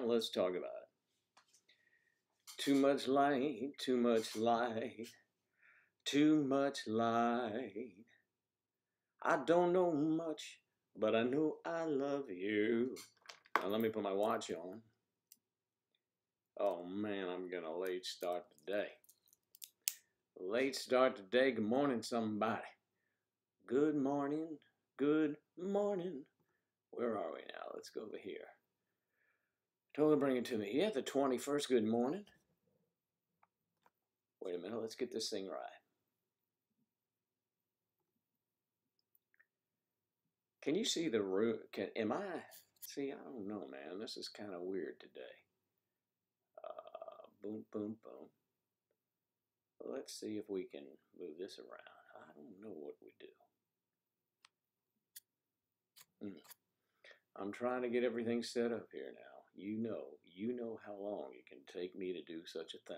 Now let's talk about it. Too much light, too much light, too much light. I don't know much, but I know I love you. Now let me put my watch on. Oh man, I'm gonna late start today. Late start today. Good morning, somebody. Good morning, good morning. Where are we now? Let's go over here. Totally bring it to me. Yeah, the 21st. Good morning. Wait a minute. Let's get this thing right. Can you see the room? Am I? See, I don't know, man. This is kind of weird today. Boom, boom, boom. Let's see if we can move this around. I don't know what we do. I'm trying to get everything set up here now. You know how long it can take me to do such a thing.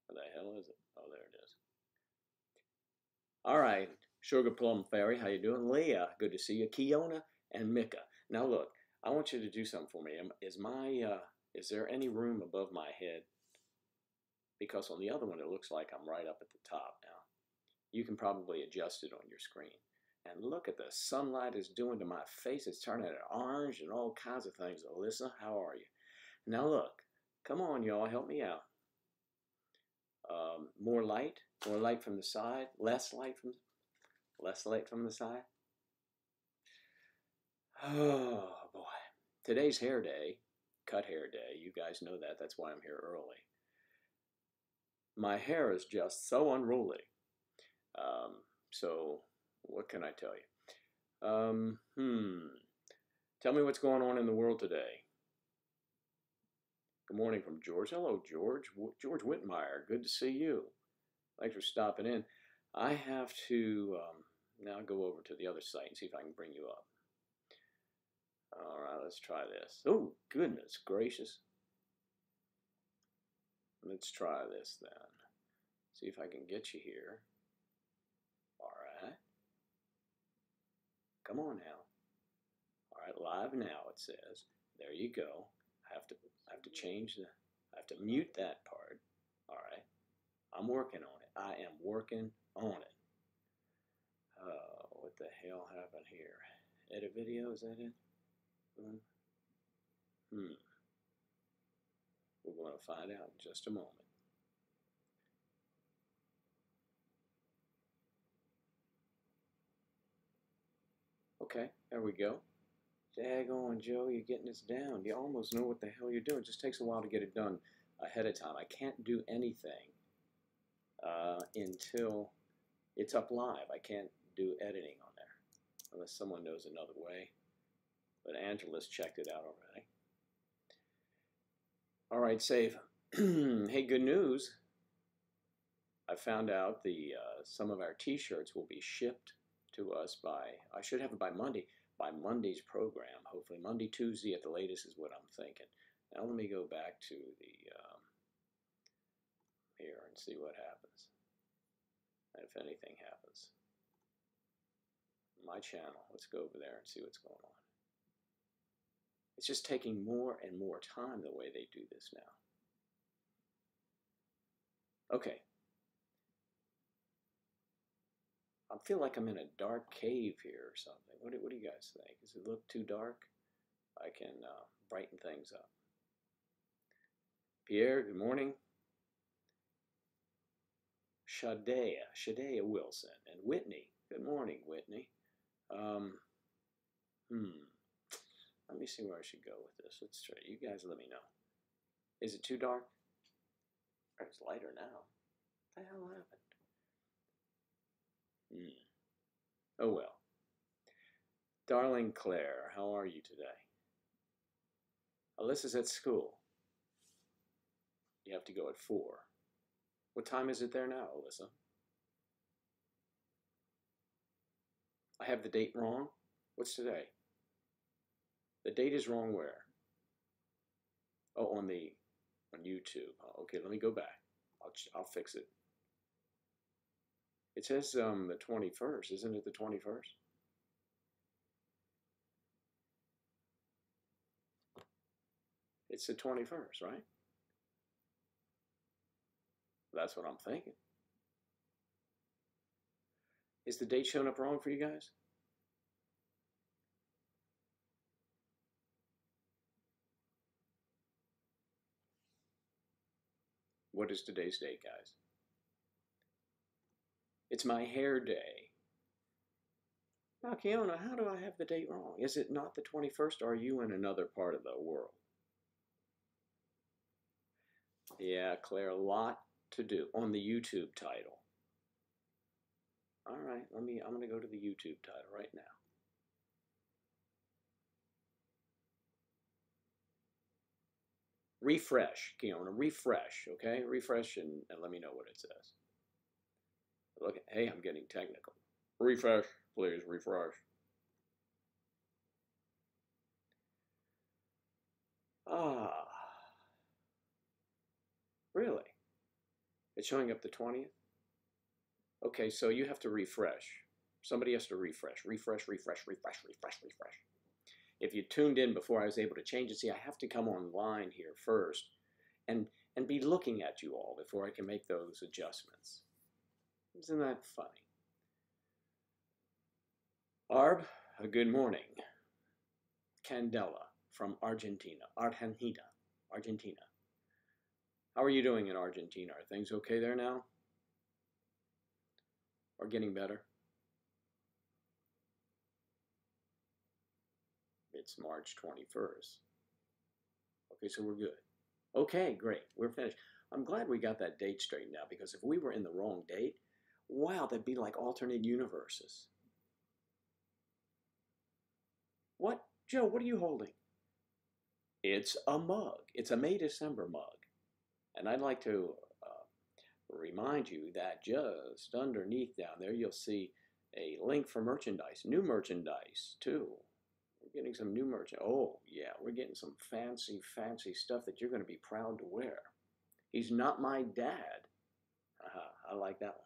What the hell is it? Oh, there it is. All right, Sugar Plum Fairy, how you doing? Leah, good to see you. Kiona and Mika. Now look, I want you to do something for me. Is there any room above my head? Because on the other one, it looks like I'm right up at the top now. You can probably adjust it on your screen. And look at the sunlight is doing to my face. It's turning it orange and all kinds of things. Alyssa, how are you? Now look, come on, y'all, help me out. More light from the side, less light from the side. Oh boy, today's hair day, cut hair day. You guys know that. That's why I'm here early. My hair is just so unruly. So what can I tell you? Tell me what's going on in the world today. Good morning from George. Hello, George. George Whitmire. Good to see you. Thanks for stopping in. I have to now go over to the other site and see if I can bring you up. All right, let's try this. Oh, goodness gracious. Let's try this then. See if I can get you here. All right. Come on now. All right, live now it says. There you go. I have to change the, I have to mute that part. All right. I'm working on it. I am working on it. What the hell happened here? Edit video, is that it? We're going to find out in just a moment. Okay, there we go. Daggone, Joe, you're getting this down. You almost know what the hell you're doing. It just takes a while to get it done ahead of time. I can't do anything until it's up live. I can't do editing on there unless someone knows another way. But Angela's checked it out already. All right, save. Hey, good news. I found out some of our t-shirts will be shipped to us by, I should have it by Monday, by Monday's program. Hopefully Monday, Tuesday at the latest is what I'm thinking. Now let me go back to the here and see what happens. If anything happens. My channel, let's go over there and see what's going on. It's just taking more and more time the way they do this now. Okay. I feel like I'm in a dark cave here or something. What do you guys think? Does it look too dark? I can brighten things up. Pierre, good morning. Shadea Wilson, and Whitney. Good morning, Whitney. Let me see where I should go with this. Let's try. You guys let me know. Is it too dark? Or it's lighter now. What the hell happened? Oh well. Darling Claire, how are you today? Alyssa's at school. You have to go at 4. What time is it there now, Alyssa? I have the date wrong? What's today? The date is wrong where? Oh, on YouTube. Oh, okay, let me go back. I'll fix it. It says the 21st. Isn't it the 21st? It's the 21st, right? That's what I'm thinking. Is the date showing up wrong for you guys? What is today's date, guys? It's my hair day. Now, Kiona, how do I have the date wrong? Is it not the 21st, or are you in another part of the world? Yeah, Claire, a lot to do on the YouTube title. All right, I'm gonna go to the YouTube title right now. Refresh, Kiona, refresh, okay? Refresh and let me know what it says. Look, hey, I'm getting technical. Refresh, please, refresh. Ah, really? It's showing up the 20th? Okay, so you have to refresh. Somebody has to refresh. Refresh, refresh, refresh, refresh, refresh. If you tuned in before I was able to change it, see, I have to come online here first and be looking at you all before I can make those adjustments. Isn't that funny? Arb, good morning. Candela from Argentina. Argentina. How are you doing in Argentina? Are things okay there now? Or getting better? It's March 21st. Okay, so we're good. Okay, great. We're finished. I'm glad we got that date straightened out, because if we were in the wrong date, wow, that'd be like alternate universes. What? Joe, what are you holding? It's a mug. It's a May December mug. And I'd like to remind you that just underneath down there, you'll see a link for merchandise, new merchandise too. We're getting some new merchandise. Oh, yeah, we're getting some fancy, fancy stuff that you're going to be proud to wear. He's not my dad. I like that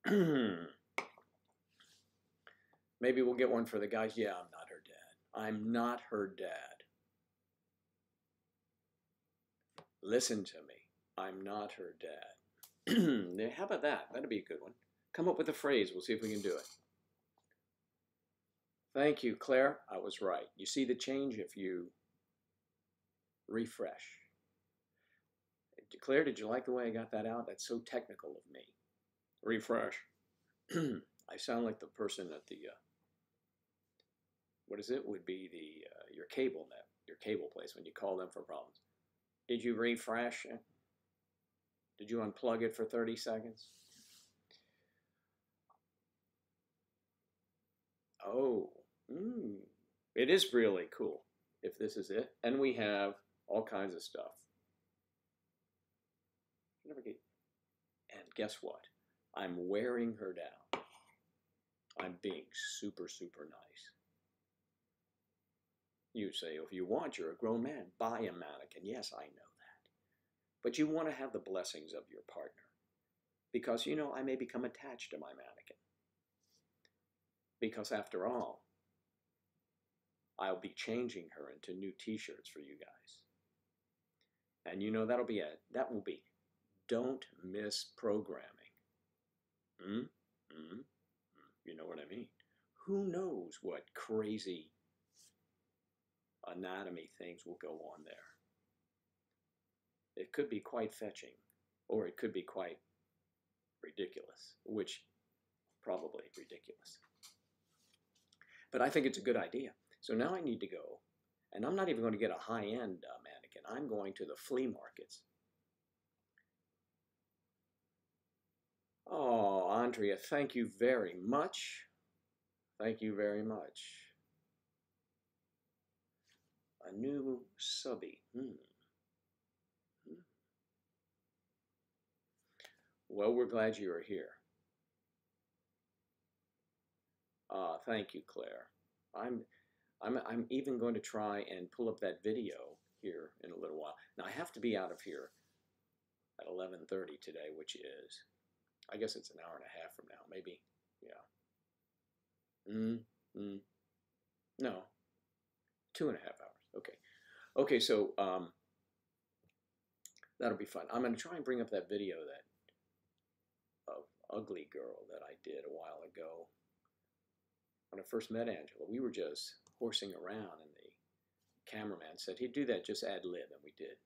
one. Maybe we'll get one for the guys. Yeah, I'm not her dad. I'm not her dad. Listen to me. I'm not her dad. How about that? That'd be a good one. Come up with a phrase. We'll see if we can do it. Thank you, Claire. I was right. You see the change if you refresh. Claire, did you like the way I got that out? That's so technical of me. Refresh. I sound like the person at the, what is it? Would be the your cable net, your cable place when you call them for problems. Did you refresh it? Did you unplug it for 30 seconds? Oh, it is really cool if this is it. And we have all kinds of stuff. And guess what? I'm wearing her down. I'm being super, super nice. You say, if you want, you're a grown man, buy a mannequin. Yes, I know that. But you want to have the blessings of your partner. Because, you know, I may become attached to my mannequin. Because after all, I'll be changing her into new t-shirts for you guys. And you know, that will be don't miss programming. You know what I mean? Who knows what crazy anatomy things will go on there. It could be quite fetching, or it could be quite ridiculous, which probably ridiculous. But I think it's a good idea. So now I need to go, and I'm not even going to get a high-end mannequin. I'm going to the flea markets. Oh, Andrea, thank you very much. Thank you very much. A new subby. Well, we're glad you are here. Thank you, Claire. I'm even going to try and pull up that video here in a little while. Now I have to be out of here at 11:30 today, which is, I guess it's an hour and a half from now, maybe. Yeah. No, 2.5 hours. Okay. Okay, so that'll be fun. I'm going to try and bring up that video that of Ugly Girl that I did a while ago. When I first met Angela, we were just horsing around, and the cameraman said he'd do that, just ad lib, and we did.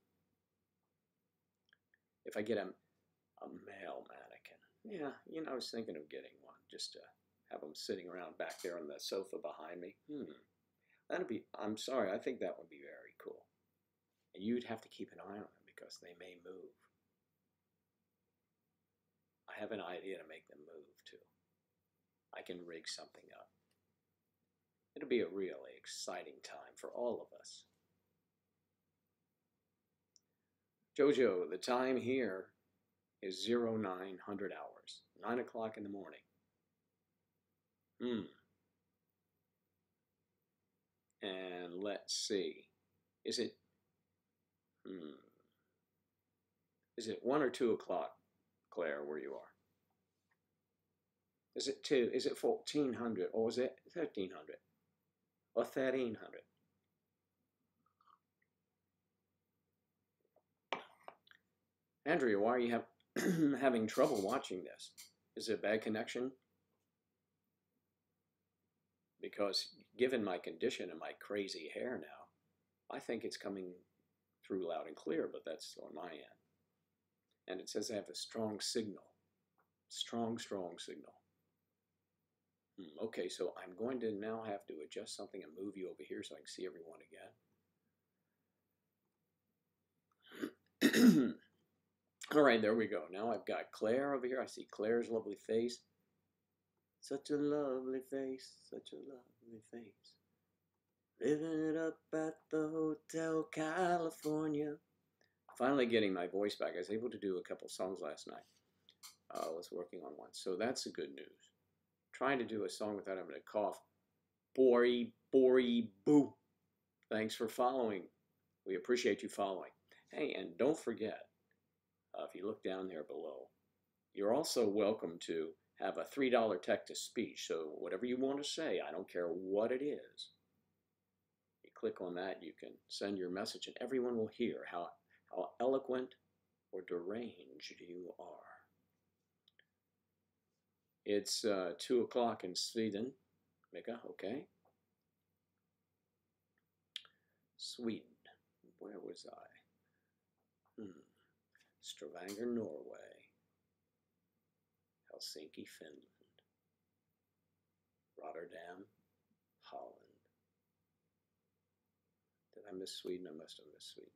If I get a male mannequin, yeah, you know, I was thinking of getting one just to have them sitting around back there on the sofa behind me. That'd be, I'm sorry, I think that would be very cool. And you'd have to keep an eye on them because they may move. I have an idea to make them move too. I can rig something up. It'll be a really exciting time for all of us. Jojo, the time here is 0900 hours, 9 o'clock in the morning. And let's see, is it 1 or 2 o'clock, Claire, where you are? Is it 2? Is it 1400 or is it 1300 or 1300? Andrea, why are you having trouble watching this? Is it a bad connection? Because given my condition and my crazy hair now, I think it's coming through loud and clear, but that's on my end. And it says I have a strong signal. Strong signal. Okay, so I'm going to now have to adjust something and move you over here so I can see everyone again. All right, there we go. Now I've got Claire over here. I see Claire's lovely face. Such a lovely face, such a lovely face. Living it up at the Hotel California. Finally getting my voice back. I was able to do a couple songs last night. I was working on one, so that's the good news. Trying to do a song without having to cough. Bori, boo. Thanks for following. We appreciate you following. Hey, and don't forget, if you look down there below, you're also welcome to have a $3 text-to-speech. So whatever you want to say, I don't care what it is. You click on that, you can send your message, and everyone will hear how eloquent or deranged you are. It's 2 o'clock in Sweden. Mika, okay. Sweden. Where was I? Stavanger, Norway. Helsinki, Finland. Rotterdam, Holland. Did I miss Sweden? I must have missed Sweden.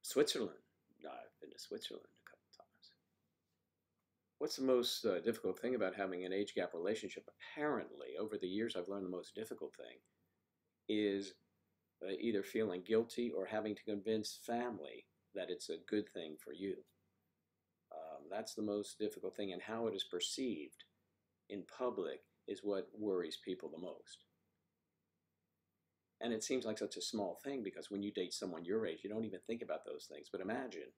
Switzerland. No, I've been to Switzerland a couple times. What's the most difficult thing about having an age gap relationship? Apparently, over the years, I've learned the most difficult thing is either feeling guilty or having to convince family that it's a good thing for you. That's the most difficult thing, and how it is perceived in public is what worries people the most. And it seems like such a small thing because when you date someone your age, you don't even think about those things. But imagine,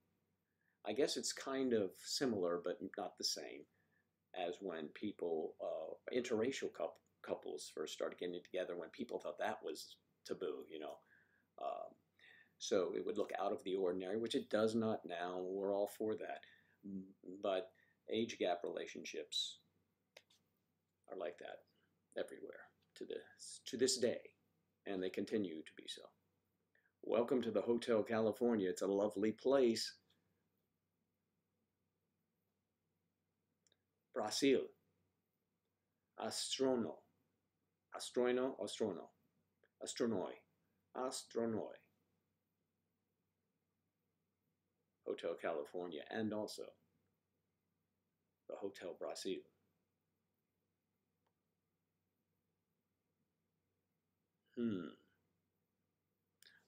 I guess it's kind of similar, but not the same, as when people, interracial couples first started getting together, when people thought that was taboo, you know. So it would look out of the ordinary, which it does not now. We're all for that. But age gap relationships are like that everywhere to this day, and they continue to be so. Welcome to the Hotel California. It's a lovely place. Brazil. Astronoi. Hotel California, and also the Hotel Brazil.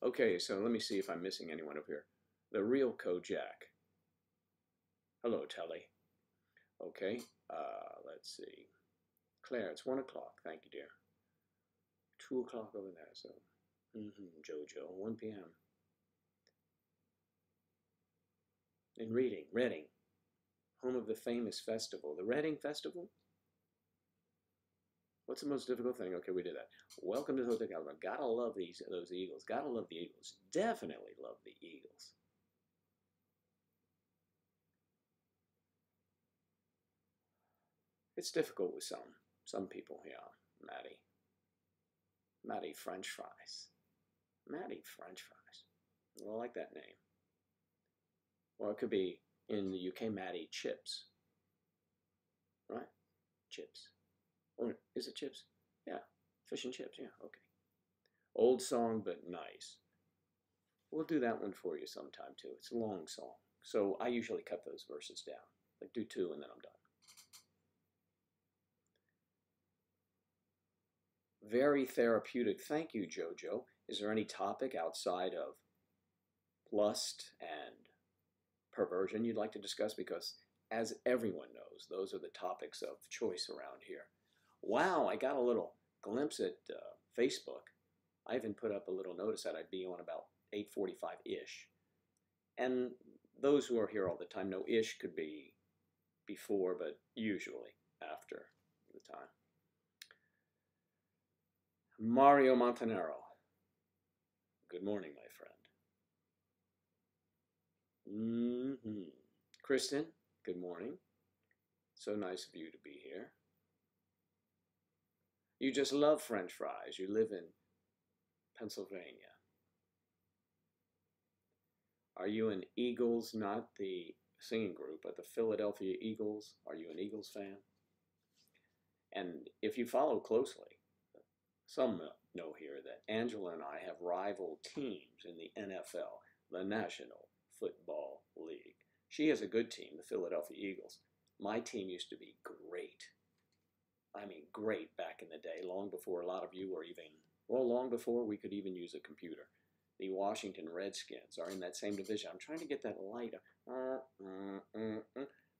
Okay, so let me see if I'm missing anyone up here. The real Kojak. Hello, Telly. Okay, let's see. Claire, it's 1 o'clock. Thank you, dear. 2 o'clock over there, so. Jojo, 1 p.m. In Reading, home of the famous festival. The Reading Festival? What's the most difficult thing? Okay, we did that. Welcome to Hotel California. Gotta love those Eagles. Gotta love the Eagles. Definitely love the Eagles. It's difficult with some people. Yeah, Maddie. Maddie French fries. Maddie French fries. I like that name. Or it could be in the UK, Maddie Chips. Right? Chips. Or is it chips? Yeah. Fish and chips. Yeah. Okay. Old song, but nice. We'll do that one for you sometime too. It's a long song. So I usually cut those verses down. Like do two and then I'm done. Very therapeutic. Thank you, Jojo. Is there any topic outside of lust and perversion you'd like to discuss? Because as everyone knows, those are the topics of choice around here. Wow, I got a little glimpse at Facebook. I even put up a little notice that I'd be on about 8:45-ish. And those who are here all the time know ish could be before, but usually after the time. Mario Montanaro. Good morning, my friend. Kristen, good morning. So nice of you to be here. You just love French fries. You live in Pennsylvania. Are you an Eagles, not the singing group, but the Philadelphia Eagles? Are you an Eagles fan? And if you follow closely, some know here that Angela and I have rival teams in the NFL, the National Football League. She has a good team, the Philadelphia Eagles. My team used to be great. I mean, great back in the day, long before a lot of you were even, well, long before we could even use a computer. The Washington Redskins are in that same division. I'm trying to get that light.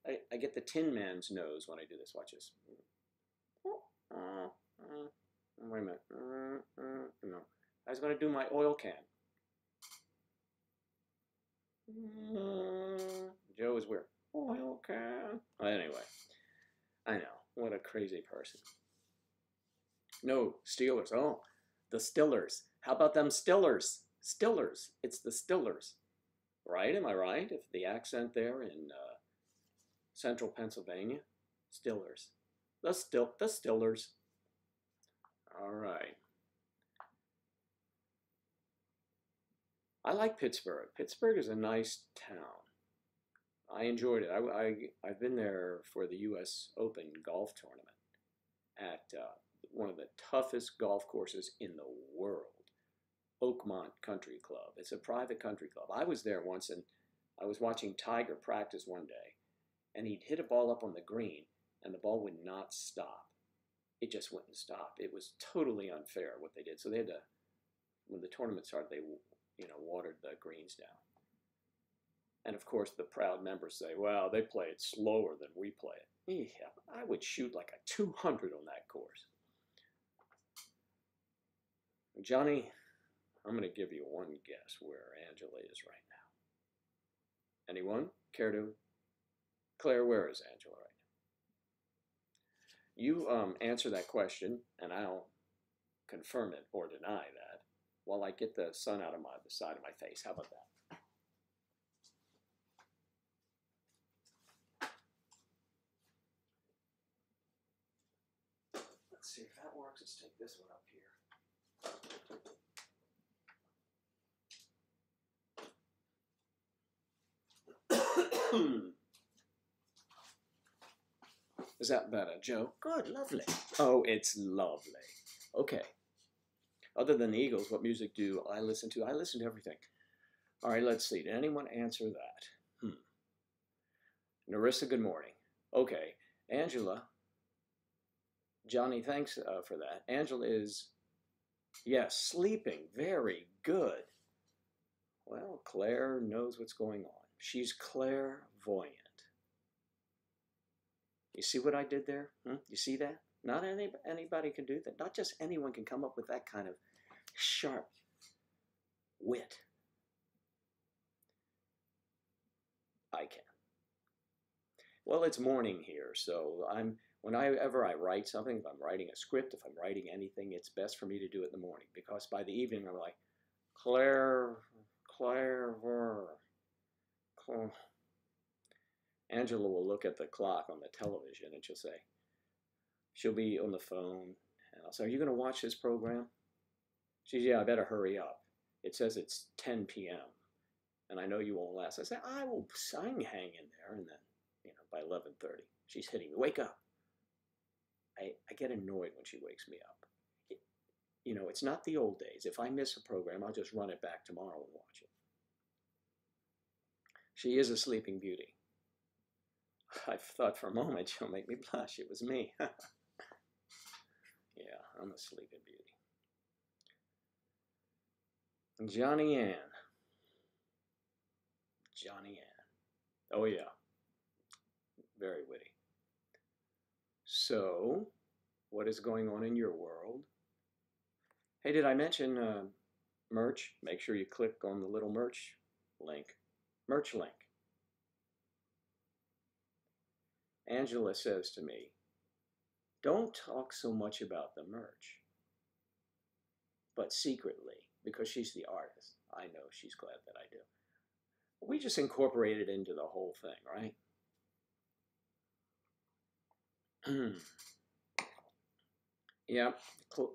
I get the Tin Man's nose when I do this. Watch this. Wait a minute. No. I was going to do my oil can. Joe is weird. Oil can. Anyway, I know. What a crazy person. No, Steelers. Oh, the Stillers. How about them Stillers? Stillers. It's the Stillers. Right? Am I right? If the accent there in central Pennsylvania, Stillers. The Stillers. All right. I like Pittsburgh. Pittsburgh is a nice town. I enjoyed it. I've been there for the U.S. Open golf tournament at one of the toughest golf courses in the world, Oakmont Country Club. It's a private country club. I was there once, and I was watching Tiger practice one day, and he'd hit a ball up on the green, and the ball would not stop. It just wouldn't stop. It was totally unfair what they did. So they had to, when the tournament started, they watered the greens down. And of course, the proud members say, well, they play it slower than we play it. Yeah, I would shoot like a 200 on that course. Johnny, I'm going to give you one guess where Angela is right now. Anyone care to? Claire, where is Angela right now? You answer that question, and I'll confirm it or deny that while I get the sun out of the side of my face. How about that? Let's see if that works. Let's take this one up here. Is that better, Joe? Good, lovely. Oh, it's lovely. Okay. Other than the Eagles, what music do I listen to? I listen to everything. All right, let's see. Did anyone answer that? Narissa, good morning. Okay. Angela. Johnny, thanks for that. Angela is, yes, sleeping. Very good. Well, Claire knows what's going on. She's clairvoyant. You see what I did there? You see that? Not anybody can do that. Not just anyone can come up with that kind of sharp wit. I can. Well, it's morning here, so Whenever I write something, if I'm writing a script, if I'm writing anything, it's best for me to do it in the morning, because by the evening I'm like, Claire, Claire, Claire. Angela will look at the clock on the television and she'll be on the phone, and I'll say, are you going to watch this program? She says, yeah, I better hurry up. It says it's 10 p.m. and I know you won't last. I say, I can hang in there. And then, by 11:30, she's hitting me, wake up. I get annoyed when she wakes me up. It's not the old days. If I miss a program, I'll just run it back tomorrow and watch it. She is a sleeping beauty. I thought for a moment she'll make me blush. It was me. Yeah, I'm a sleeping beauty. Johnny Ann. Johnny Ann. Oh, yeah. Very witty. So, what is going on in your world? Hey, did I mention merch? Make sure you click on the little merch link. Merch link. Angela says to me, don't talk so much about the merch, but secretly, because she's the artist. I know she's glad that I do. We just incorporate it into the whole thing, right? Yeah,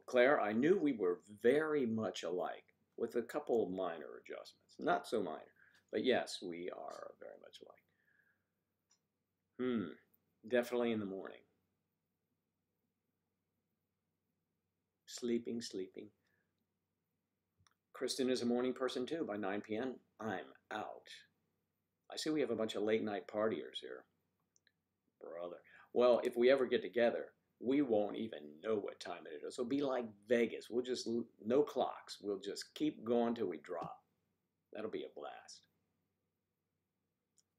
Claire, I knew we were very much alike, with a couple of minor adjustments. Not so minor, but yes, we are very much alike. Definitely in the morning. Sleeping. Kristen is a morning person too. By 9 p.m., I'm out. I see we have a bunch of late night partiers here. Brother. Well, if we ever get together, we won't even know what time it is. It'll be like Vegas. We'll just, no clocks. We'll just keep going till we drop. That'll be a blast.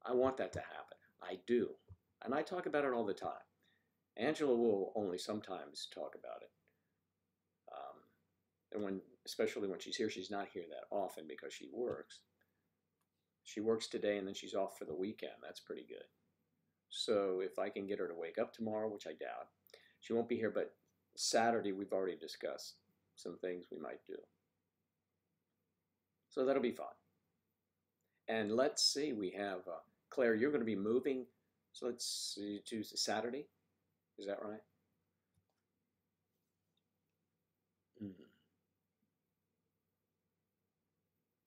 I want that to happen. I do. And I talk about it all the time. Angela will only sometimes talk about it. And especially when she's here, she's not here that often because she works. She works today and then she's off for the weekend. That's pretty good. So if I can get her to wake up tomorrow, which I doubt, she won't be here, but Saturday we've already discussed some things we might do. So that'll be fun. And let's see, we have, Claire, you're going to be moving, so let's see, Tuesday, Saturday, is that right?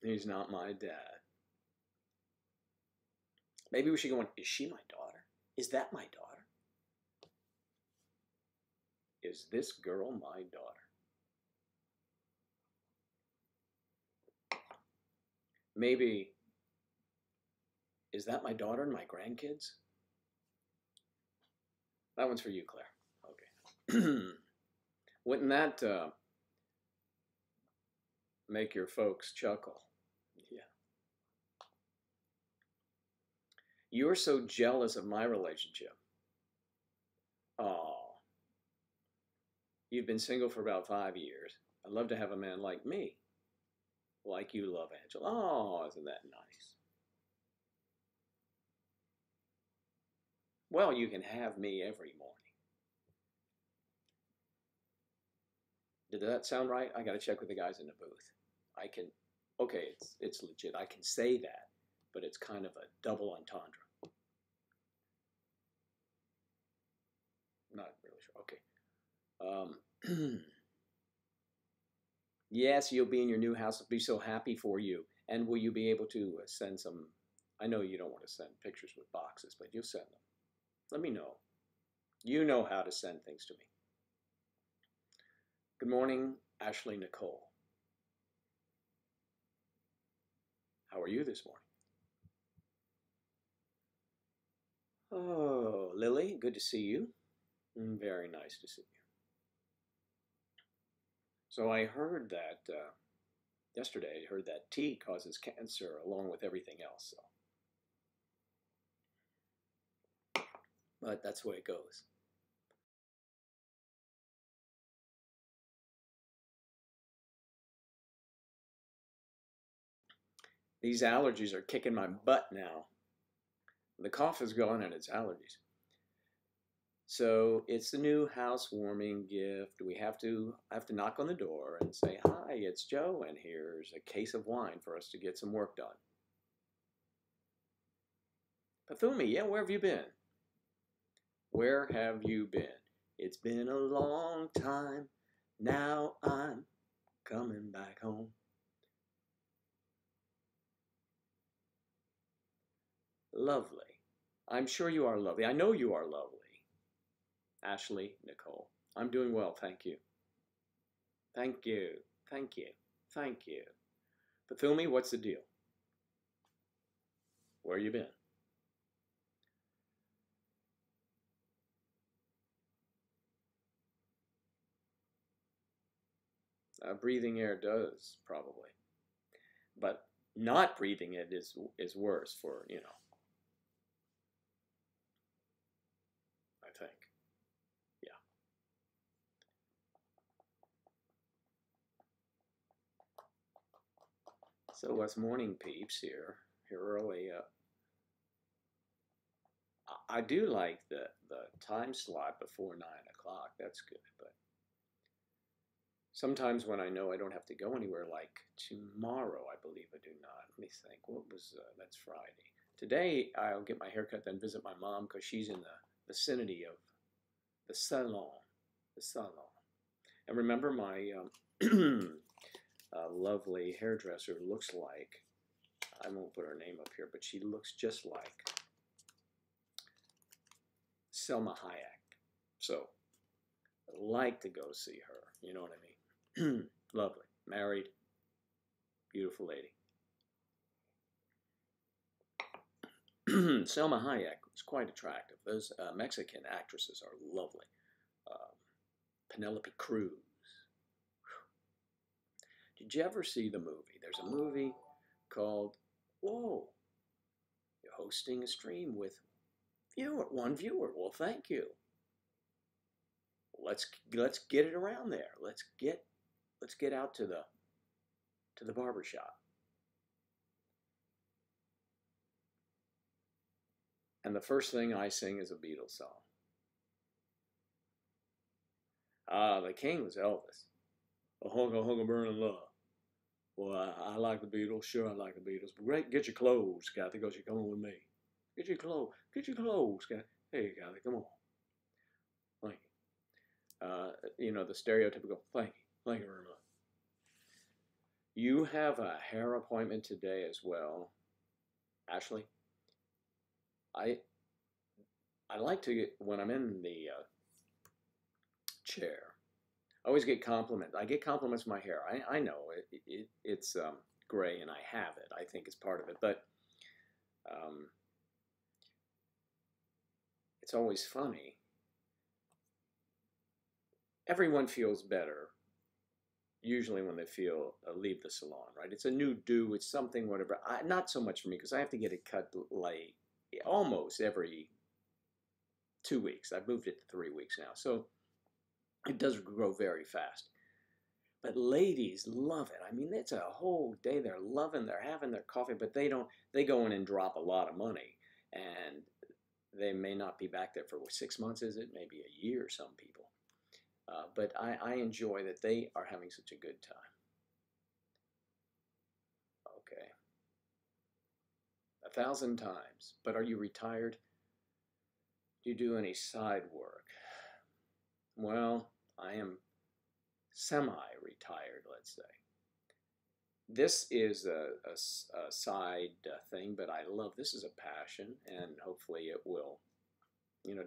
He's not my dad. Maybe we should go on, is she my daughter? Is that my daughter? Is this girl my daughter? Maybe, is that my daughter and my grandkids? That one's for you, Claire. Okay. Wouldn't that make your folks chuckle? Yeah. You're so jealous of my relationship. Oh. You've been single for about 5 years. I'd love to have a man like me. Like you love Angela. Oh, isn't that nice? Well, you can have me every morning. Did that sound right? I got to check with the guys in the booth. I can, okay, it's legit. I can say that, but it's kind of a double entendre. Not really sure. Okay. Yes, you'll be in your new house. I'll be so happy for you. And will you be able to send some, I know you don't want to send pictures with boxes, but you'll send them. Let me know. You know how to send things to me. Good morning, Ashley Nicole. How are you this morning? Oh, Lily, good to see you. Very nice to see you. So I heard that yesterday, I heard that tea causes cancer along with everything else. So. But that's the way it goes. These allergies are kicking my butt now. The cough is gone and it's allergies. So it's the new housewarming gift. I have to knock on the door and say, "Hi, it's Joe, and here's a case of wine for us to get some work done." Pathumi, yeah, where have you been? Where have you been? It's been a long time. Now I'm coming back home. Lovely. I'm sure you are lovely. I know you are lovely. Ashley, Nicole. I'm doing well, thank you. Thank you. Thank you. Thank you. Pathumi, what's the deal? Where you been? Breathing air does, probably. But not breathing it is worse for, I think. Yeah. So us morning peeps here early. I do like the time slot before 9 o'clock. That's good. But sometimes when I know I don't have to go anywhere, like tomorrow, I believe I do not. Let me think. What was that's Friday. Today I'll get my haircut, then visit my mom because she's in the vicinity of the salon, the salon. And remember, my lovely hairdresser looks like, I won't put her name up here, but she looks just like Selma Hayek. So I'd like to go see her. You know what I mean? Lovely. Married. Beautiful lady. Selma Hayek was quite attractive. Those Mexican actresses are lovely. Penelope Cruz. Did you ever see the movie? There's a movie called, whoa, you're hosting a stream with one viewer. Well, thank you. Let's get it around there. Let's get out to the barber shop. And the first thing I sing is a Beatles song. The king was Elvis. A hunga hunga burning love. Well, I like the Beatles. Sure, I like the Beatles. But great, get your clothes, Kathy, because you're coming with me. Get your clothes. Get your clothes, Kathy. Hey, Kathy, come on. Thank you. The stereotypical thank you. Thank you very much. You have a hair appointment today as well, Ashley. I I like to get when I'm in the chair. I always get compliments. I get compliments for my hair. I know it's gray and I have it. I think it's part of it, but um, it's always funny. Everyone feels better usually when they feel leave the salon, right? It's a new do. It's something, whatever. Not so much for me because I have to get it cut like almost every 2 weeks. I've moved it to 3 weeks now, so it does grow very fast. But ladies love it. I mean, it's a whole day. They're having their coffee, but they don't. They go in and drop a lot of money, and they may not be back there for 6 months. Is it maybe a year? Some people. But I enjoy that they are having such a good time. Okay, 1,000 times. But are you retired? Do you do any side work? Well, I am semi-retired, let's say. This is a side thing, but I love this is a passion, and hopefully it will,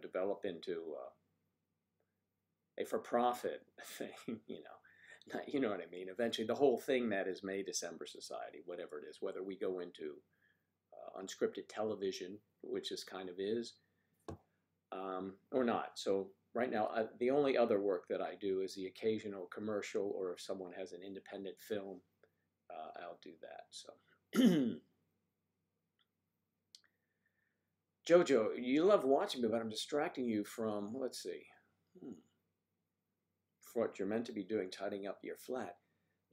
develop into a for-profit thing. You know what I mean. Eventually, the whole thing that is May December Society, whatever it is, whether we go into unscripted television, which this kind of is, or not. So right now, the only other work that I do is the occasional commercial, or if someone has an independent film, I'll do that. So, Jojo, you love watching me, but I'm distracting you from, let's see, for what you're meant to be doing, tidying up your flat,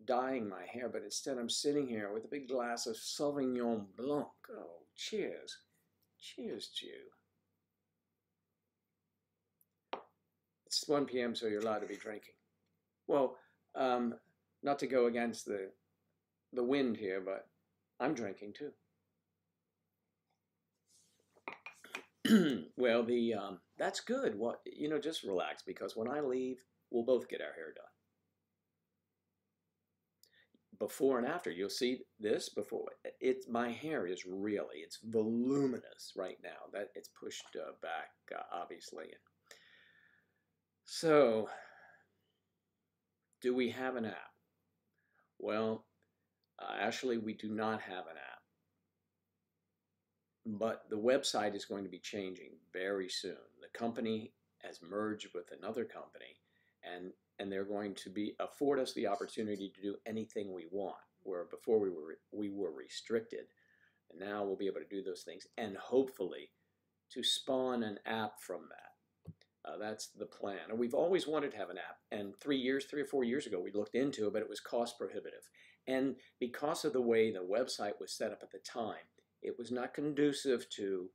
dyeing my hair, but instead I'm sitting here with a big glass of Sauvignon Blanc. Oh, cheers. Cheers to you. it's 1 p.m., so you're allowed to be drinking. Well, not to go against the wind here, but I'm drinking too. Well, that's good. What, just relax, because when I leave, we'll both get our hair done. Before and after, you'll see this before. My hair is really, it's voluminous right now. That it's pushed back, obviously. So, do we have an app? Well, actually, we do not have an app. But the website is going to be changing very soon. The company has merged with another company, and they're going to afford us the opportunity to do anything we want, where before we were restricted. And now we'll be able to do those things, and hopefully to spawn an app from that. That's the plan. And we've always wanted to have an app. And 3 or 4 years ago, we looked into it, but it was cost prohibitive. And because of the way the website was set up at the time, it was not conducive to,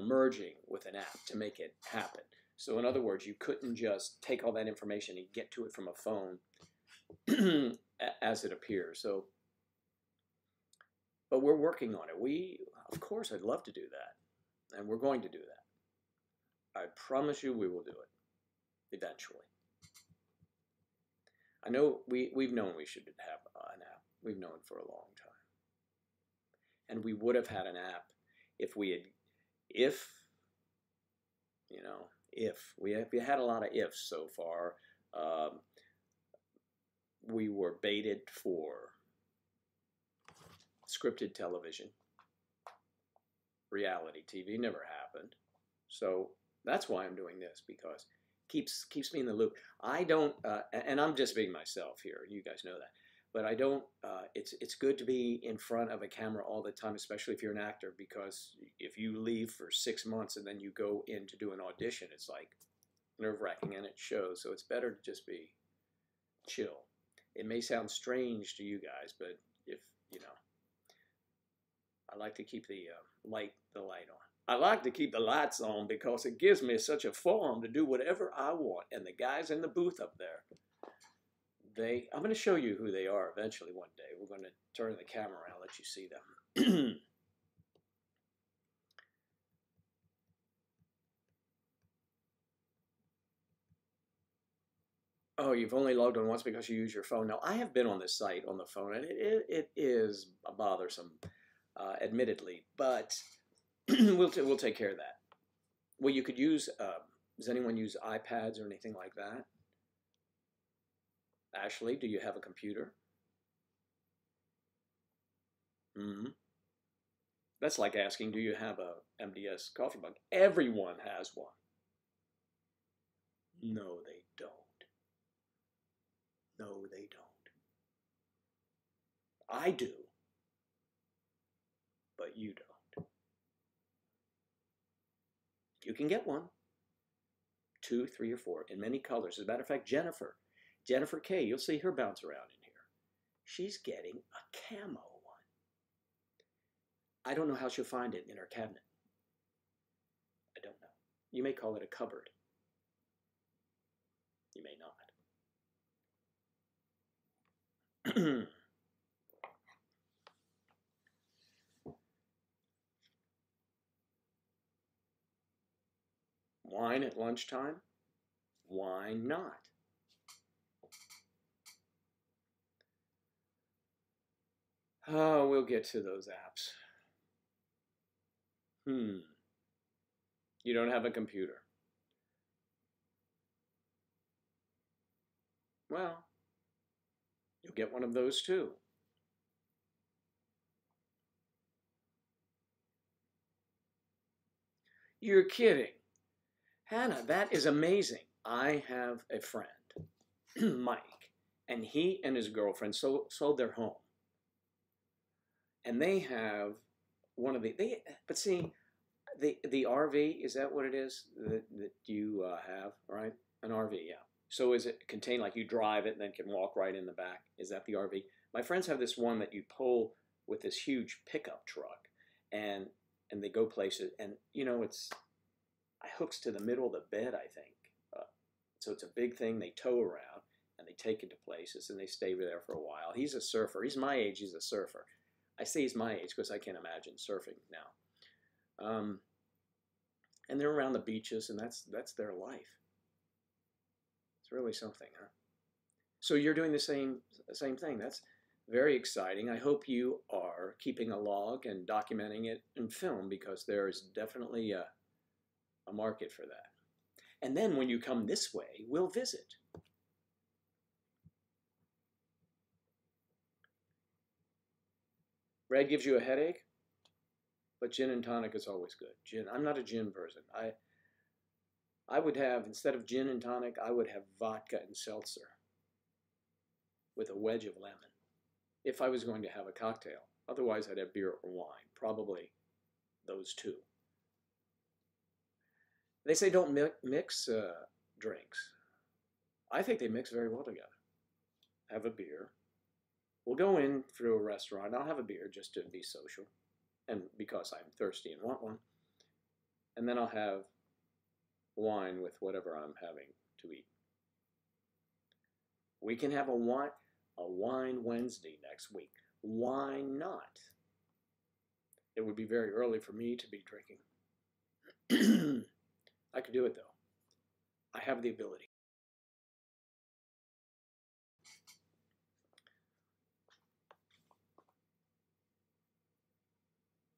merging with an app to make it happen. So in other words, you couldn't just take all that information and get to it from a phone as it appears. So, but we're working on it. Of course, I'd love to do that, and we're going to do that. I promise you we will do it eventually. I know we've known we should have an app. We've known for a long time. And we would have had an app if we had a lot of ifs so far. We were baited for scripted television. Reality TV never happened. So that's why I'm doing this, because it keeps me in the loop. I don't, and I'm just being myself here. You guys know that. But I don't, it's good to be in front of a camera all the time, especially if you're an actor, because if you leave for 6 months and then you go in to do an audition, it's like nerve-wracking, and it shows. So it's better to just be chill. It may sound strange to you guys, but I like to keep the light on. I like to keep the lights on because it gives me such a forum to do whatever I want. And the guys in the booth up there, I'm going to show you who they are eventually one day. We're going to turn the camera around and let you see them. Oh, you've only logged on once because you use your phone. Now, I have been on this site on the phone, and it is bothersome, admittedly, but we'll take care of that. Well, you could use, does anyone use iPads or anything like that? Ashley, do you have a computer? Mm-hmm. That's like asking, do you have a MDS coffee mug? Everyone has one. No, they don't. No, they don't. I do, but you don't. You can get one, 2, 3, or 4 in many colors. As a matter of fact, Jennifer K, you'll see her bounce around in here. She's getting a camo one. I don't know how she'll find it in her cabinet. I don't know. You may call it a cupboard. You may not. Wine at lunchtime? Why not? Oh, we'll get to those apps. You don't have a computer. Well, you'll get one of those too. You're kidding. Hannah, that is amazing. I have a friend, Mike, and he and his girlfriend sold their home. And they have one of but see, the RV, is that what it is that you have, right? An RV, yeah. So is it contained, like you drive it and then can walk right in the back? Is that the RV? My friends have this one that you pull with this huge pickup truck, and they go places, and I hooks to the middle of the bed, I think. So it's a big thing they tow around, and they take it to places, and they stay there for a while. He's a surfer. He's my age. He's a surfer. I say he's my age because I can't imagine surfing now. And they're around the beaches, and that's their life. It's really something, huh? So you're doing the same thing. That's very exciting. I hope you are keeping a log and documenting it in film, because there is definitely a market for that. And then when you come this way, we'll visit. Red gives you a headache, but gin and tonic is always good. Gin. I'm not a gin person. I would have, instead of gin and tonic, I would have vodka and seltzer with a wedge of lemon if I was going to have a cocktail. Otherwise, I'd have beer or wine, probably those two. They say don't mix drinks. I think they mix very well together. Have a beer. We'll go in through a restaurant. I'll have a beer just to be social, and because I'm thirsty and want one. And then I'll have wine with whatever I'm having to eat. We can have a wine Wednesday next week. Why not? It would be very early for me to be drinking. I could do it, though. I have the ability.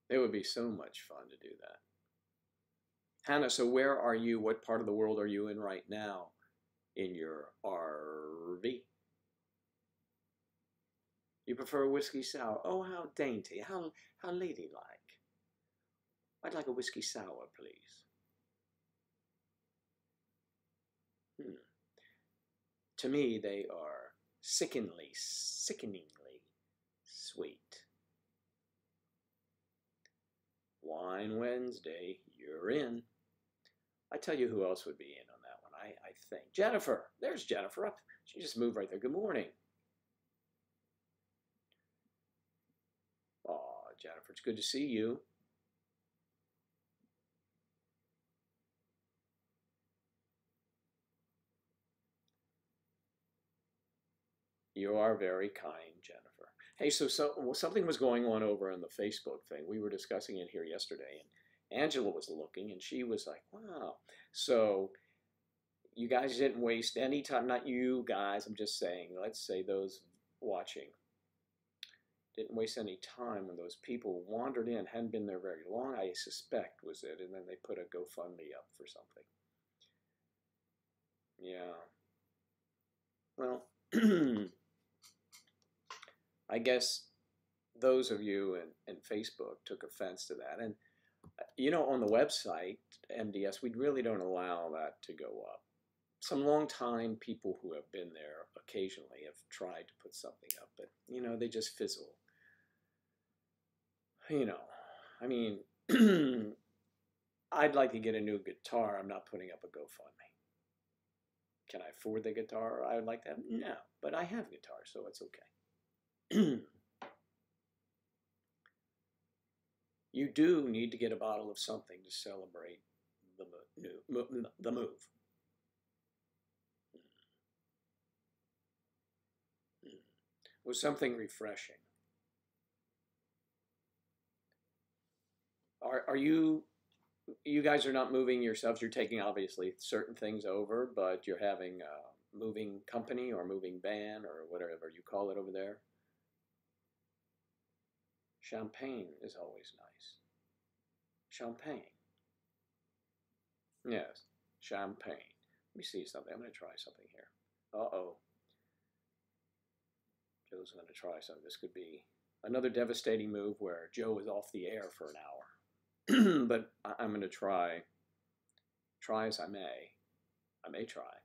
It would be so much fun to do that. Hannah, so where are you? What part of the world are you in right now in your RV? You prefer a whiskey sour? Oh, how dainty, how ladylike. I'd like a whiskey sour, please. To me, they are sickeningly sweet. Wine Wednesday, you're in. I tell you who else would be in on that one, I think. Jennifer. There's Jennifer up. She just moved right there. Good morning. Oh, Jennifer, it's good to see you. You are very kind, Jennifer. Hey, so something was going on over on the Facebook thing. We were discussing it here yesterday, and Angela was looking, and she was like, wow. So you guys didn't waste any time. Not you guys, I'm just saying, let's say those watching didn't waste any time when those people wandered in, hadn't been there very long, I suspect was it, and then they put a GoFundMe up for something. Yeah. Well, I guess those of you in Facebook took offense to that. And, you know, on the website, MDS, we really don't allow that to go up. Some long-time people who have been there occasionally have tried to put something up, but, you know, they just fizzle. You know, I mean, I'd like to get a new guitar. I'm not putting up a GoFundMe. Can I afford the guitar I would like to have? No, but I have guitar, so it's okay. You do need to get a bottle of something to celebrate the move. With something refreshing. Are you guys are not moving yourselves? You're taking obviously certain things over, but you're having a moving company or moving van or whatever you call it over there. Champagne is always nice. Champagne. Yes, champagne. Let me see something. I'm going to try something here. Uh-oh. Joe's going to try something. This could be another devastating move where Joe is off the air for an hour. But I'm going to try as I may. I may try.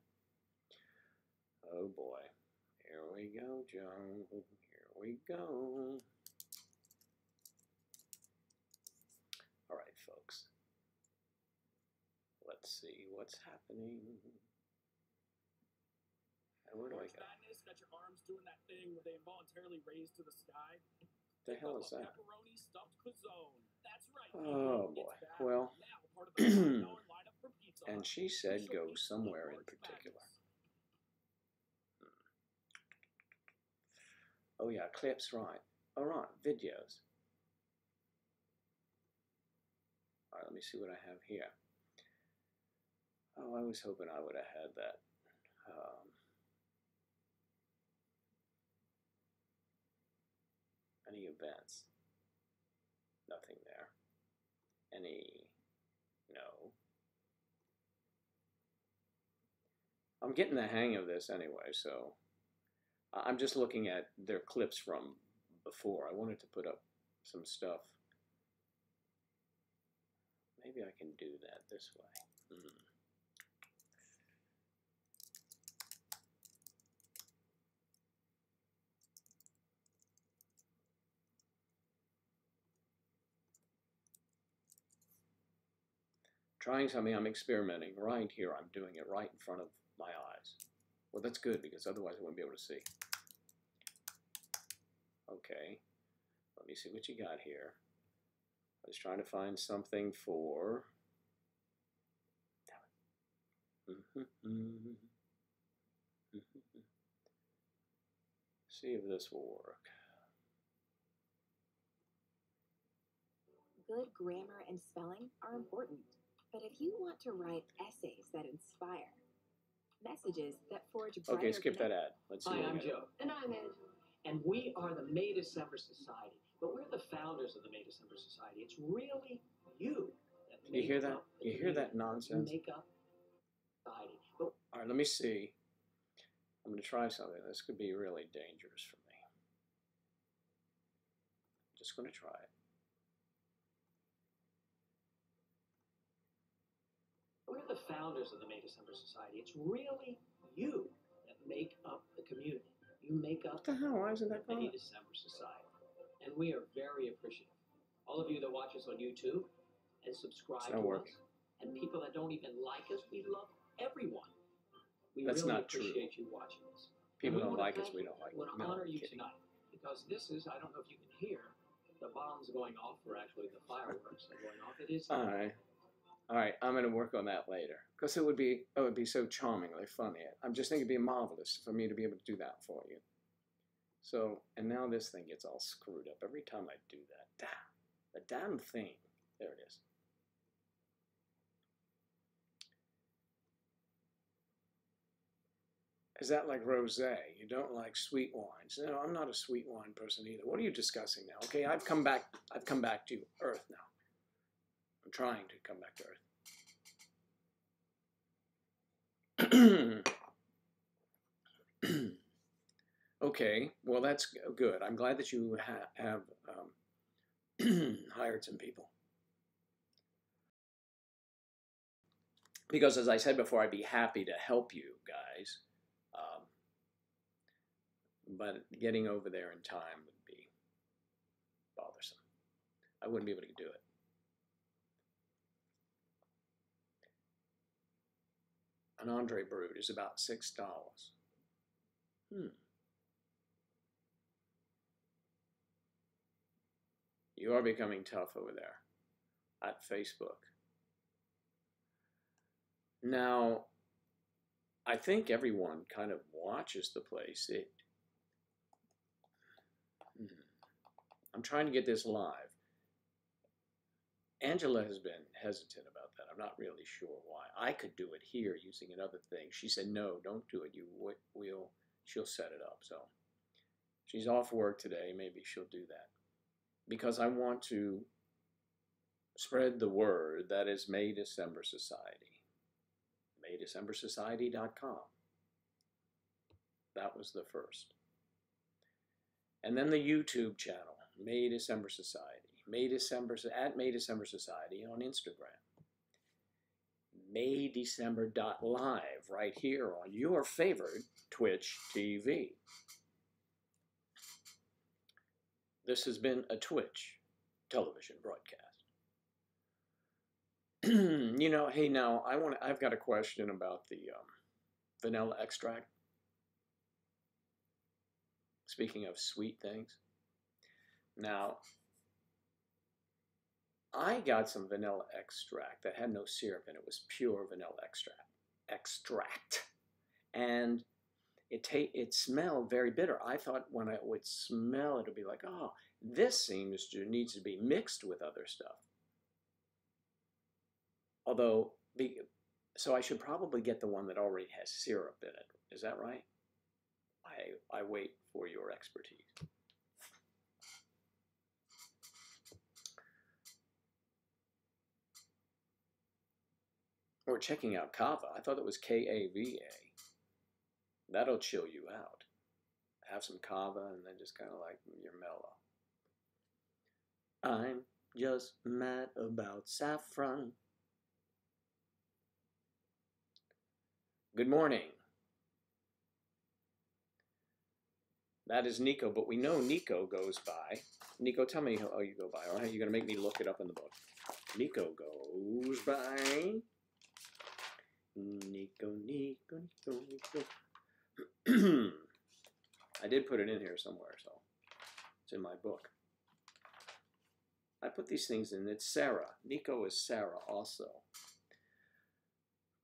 Oh boy. Here we go, Joe. Here we go. All right, folks. Let's see what's happening. And where do I go? Got your arms doing that thing where they involuntarily raise to the sky. The hell is that? Pepperoni stuffed calzone. That's right. Oh boy. Well. Now part of the lineup for And she said go somewhere in particular. Oh yeah, clips, right. All right, videos. All right, let me see what I have here. Oh, I was hoping I would have had that. Any events? Nothing there. Any? No. I'm getting the hang of this anyway, so I'm just looking at their clips from before. I wanted to put up some stuff. Maybe I can do that this way. Trying something, I'm experimenting right here. I'm doing it right in front of my eyes. Well, that's good because otherwise I wouldn't be able to see. Okay, let me see what you got here. I was trying to find something for... See if this will work. Good grammar and spelling are important, but if you want to write essays that inspire, messages that forge brighter... Okay, skip that ad. Let's see. Hi, I'm Joe. And I'm Ed. And we are the May December Society. But we're the founders of the May December Society. It's really you that you hear that? You hear that nonsense? Make up society. All right, let me see. I'm going to try something. This could be really dangerous for me. I'm just going to try it. We're the founders of the May December Society. It's really you that make up the community. You make up what the hell? Why isn't that the May December Society. And we are very appreciative. All of you that watch us on YouTube and subscribe to us, and people that don't even like us, we love everyone. We That's really not appreciate true. you watching us. People don't like us, we don't like them. them. We want to honor you tonight because this is, I don't know if you can hear the bombs going off, or actually the fireworks are going off. It is. All right. All right, I'm going to work on that later because it would be so charmingly funny. I'm just thinking it'd be marvelous for me to be able to do that for you. So, and now this thing gets all screwed up every time I do that. The damn thing. There it is. Is that like rosé? You don't like sweet wines? No, I'm not a sweet wine person either. What are you discussing now? Okay, I've come back to Earth now. I'm trying to come back to Earth. Okay, well that's good. I'm glad that you have hired some people. Because as I said before, I'd be happy to help you guys. But getting over there in time would be bothersome. I wouldn't be able to do it. An Andre Brut is about $6. You are becoming tough over there at Facebook. Now, I think everyone kind of watches the place. I'm trying to get this live. Angela has been hesitant about that. I'm not really sure why. I could do it here using another thing. She said, no, don't do it. She'll set it up. So she's off work today. Maybe she'll do that. Because I want to spread the word that is May December Society. MayDecemberSociety.com. That was the first. And then the YouTube channel, May December Society. At May December Society on Instagram. MayDecember.live right here on your favorite Twitch TV. This has been a Twitch television broadcast. You know, hey, now I've got a question about the vanilla extract. Speaking of sweet things. Now, I got some vanilla extract that had no syrup in it. It was pure vanilla extract. And it smelled very bitter. I thought when I would smell it, it'd be like, oh, this needs to be mixed with other stuff. Although, so I should probably get the one that already has syrup in it. Is that right? I wait for your expertise. Or checking out kava. I thought it was Kava. That'll chill you out. Have some kava and then just kind of like you're mellow. I'm just mad about saffron. Good morning. That is Nico, but we know Nico goes by. Nico, tell me how you go by. All right, you're going to make me look it up in the book. Nico goes by. Nico. I did put it in here somewhere, so it's in my book. I put these things in. It's Sarah. Nico is Sarah also.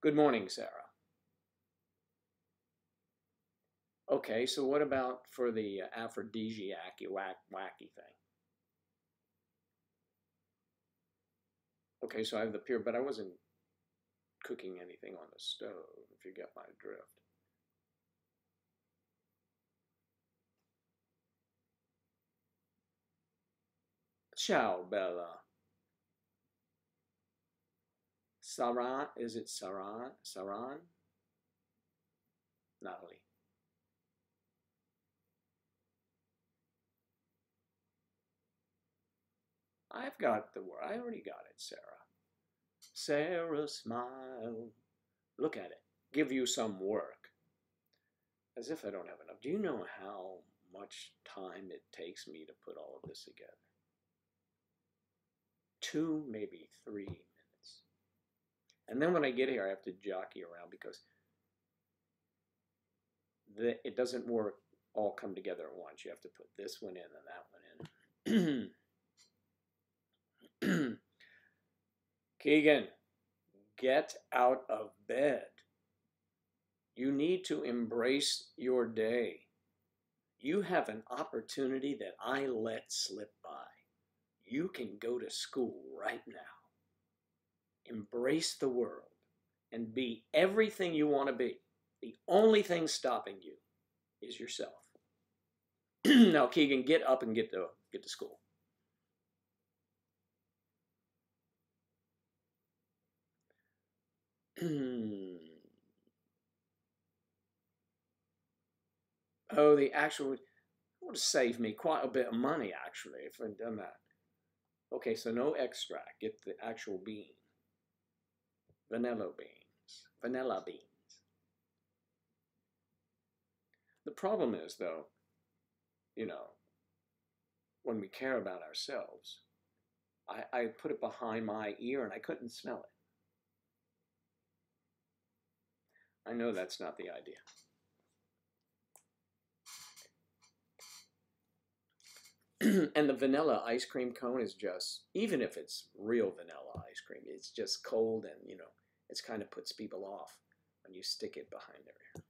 Good morning, Sarah. Okay, so what about for the aphrodisiac wacky thing? Okay, so I have the pure, but I wasn't cooking anything on the stove, if you get my drift. Ciao, Bella. Saran, is it Saran? Saran? Natalie. I've got the word. I already got it, Sarah. Sarah, smile. Look at it. Give you some work. As if I don't have enough. Do you know how much time it takes me to put all of this together? 2, maybe 3 minutes. And then when I get here, I have to jockey around because it doesn't work all come together at once. You have to put this one in and that one in. Keegan, get out of bed. You need to embrace your day. You have an opportunity that I let slip by. You can go to school right now. Embrace the world and be everything you want to be. The only thing stopping you is yourself. Now, Keegan, get up and get to school. Oh, the actual would have saved me quite a bit of money, actually, if I'd done that. Okay, so no extract. Get the actual bean. Vanilla beans. Vanilla beans. The problem is, though, you know, when we care about ourselves, I put it behind my ear and I couldn't smell it. I know that's not the idea. And the vanilla ice cream cone is just, even if it's real vanilla ice cream, it's just cold and, you know, it kind of puts people off when you stick it behind their ear.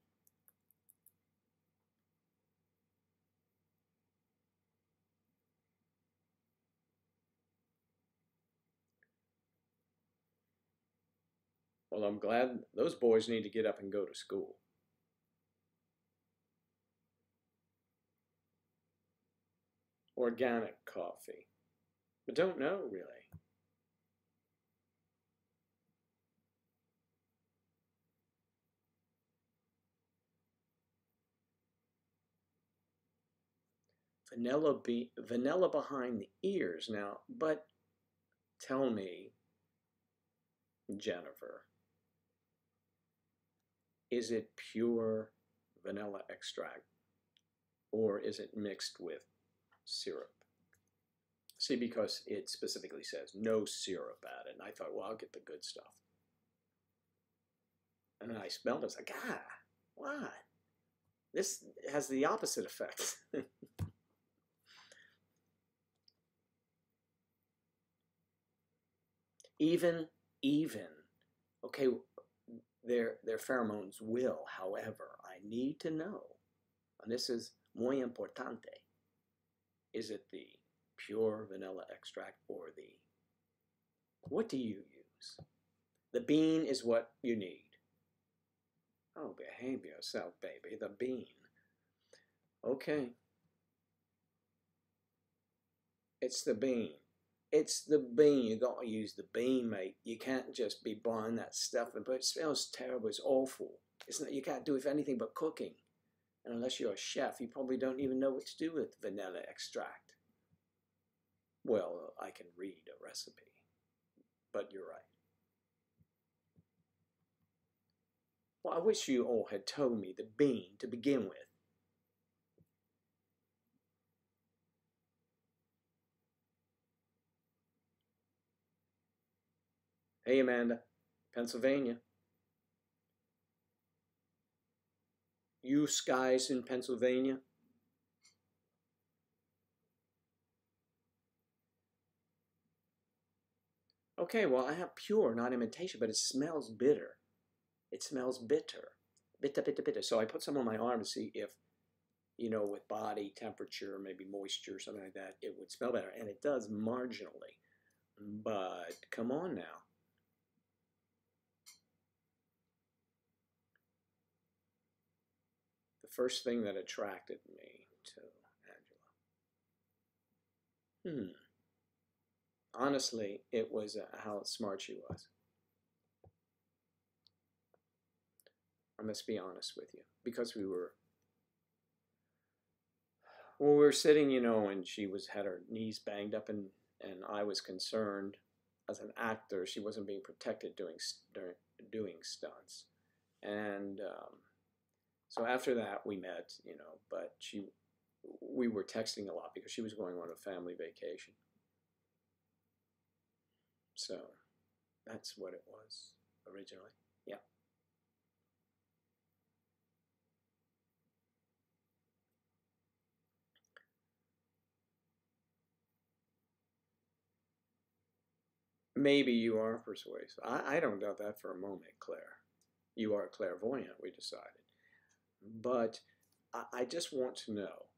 Well, I'm glad those boys need to get up and go to school. Organic coffee. But don't know, really. Vanilla behind the ears now, but tell me, Jennifer, is it pure vanilla extract or is it mixed with syrup? See, because it specifically says no syrup added, and I thought, well, I'll get the good stuff. And then I smelled it, I was like, ah, what? This has the opposite effect. Even, okay, their pheromones will, however, I need to know, and this is muy importante, is it the pure vanilla extract or what do you use? The bean is what you need. Oh, behave yourself, baby, the bean. Okay. It's the bean. It's the bean. You got to use the bean, mate. You can't just be buying that stuff. But it smells terrible. It's awful. You can't do it for anything but cooking. And unless you're a chef, you probably don't even know what to do with vanilla extract. Well, I can read a recipe, but you're right. Well, I wish you all had told me the bean to begin with. Hey, Amanda, Pennsylvania. You guys in Pennsylvania? Okay, well, I have pure, not imitation, but it smells bitter. It smells bitter. Bitter, bitter, bitter. So I put some on my arm to see if, with body temperature, maybe moisture, something like that, it would smell better. And it does marginally. But come on now. The first thing that attracted me to Angela. Honestly, it was how smart she was. I must be honest with you. Because we were sitting, and she had her knees banged up, and I was concerned as an actor she wasn't being protected doing stunts. And so after that we met, but we were texting a lot because she was going on a family vacation. So that's what it was originally. Yeah. Maybe you are persuasive. I don't doubt that for a moment, Claire. You are clairvoyant, we decided. But I just want to know,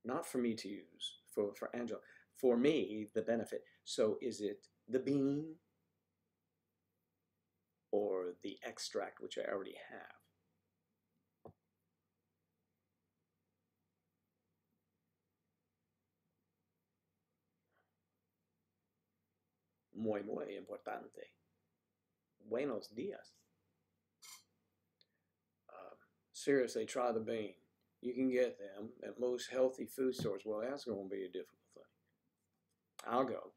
not for me to use, for Angela, for me, the benefit. So is it the bean or the extract, which I already have? Muy, muy importante. Buenos días. Seriously, try the bean. You can get them at most healthy food stores. Well, that's going to be a difficult thing. I'll go.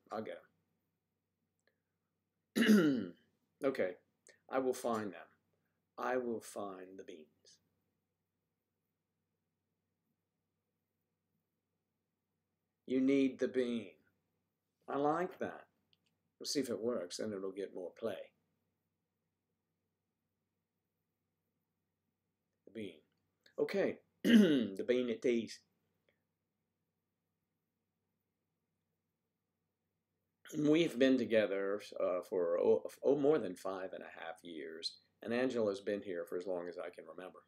Okay, I will find them. I will find the beans. You need the bean. I like that. We'll see if it works, and it'll get more play. The bean. Okay, the bean it is. We've been together for more than 5.5 years, and Angela's been here for as long as I can remember.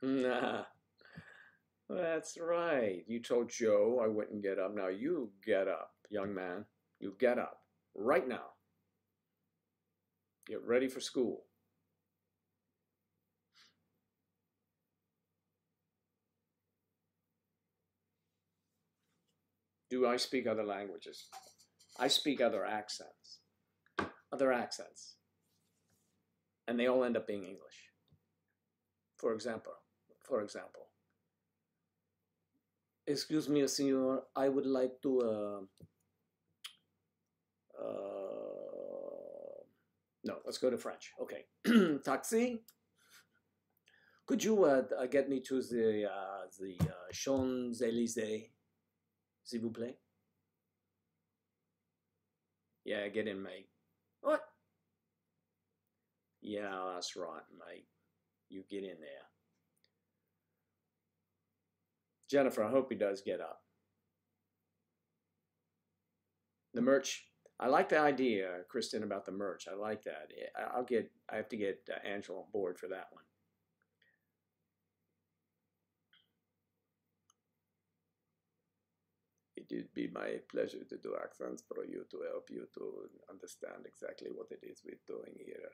Nah, that's right. You told Joe I wouldn't get up. Now you get up, young man. You get up right now. Get ready for school. Do I speak other languages? I speak other accents. Other accents. And they all end up being English. For example, excuse me, senor, I would like to, no, let's go to French. Okay. Taxi? Could you get me to the Champs-Élysées, s'il vous plaît? Yeah, get in, mate. What? Yeah, that's right, mate. you get in there. Jennifer, I hope he does get up. The merch, I like the idea, Kristen, about the merch. I like that. I have to get Angela on board for that one. It would be my pleasure to do accents for you, to help you to understand exactly what it is we're doing here.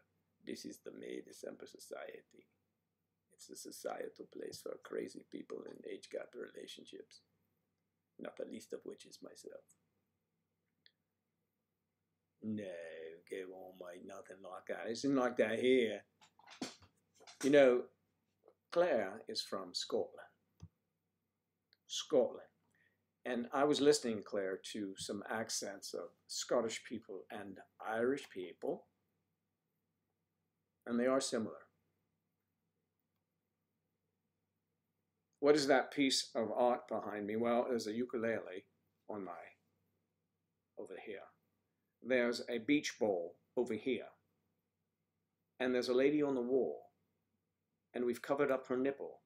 This is the May December Society. It's a societal place for crazy people in age gap relationships, not the least of which is myself. No, go on, mate, nothing like that. It's not like that here. You know, Claire is from Scotland. And I was listening, Claire, to some accents of Scottish people and Irish people, and they are similar. What is that piece of art behind me? Well, there's a ukulele on over here. There's a beach ball over here. And there's a lady on the wall. And we've covered up her nipple.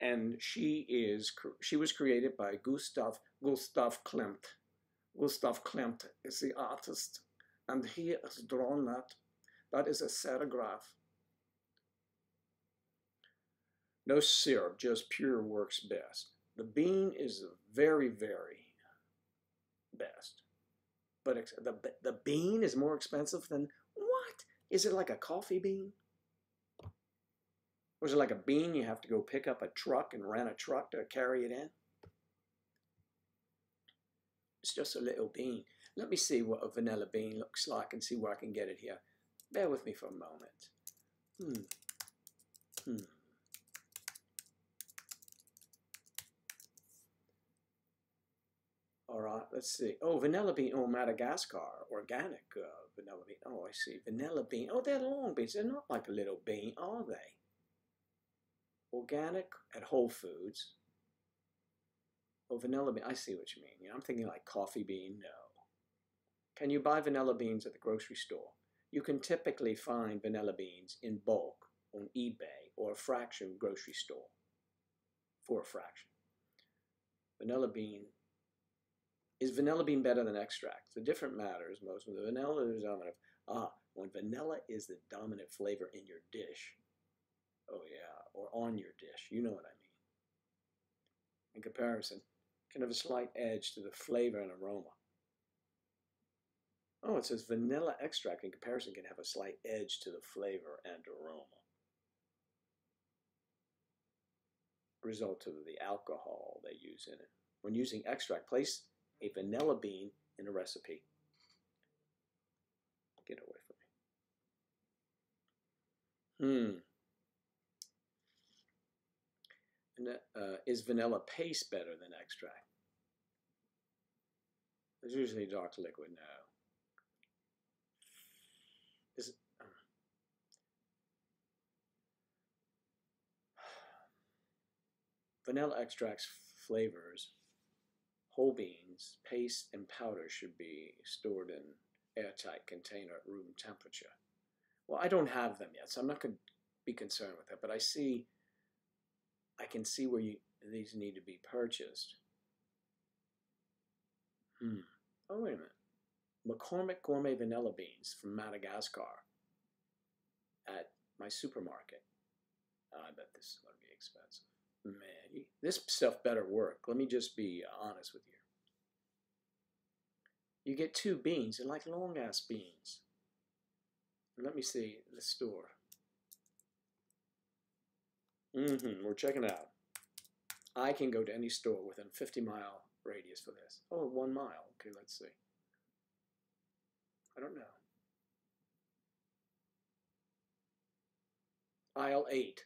And she was created by Gustav Klimt. Gustav Klimt is the artist. And he has drawn that. That is a serigraph. No syrup, just pure works best. The bean is very, very best. But the bean is more expensive than, what? Is it like a coffee bean? Or is it like a bean you have to go pick up a truck and rent a truck to carry it in? It's just a little bean. Let me see what a vanilla bean looks like and see where I can get it here. Bear with me for a moment. All right, let's see. Oh, vanilla bean. Oh, Madagascar. Organic vanilla bean. Oh, I see. Vanilla bean. Oh, they're long beans. They're not like a little bean, are they? Organic at Whole Foods. Oh, vanilla bean. I see what you mean. You know, I'm thinking like coffee bean. No. Can you buy vanilla beans at the grocery store? You can typically find vanilla beans in bulk on eBay or a fraction grocery store for a fraction. Vanilla bean. Is vanilla bean better than extract? The different matters. Most of the vanilla is dominant. When vanilla is the dominant flavor in your dish. Oh yeah, or on your dish. You know what I mean. In comparison, can have a slight edge to the flavor and aroma. Oh, it says vanilla extract in comparison can have a slight edge to the flavor and aroma. Result of the alcohol they use in it. When using extract, place a vanilla bean in a recipe. Get away from me. Is vanilla paste better than extract? There's usually dark liquid. No. Vanilla extracts flavors. Whole beans, paste, and powder should be stored in airtight container at room temperature. Well, I don't have them yet, so I'm not going to be concerned with that, but I can see where these need to be purchased. Oh, wait a minute. McCormick Gourmet Vanilla Beans from Madagascar at my supermarket. I bet this is going to be expensive. Man, this stuff better work. Let me just be honest with you. You get 2 beans. They're like long-ass beans. Let me see the store. We're checking it out. I can go to any store within a 50-mile radius for this. Oh, 1 mile. Okay, let's see. I don't know. Aisle 8.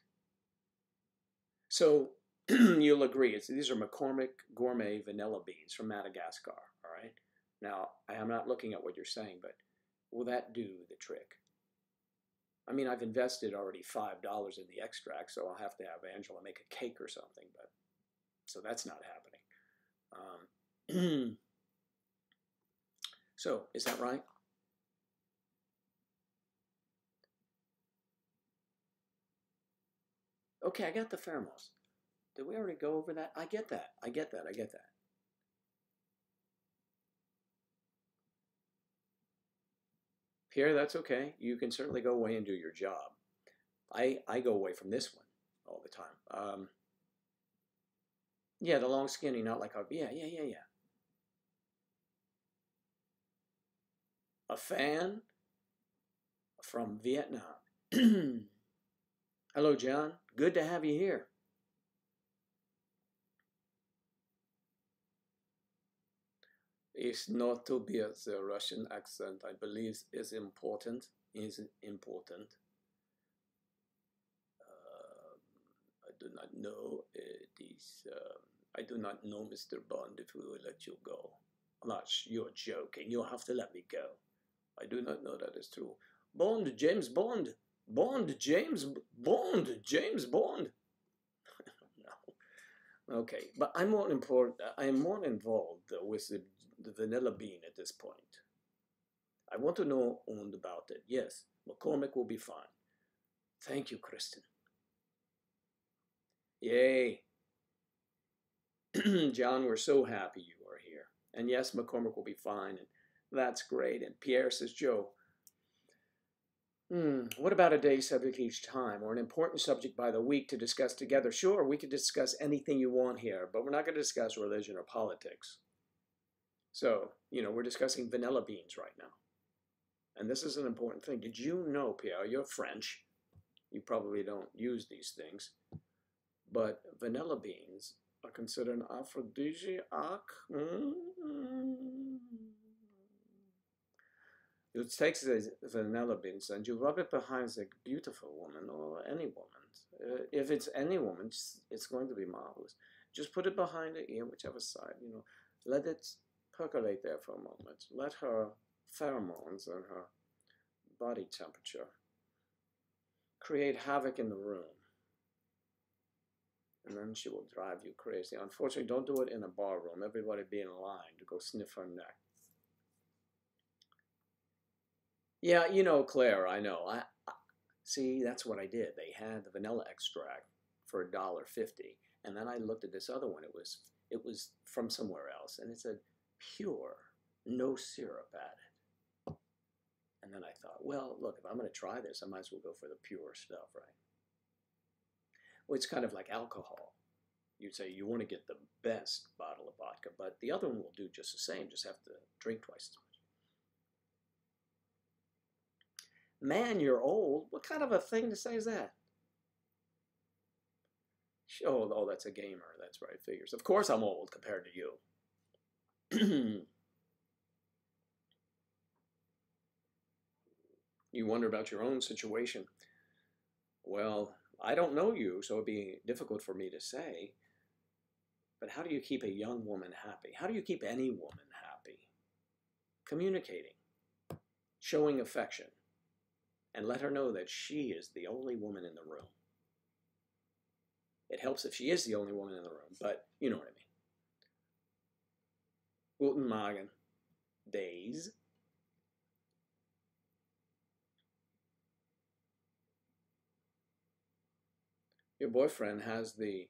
So you'll agree, these are McCormick Gourmet Vanilla Beans from Madagascar, all right? Now, I am not looking at what you're saying, but will that do the trick? I mean, I've invested already $5 in the extract, so I'll have to have Angela make a cake or something, but so that's not happening. So, is that right? Okay, I got the pheromones. Did we already go over that? I get that. I get that. I get that. Pierre, that's okay. You can certainly go away and do your job. I go away from this one all the time. Yeah, the long skinny, not like a, yeah. A fan from Vietnam. Hello, John. Good to have you here. It's not to be the Russian accent, I believe, is important. I do not know these. I do not know, Mr. Bond, if we will let you go. I'm not. You're joking. You'll have to let me go. I do not know that is true. Bond, James Bond. Bond, James Bond. James Bond. No. Okay, but I'm more important. I am more involved with the vanilla bean at this point. I want to know all about it. Yes, McCormick will be fine. Thank you, Kristen. Yay. John, we're so happy you are here. And yes, McCormick will be fine, and that's great. And Pierre says, Joe, what about a day subject each time, or an important subject by the week to discuss together? Sure, we could discuss anything you want here, but we're not going to discuss religion or politics. So, we're discussing vanilla beans right now. And this is an important thing. Did you know, Pierre, you're French. You probably don't use these things. But vanilla beans are considered an aphrodisiac. You take the vanilla beans and you rub it behind a beautiful woman or any woman. If it's any woman, it's going to be marvelous. Just put it behind the ear, whichever side, Let it percolate there for a moment. Let her pheromones and her body temperature create havoc in the room. And then she will drive you crazy. Unfortunately, don't do it in a bar room. Everybody be in line to go sniff her neck. Yeah, Claire, I know. I see, that's what I did. They had the vanilla extract for $1.50. And then I looked at this other one. It was from somewhere else. And it said, pure, no syrup added. And then I thought, well, look, if I'm going to try this, I might as well go for the pure stuff, right? Well, it's kind of like alcohol. You'd say you want to get the best bottle of vodka, but the other one will do just the same. Just have to drink twice as much. Man, you're old. What kind of a thing to say is that? Oh, that's a gamer. That's right, figures. Of course I'm old compared to you. You wonder about your own situation. Well, I don't know you, so it'd be difficult for me to say. But how do you keep a young woman happy? How do you keep any woman happy? Communicating, showing affection, and let her know that she is the only woman in the room. It helps if she is the only woman in the room, but you know what I mean. Guten Morgen. Days. Your boyfriend has the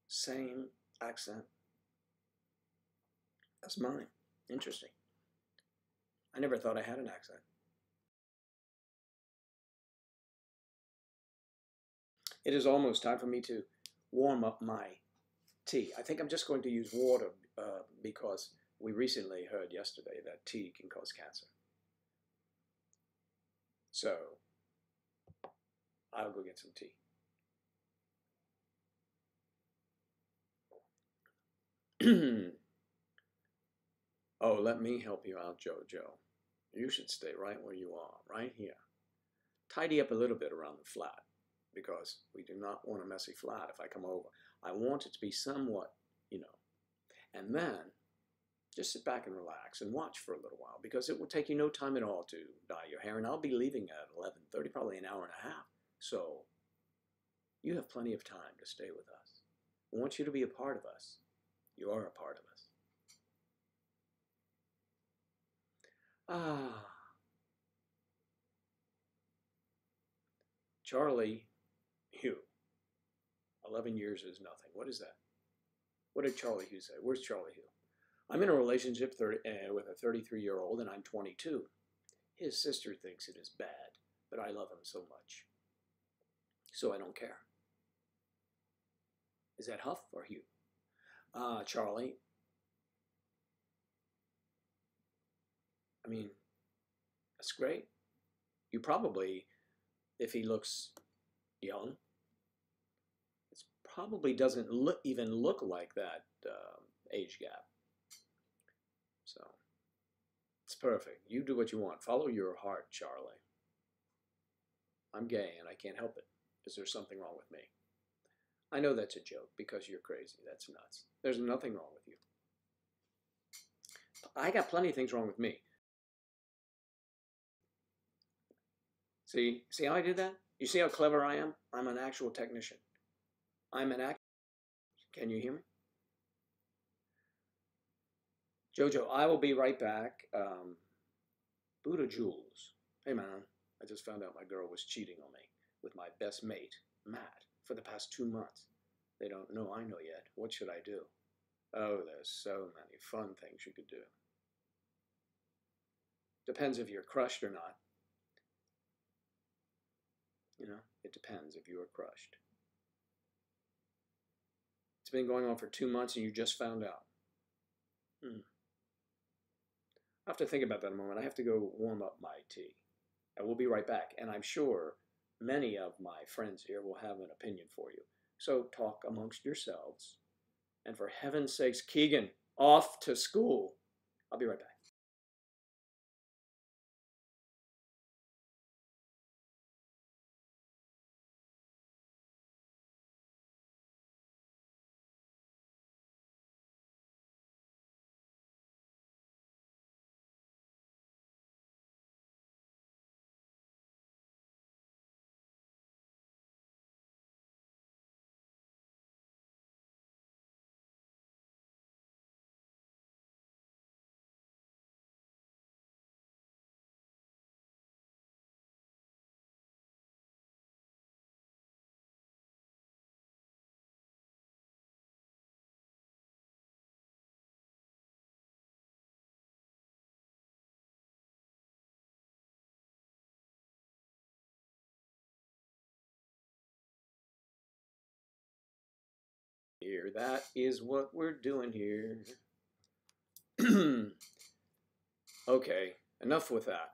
same accent as mine. Interesting. I never thought I had an accent. It is almost time for me to warm up my tea. I think I'm just going to use water because we recently heard yesterday that tea can cause cancer. So I'll go get some tea. Oh, let me help you out, Jojo. You should stay right where you are, right here. Tidy up a little bit around the flat because we do not want a messy flat if I come over. I want it to be somewhat, and then just sit back and relax and watch for a little while because it will take you no time at all to dye your hair, and I'll be leaving at 11:30, probably an hour and a half. So you have plenty of time to stay with us. I want you to be a part of us. You are a part of us. Charlie Hugh. 11 years is nothing. What is that? What did Charlie Hugh say? Where's Charlie Hugh? I'm in a relationship with a 33-year-old and I'm 22. His sister thinks it is bad, but I love him so much. So I don't care. Is that Huff or Hugh? Charlie. I mean, that's great. You probably, if he looks young, it probably doesn't even look like that age gap. So it's perfect. You do what you want. Follow your heart, Charlie. I'm gay and I can't help it. Is there something wrong with me? I know that's a joke because you're crazy. That's nuts. There's nothing wrong with you. I got plenty of things wrong with me. See how I did that? You see how clever I am? I'm an actual technician. Can you hear me? Jojo, I will be right back. Buddha Jules. Hey man, I just found out my girl was cheating on me with my best mate, Matt, for the past 2 months. They don't know I know yet. What should I do? Oh, there's so many fun things you could do. Depends if you're crushed or not. You know, it depends if you are crushed. It's been going on for 2 months and you just found out. I have to think about that a moment. I have to go warm up my tea. I will be right back. And I'm sure many of my friends here will have an opinion for you. So talk amongst yourselves. And for heaven's sakes, Keegan, off to school. I'll be right back. Here, that is what we're doing here. Okay, enough with that.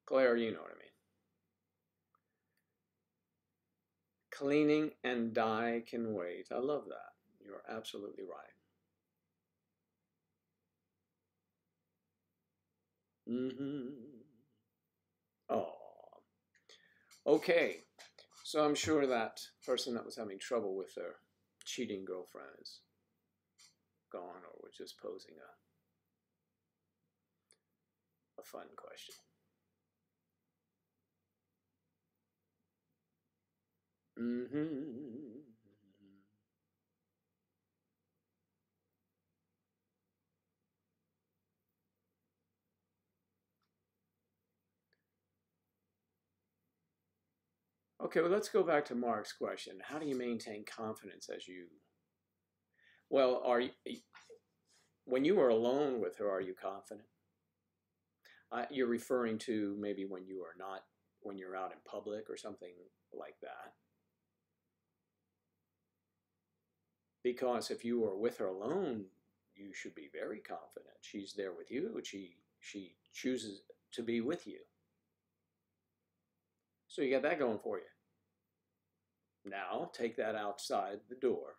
Claire, you know what I mean. Cleaning and dye can wait. I love that. You're absolutely right. Oh. Okay. So I'm sure that person that was having trouble with their cheating girlfriend is gone or was just posing a fun question. Okay, well, let's go back to Mark's question. How do you maintain confidence as you... Well, when you are alone with her, are you confident? You're referring to maybe when you are not, when you're out in public or something like that. Because if you are with her alone, you should be very confident. She's there with you, and she chooses to be with you. So you got that going for you. Now, take that outside the door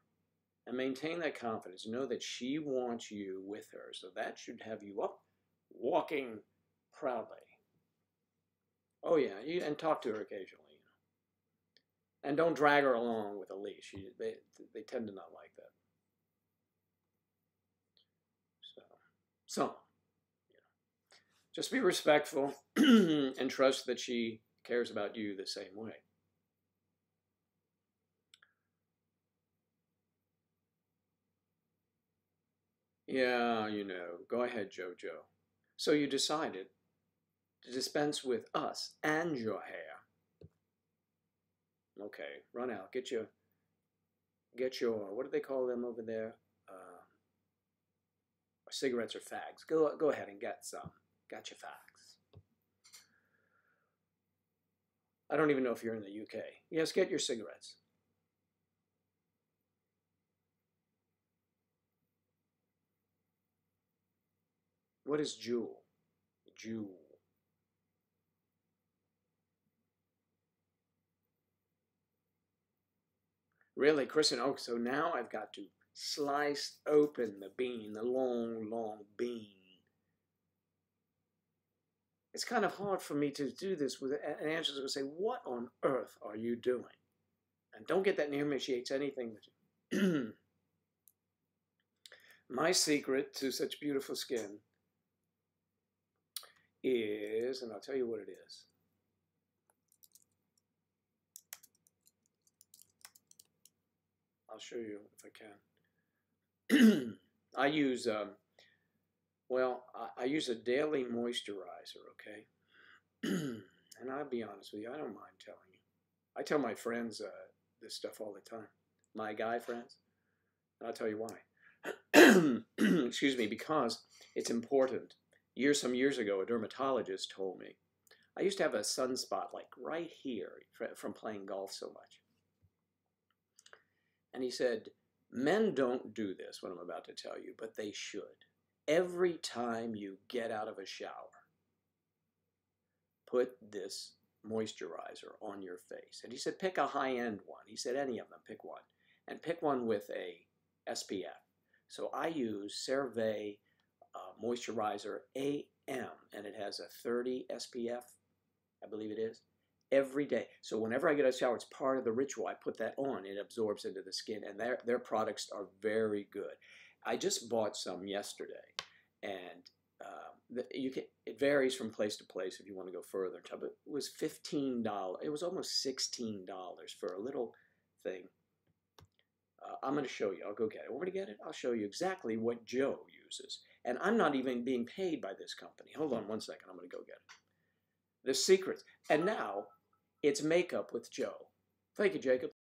and maintain that confidence. Know that she wants you with her, so that should have you up, walking proudly. Oh yeah, and talk to her occasionally. You know. And don't drag her along with a leash. They tend to not like that. So, you know, just be respectful and trust that she cares about you the same way. Yeah, you know, go ahead, Jojo. So you decided to dispense with us and your hair. Okay, run out. Get your, what do they call them over there? Cigarettes or fags. Go ahead and get some. Got your fags. I don't even know if you're in the UK. Yes, get your cigarettes. What is jewel? Jewel. Really, Kristen? Oh, so now I've got to slice open the bean, the long, long bean. It's kind of hard for me to do this with it. And Angela's going to say, what on earth are you doing? And don't get that near me. She hates anything that you... My secret to such beautiful skin is, and I'll tell you what it is. I'll show you if I can. I use, well, I use a daily moisturizer, okay? And I'll be honest with you, I don't mind telling you. I tell my friends this stuff all the time. My guy friends. And I'll tell you why. Excuse me, because it's important. Some years ago, a dermatologist told me, I used to have a sunspot like right here from playing golf so much. And he said, men don't do this, what I'm about to tell you, but they should. Every time you get out of a shower, put this moisturizer on your face. And he said, pick a high-end one. He said, any of them, pick one. And pick one with a SPF. So I use CeraVe Moisturizer AM, and it has a 30 SPF, I believe it is, every day. So whenever I get out of the shower, it's part of the ritual. I put that on. It absorbs into the skin, and their products are very good. I just bought some yesterday, and it varies from place to place if you want to go further. But it was $15. It was almost $16 for a little thing. I'm going to show you. I'll go get it. Want me to get it? I'll show you exactly what Joe uses. And I'm not even being paid by this company. Hold on one second. I'm going to go get it. The secrets. And now it's makeup with Joe. Thank you, Jacob.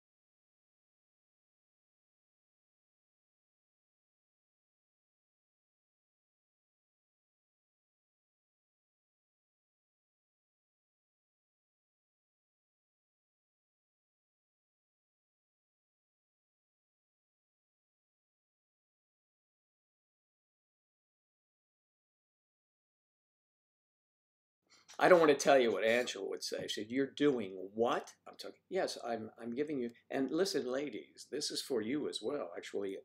I don't want to tell you what Angela would say. She said, you're doing what? I'm talking, yes, I'm giving you, and listen, ladies, this is for you as well. Actually,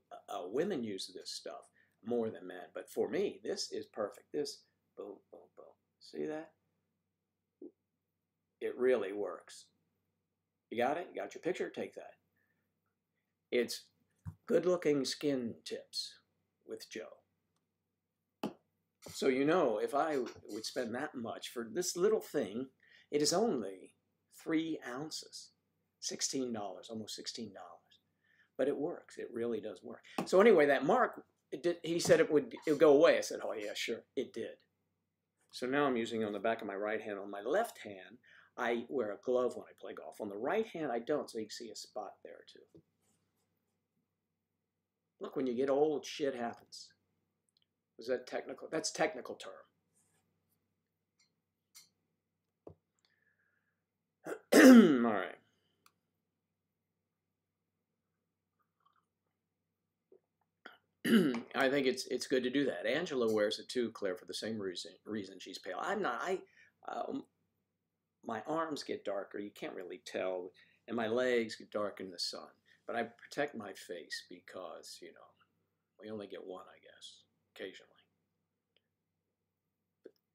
women use this stuff more than men, but for me, this is perfect. This, boom, boom, boom. See that? It really works. You got it? You got your picture? Take that. It's good-looking skin tips with Joe. So you know, if I would spend that much for this little thing, it is only 3 ounces. $16, almost $16. But it works. It really does work. So anyway, that mark, he said it would go away. I said, oh yeah, sure, it did. So now I'm using it on the back of my right hand. On my left hand, I wear a glove when I play golf. On the right hand, I don't, so you can see a spot there too. Look, when you get old, shit happens. Was that technical? That's technical term. All right. I think it's good to do that. Angela wears it too, Claire, for the same reason she's pale. I'm not. My arms get darker. You can't really tell, and my legs get dark in the sun. But I protect my face because, you know, we only get one, I guess, occasionally.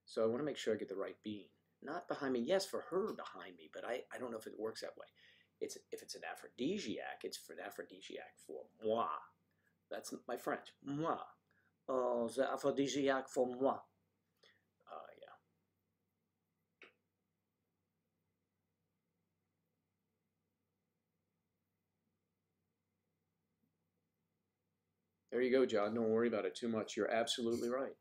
So I want to make sure I get the right bean. Not behind me. Yes, for her behind me, but I don't know if it works that way. If it's an aphrodisiac, it's for an aphrodisiac for moi. That's my French. Moi. Oh, the aphrodisiac for moi. Yeah. There you go, John. Don't worry about it too much. You're absolutely right.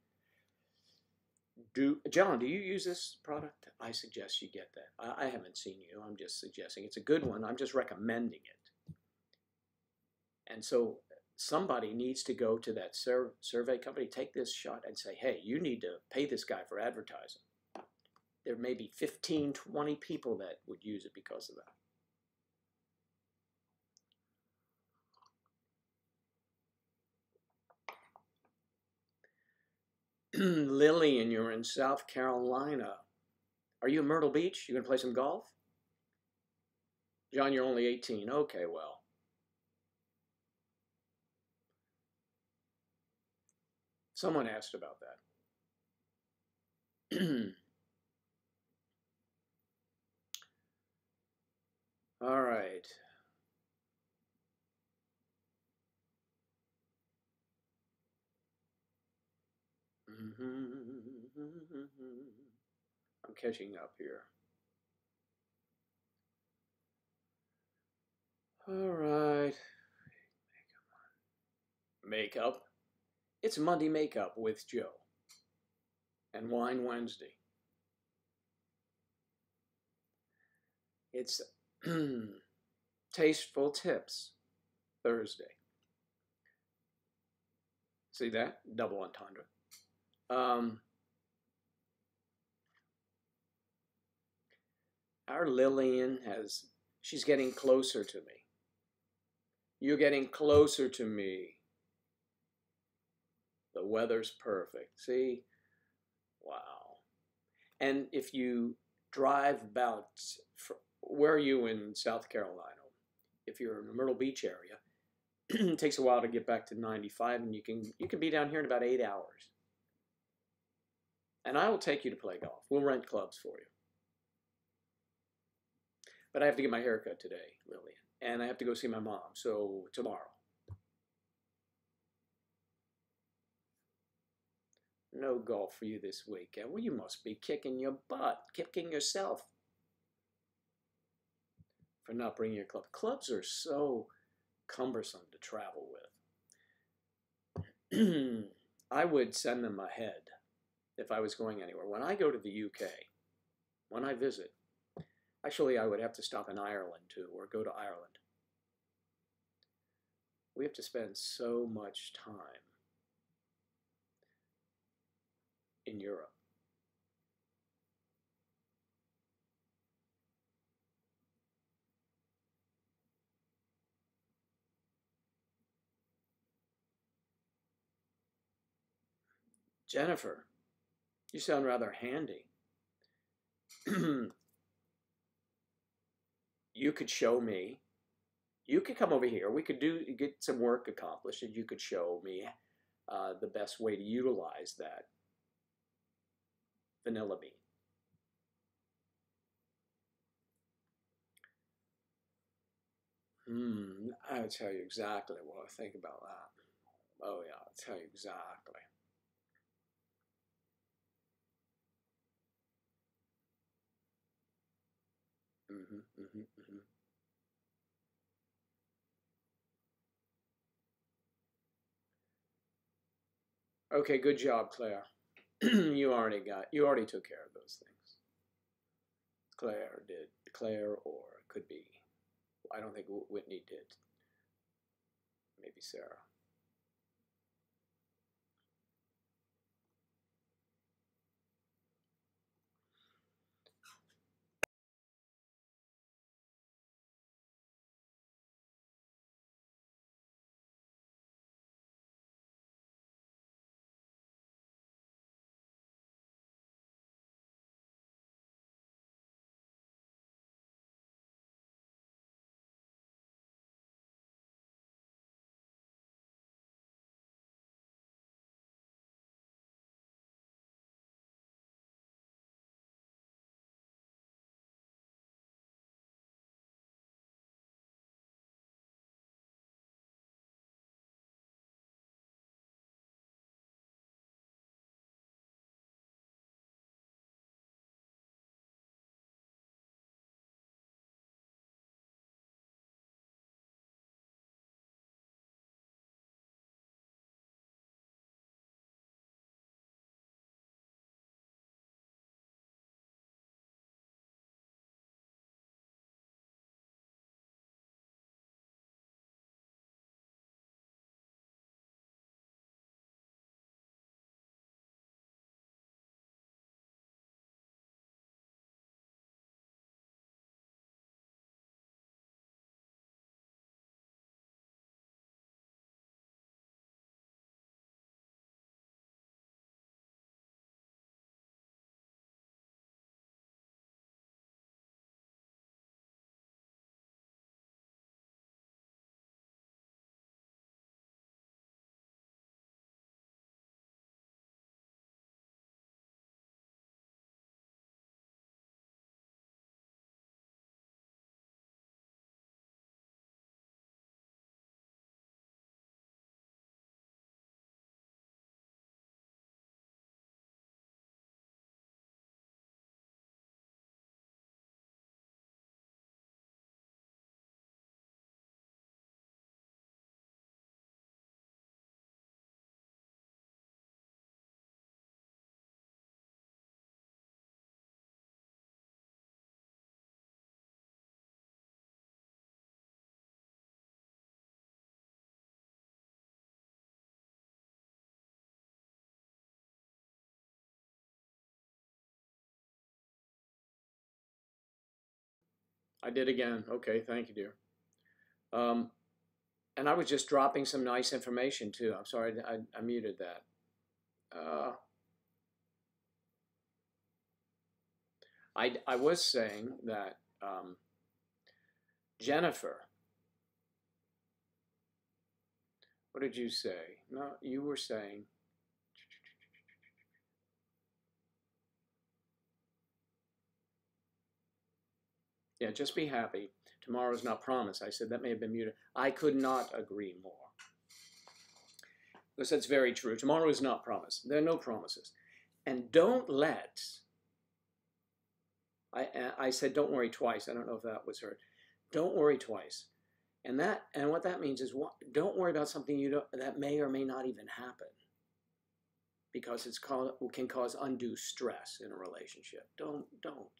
John, do you use this product? I suggest you get that. I haven't seen you. I'm just suggesting it's a good one. I'm just recommending it. And so somebody needs to go to that survey company, take this shot and say, hey, you need to pay this guy for advertising. There may be 15, 20 people that would use it because of that. Lillian, you're in South Carolina. Are you in Myrtle Beach? You gonna play some golf? John, you're only 18. Okay, well. Someone asked about that. All right. I'm catching up here. All right. Makeup. It's Monday Makeup with Joe and Wine Wednesday. It's Tasteful Tips Thursday. See that? Double entendre. Our Lillian she's getting closer to me. You're getting closer to me. The weather's perfect. See? Wow. And if you drive about, where are you in South Carolina? If you're in the Myrtle Beach area, it takes a while to get back to 95, and you can be down here in about 8 hours. And I will take you to play golf. We'll rent clubs for you. But I have to get my hair cut today, Lillian. And I have to go see my mom, so tomorrow. No golf for you this weekend. Well, you must be kicking your butt, kicking yourself for not bringing your club. Clubs are so cumbersome to travel with. I would send them ahead if I was going anywhere. When I go to the UK, when I visit, actually I would have to stop in Ireland too, or go to Ireland. We have to spend so much time in Europe. Jennifer, you sound rather handy. You could show me. You could come over here. We could get some work accomplished, and you could show me the best way to utilize that vanilla bean. I would tell you exactly what I think about that. Oh yeah, I'll tell you exactly. Okay, good job, Claire. you already took care of those things. Claire did. Claire, or it could be. I don't think Whitney did. Maybe Sarah. I did again. Okay, thank you, dear. And I was just dropping some nice information too. I'm sorry, I muted that. I was saying that Jennifer, what did you say? No, you were saying. Yeah, just be happy. Tomorrow's not promised. I said that may have been muted. I could not agree more. Because that's very true. Tomorrow is not promised. There are no promises. And don't let, I said don't worry twice. I don't know if that was heard. Don't worry twice. And what that means is don't worry about something that may or may not even happen. Because it can cause undue stress in a relationship. Don't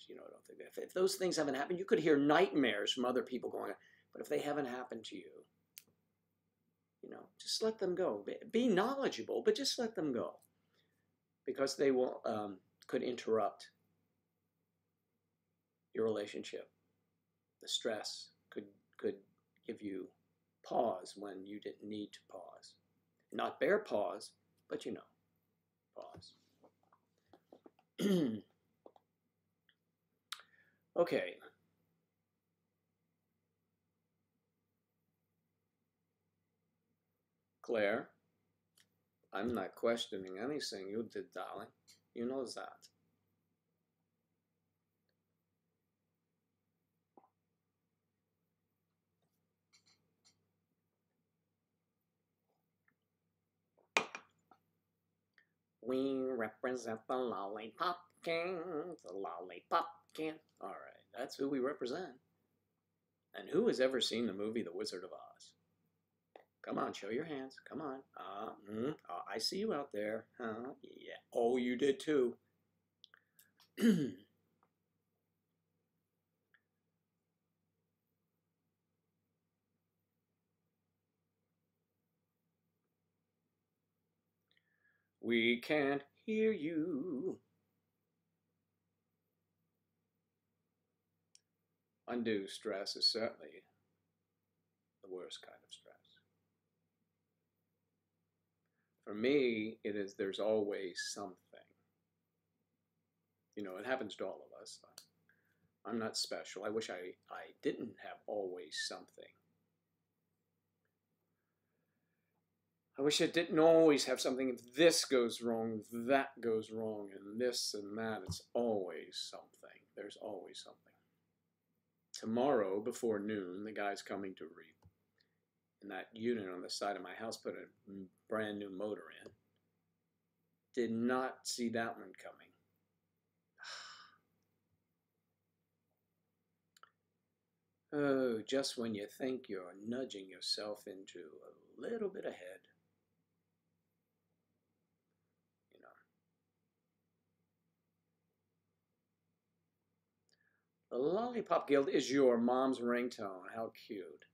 think that. If those things haven't happened, you could hear nightmares from other people going on. But if they haven't happened to you, just let them go. Be knowledgeable, but just let them go. Because they will could interrupt your relationship. The stress could give you pause when you didn't need to pause. Not bare pause, but pause. Okay. Claire, I'm not questioning anything you did, darling. You know that. We represent the Lollipop King, the Lollipop King. All right, that's who we represent. And who has ever seen the movie The Wizard of Oz? Come on, show your hands. Come on. I see you out there. Yeah. Oh, you did too. We can't hear you. Undue stress is certainly the worst kind of stress. For me, there's always something. It happens to all of us. I'm not special. I wish I didn't have always something. I wish I didn't always have something. If this goes wrong, that goes wrong, and this and that. It's always something. There's always something. Tomorrow, before noon, the guy's coming to read. And that unit on the side of my house put a brand new motor in. Did not see that one coming. Oh, just when you think you're nudging yourself into a little bit ahead. The Lollipop Guild is your mom's ringtone. How cute.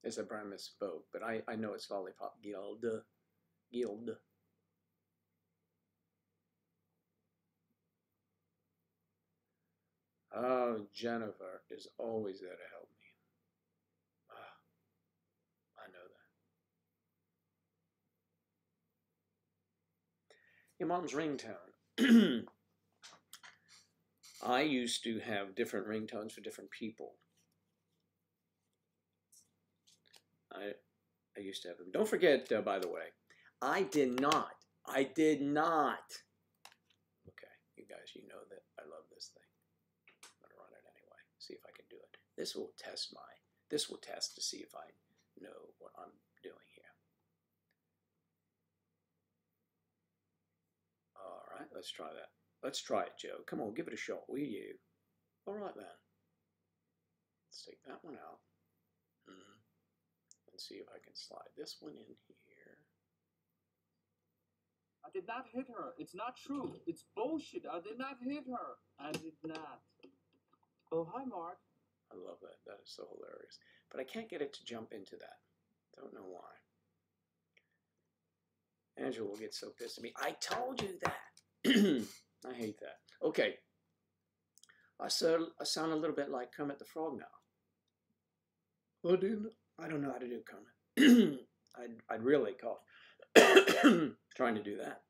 It's a brand misspoke, but I know it's Lollipop Guild. Guild. Oh, Jennifer is always there to help me. I know that. Your mom's ringtone. I used to have different ringtones for different people. I used to have them. Don't forget, by the way, I did not. Okay, you guys, you know that I love this thing. I'm going to run it anyway. See if I can do it. This will test to see if I know what I'm doing here. All right, let's try that. Let's try it, Joe. Come on, give it a shot, will you? All right, then. Let's take that one out. And see if I can slide this one in here. I did not hit her. It's not true. It's bullshit. I did not hit her. I did not. Oh, hi, Mark. I love that. That is so hilarious. But I can't get it to jump into that. Don't know why. Angela will get so pissed at me. I told you that. I hate that. Okay. I sound a little bit like Kermit the Frog now. Well, I don't know how to do Kermit. I'd really cough trying to do that.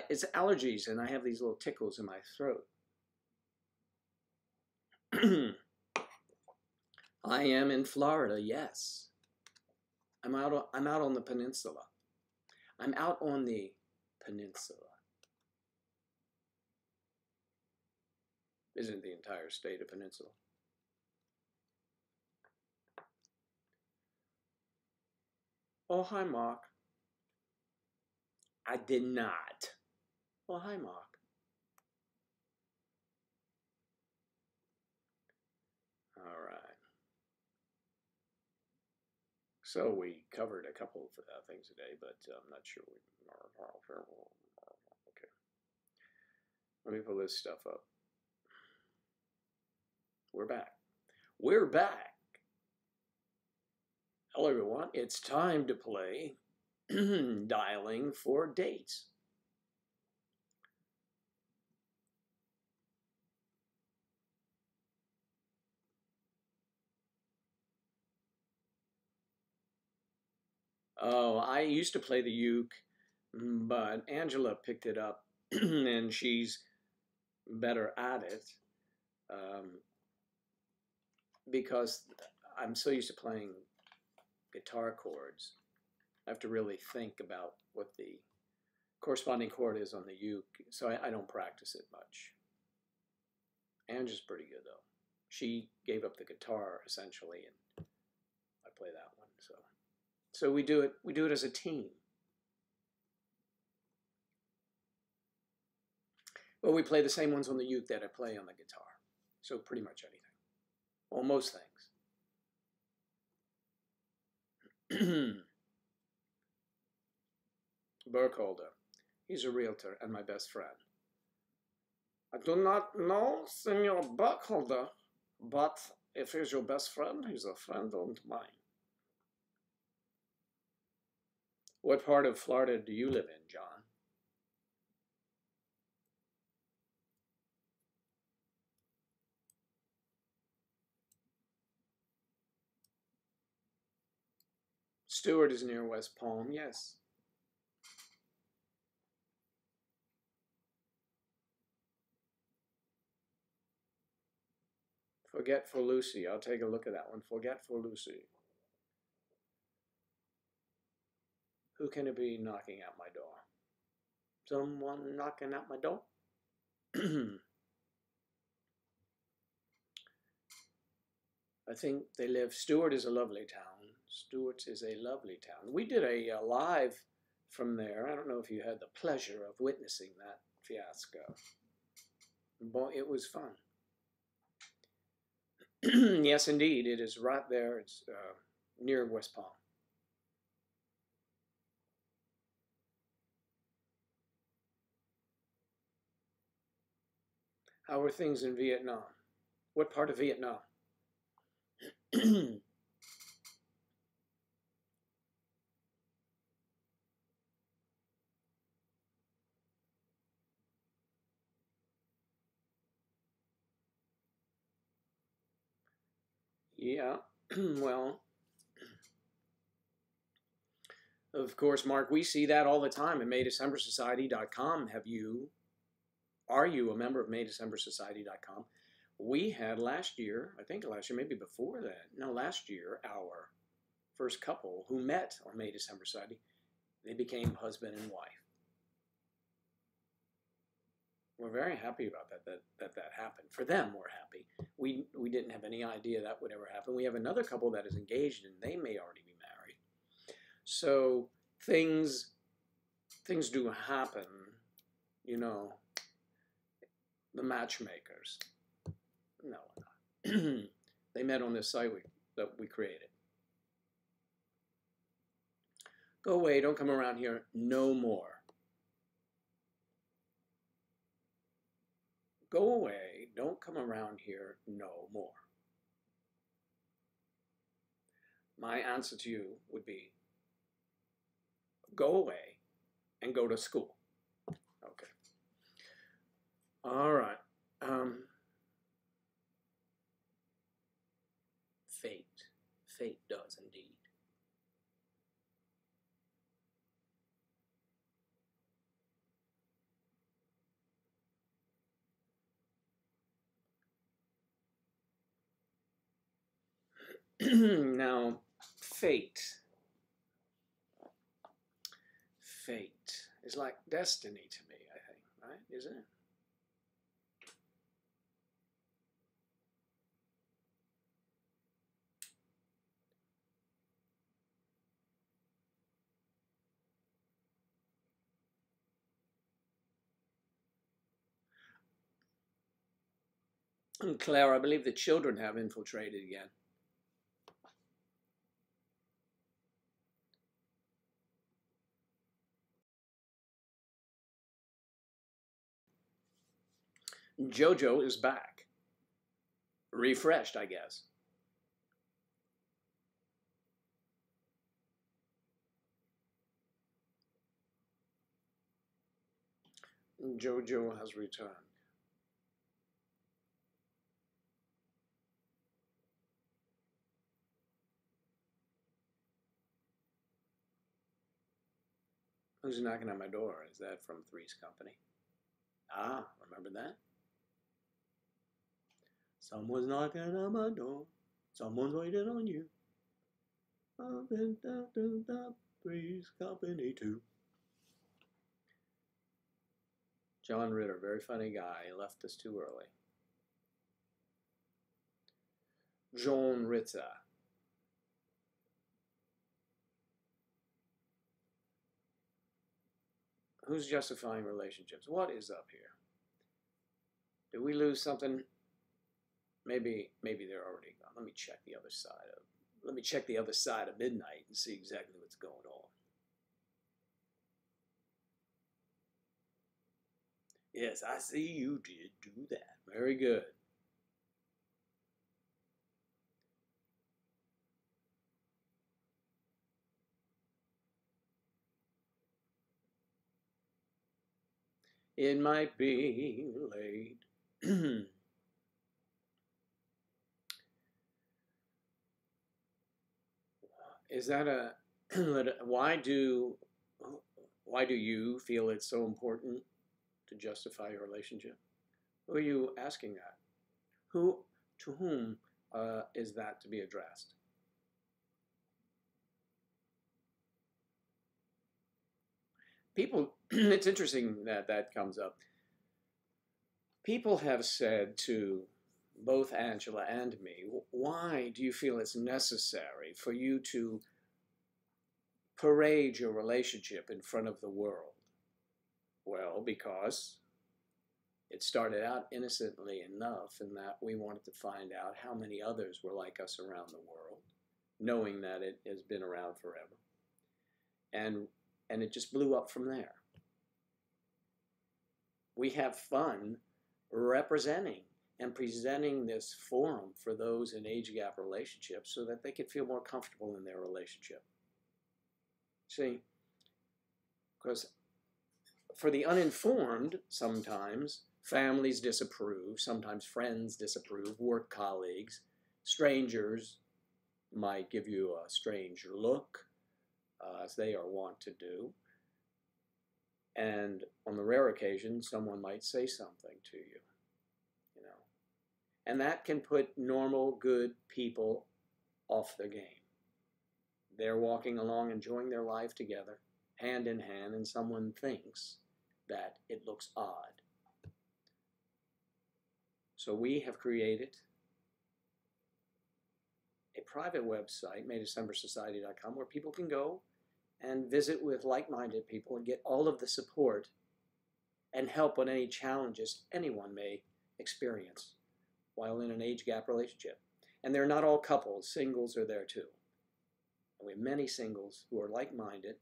It's allergies, and I have these little tickles in my throat. I am in Florida, yes. I'm out on the peninsula. I'm out on the peninsula. Isn't the entire state a peninsula? Oh, hi, Mark. I did not. Oh, hi, Mark. All right. So we covered a couple of things today, but I'm not sure we... Okay. Let me pull this stuff up. We're back. We're back. Hello, everyone. It's time to play Dialing for Dates. Oh, I used to play the uke, but Angela picked it up, and she's better at it because I'm so used to playing guitar chords. I have to really think about what the corresponding chord is on the uke, so I don't practice it much. Angela's pretty good, though. She gave up the guitar, essentially, and I play that one. So we do it as a team. Well, we play the same ones on the uke that I play on the guitar. So pretty much anything. Well, most things. Burkholder. He's a realtor and my best friend. I do not know Senor Burkholder, but if he's your best friend, he's a friend of mine. What part of Florida do you live in, John? Stewart is near West Palm, yes. Forgetful Lucy. I'll take a look at that one. Forgetful Lucy. Who can it be knocking at my door? Someone knocking at my door? I think they live... Stewart is a lovely town. Stewart is a lovely town. We did a live from there. I don't know if you had the pleasure of witnessing that fiasco. Boy, it was fun. Yes, indeed. It is right there. It's near West Palm. How are things in Vietnam? What part of Vietnam? Yeah, well, of course, Mark, we see that all the time at MayDecemberSociety.com. Are you a member of MayDecemberSociety.com? We had last year, I think last year, maybe before that, no, last year, our first couple who met on May December Society, they became husband and wife. We're very happy about that happened. For them, we're happy. We didn't have any idea that would ever happen. We have another couple that is engaged, and they may already be married. So things do happen, you know. The matchmakers. No, not. They met on this site that we created. Go away, don't come around here no more. Go away, don't come around here no more. My answer to you would be, go away, and go to school. Okay. All right. Fate. Fate does indeed. Now, fate. Fate is like destiny to me, I think, right? Isn't it? And Claire, I believe the children have infiltrated again. Jojo is back. Refreshed, I guess. Jojo has returned. Who's knocking on my door? Is that from Three's Company? Ah, remember that? Someone's knocking on my door. Someone's waiting on you. I've been down to the Three's Company too. John Ritter, very funny guy. He left us too early. John Ritter. Who's justifying relationships? What is up here? Did we lose something? Maybe they're already gone. Let me check the other side of. Let me check the other side of midnight and see exactly what's going on. Yes, I see you did do that. Very good. It might be late. Is that a why do you feel it's so important to justify your relationship? Who are you asking that? To whom is that to be addressed? People, it's interesting that that comes up. People have said to both Angela and me, why do you feel it's necessary for you to parade your relationship in front of the world? Well, because it started out innocently enough in that we wanted to find out how many others were like us around the world, knowing that it has been around forever. And it just blew up from there. We have fun representing and presenting this forum for those in age gap relationships so that they can feel more comfortable in their relationship. See, because for the uninformed, sometimes families disapprove, sometimes friends disapprove, work colleagues, strangers might give you a strange look, as they are wont to do. And on the rare occasion, someone might say something to you, you know. And that can put normal, good people off their game. They're walking along, enjoying their life together, hand in hand, and someone thinks that it looks odd. So we have created a private website, maydecembersociety.com, where people can go and visit with like-minded people and get all of the support and help on any challenges anyone may experience while in an age gap relationship. And they're not all couples, singles are there too. And we have many singles who are like-minded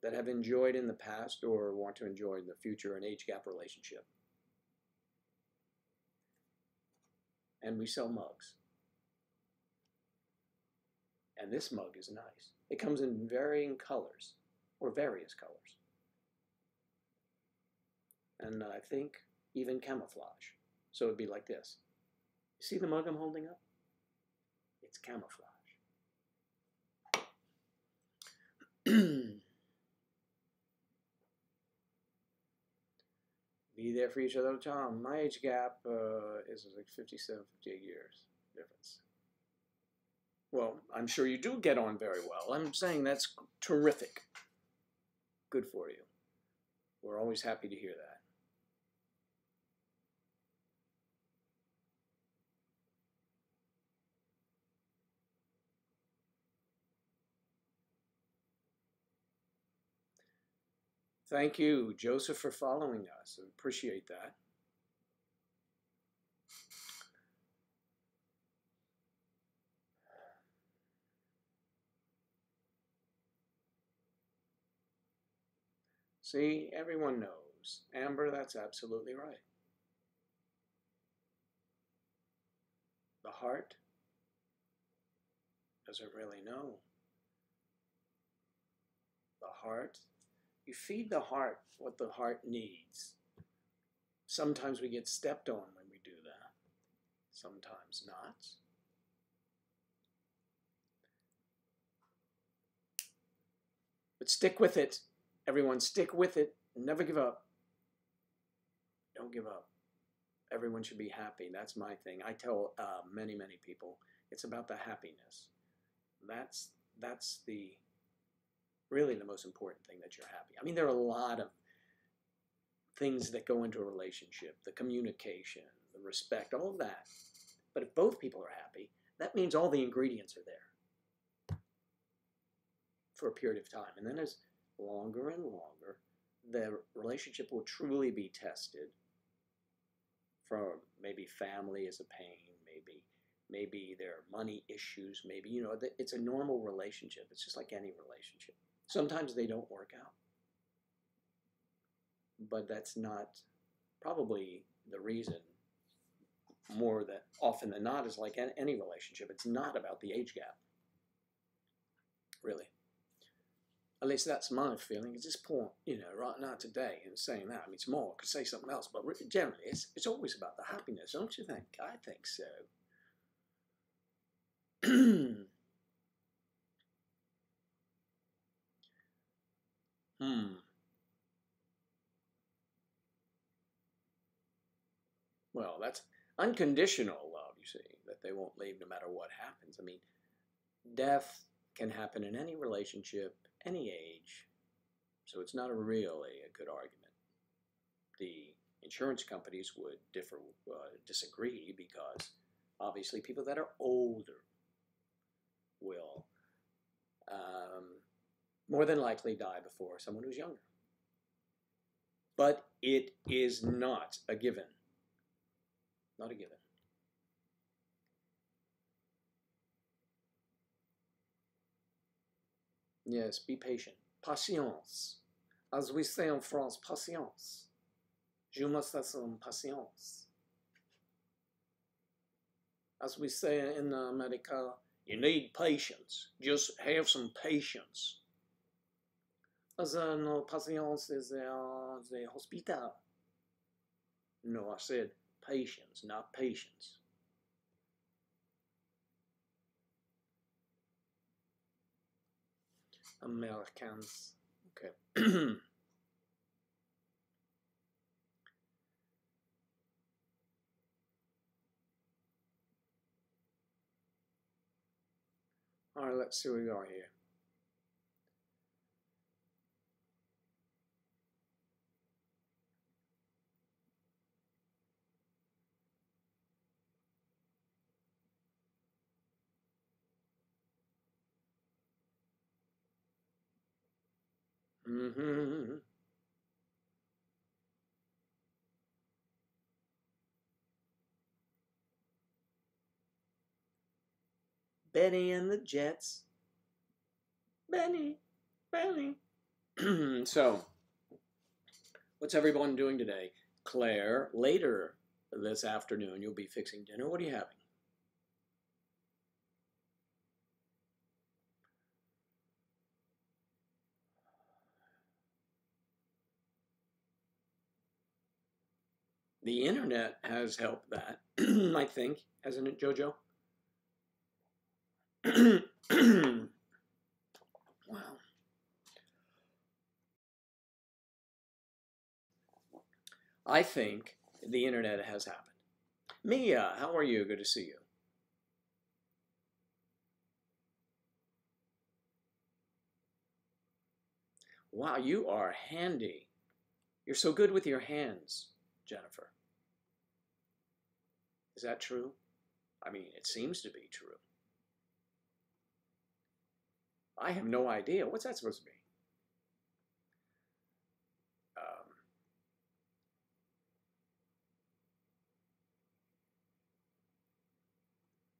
that have enjoyed in the past or want to enjoy in the future an age gap relationship. And we sell mugs. And this mug is nice. It comes in varying colors, or various colors. and I think even camouflage. So it'd be like this. You see the mug I'm holding up? It's camouflage. Be there for each other all the time. My age gap is like 57, 58 years difference. Well, I'm sure you do get on very well. I'm saying that's terrific. Good for you. We're always happy to hear that. Thank you, Joseph, for following us. I appreciate that. See, everyone knows. Amber, that's absolutely right. The heart doesn't really know. The heart, you feed the heart what the heart needs. Sometimes we get stepped on when we do that. Sometimes not. But stick with it. Everyone, stick with it. Never give up. Don't give up. Everyone should be happy. That's my thing. I tell many people, it's about the happiness. That's really the most important thing, that you're happy. I mean, there are a lot of things that go into a relationship, the communication, the respect, all of that. But if both people are happy, that means all the ingredients are there for a period of time. And then as longer and longer, the relationship will truly be tested. From maybe family is a pain, maybe there are money issues, maybe, you know, it's a normal relationship. It's just like any relationship. Sometimes they don't work out. But that's not probably the reason. More that often than not is like any relationship. It's not about the age gap. Really. At least that's my feeling at this point, you know, right now today, and saying that. I mean, tomorrow I could say something else, but generally it's always about the happiness, don't you think? I think so. Well, that's unconditional love, you see, that they won't leave no matter what happens. I mean, death can happen in any relationship, any age, so it's not really a good argument. The insurance companies would disagree, because obviously people that are older will more than likely die before someone who's younger. But it is not a given. Not a given. Yes, be patient. Patience. As we say in France, patience. Je must have some patience. As we say in America, you need patience. Just have some patience. No, patience is the hospital. No, I said patience, not patience. Americans. Okay. All right, let's see what we got here. Benny and the Jets. Benny. So, what's everyone doing today? Claire, later this afternoon, you'll be fixing dinner. What are you having? The internet has helped that, I think, hasn't it, Jojo? Wow. I think the internet has happened. Mia, how are you? Good to see you. Wow, you are handy. You're so good with your hands, Jennifer. Is that true? I mean, it seems to be true. I have no idea. What's that supposed to be?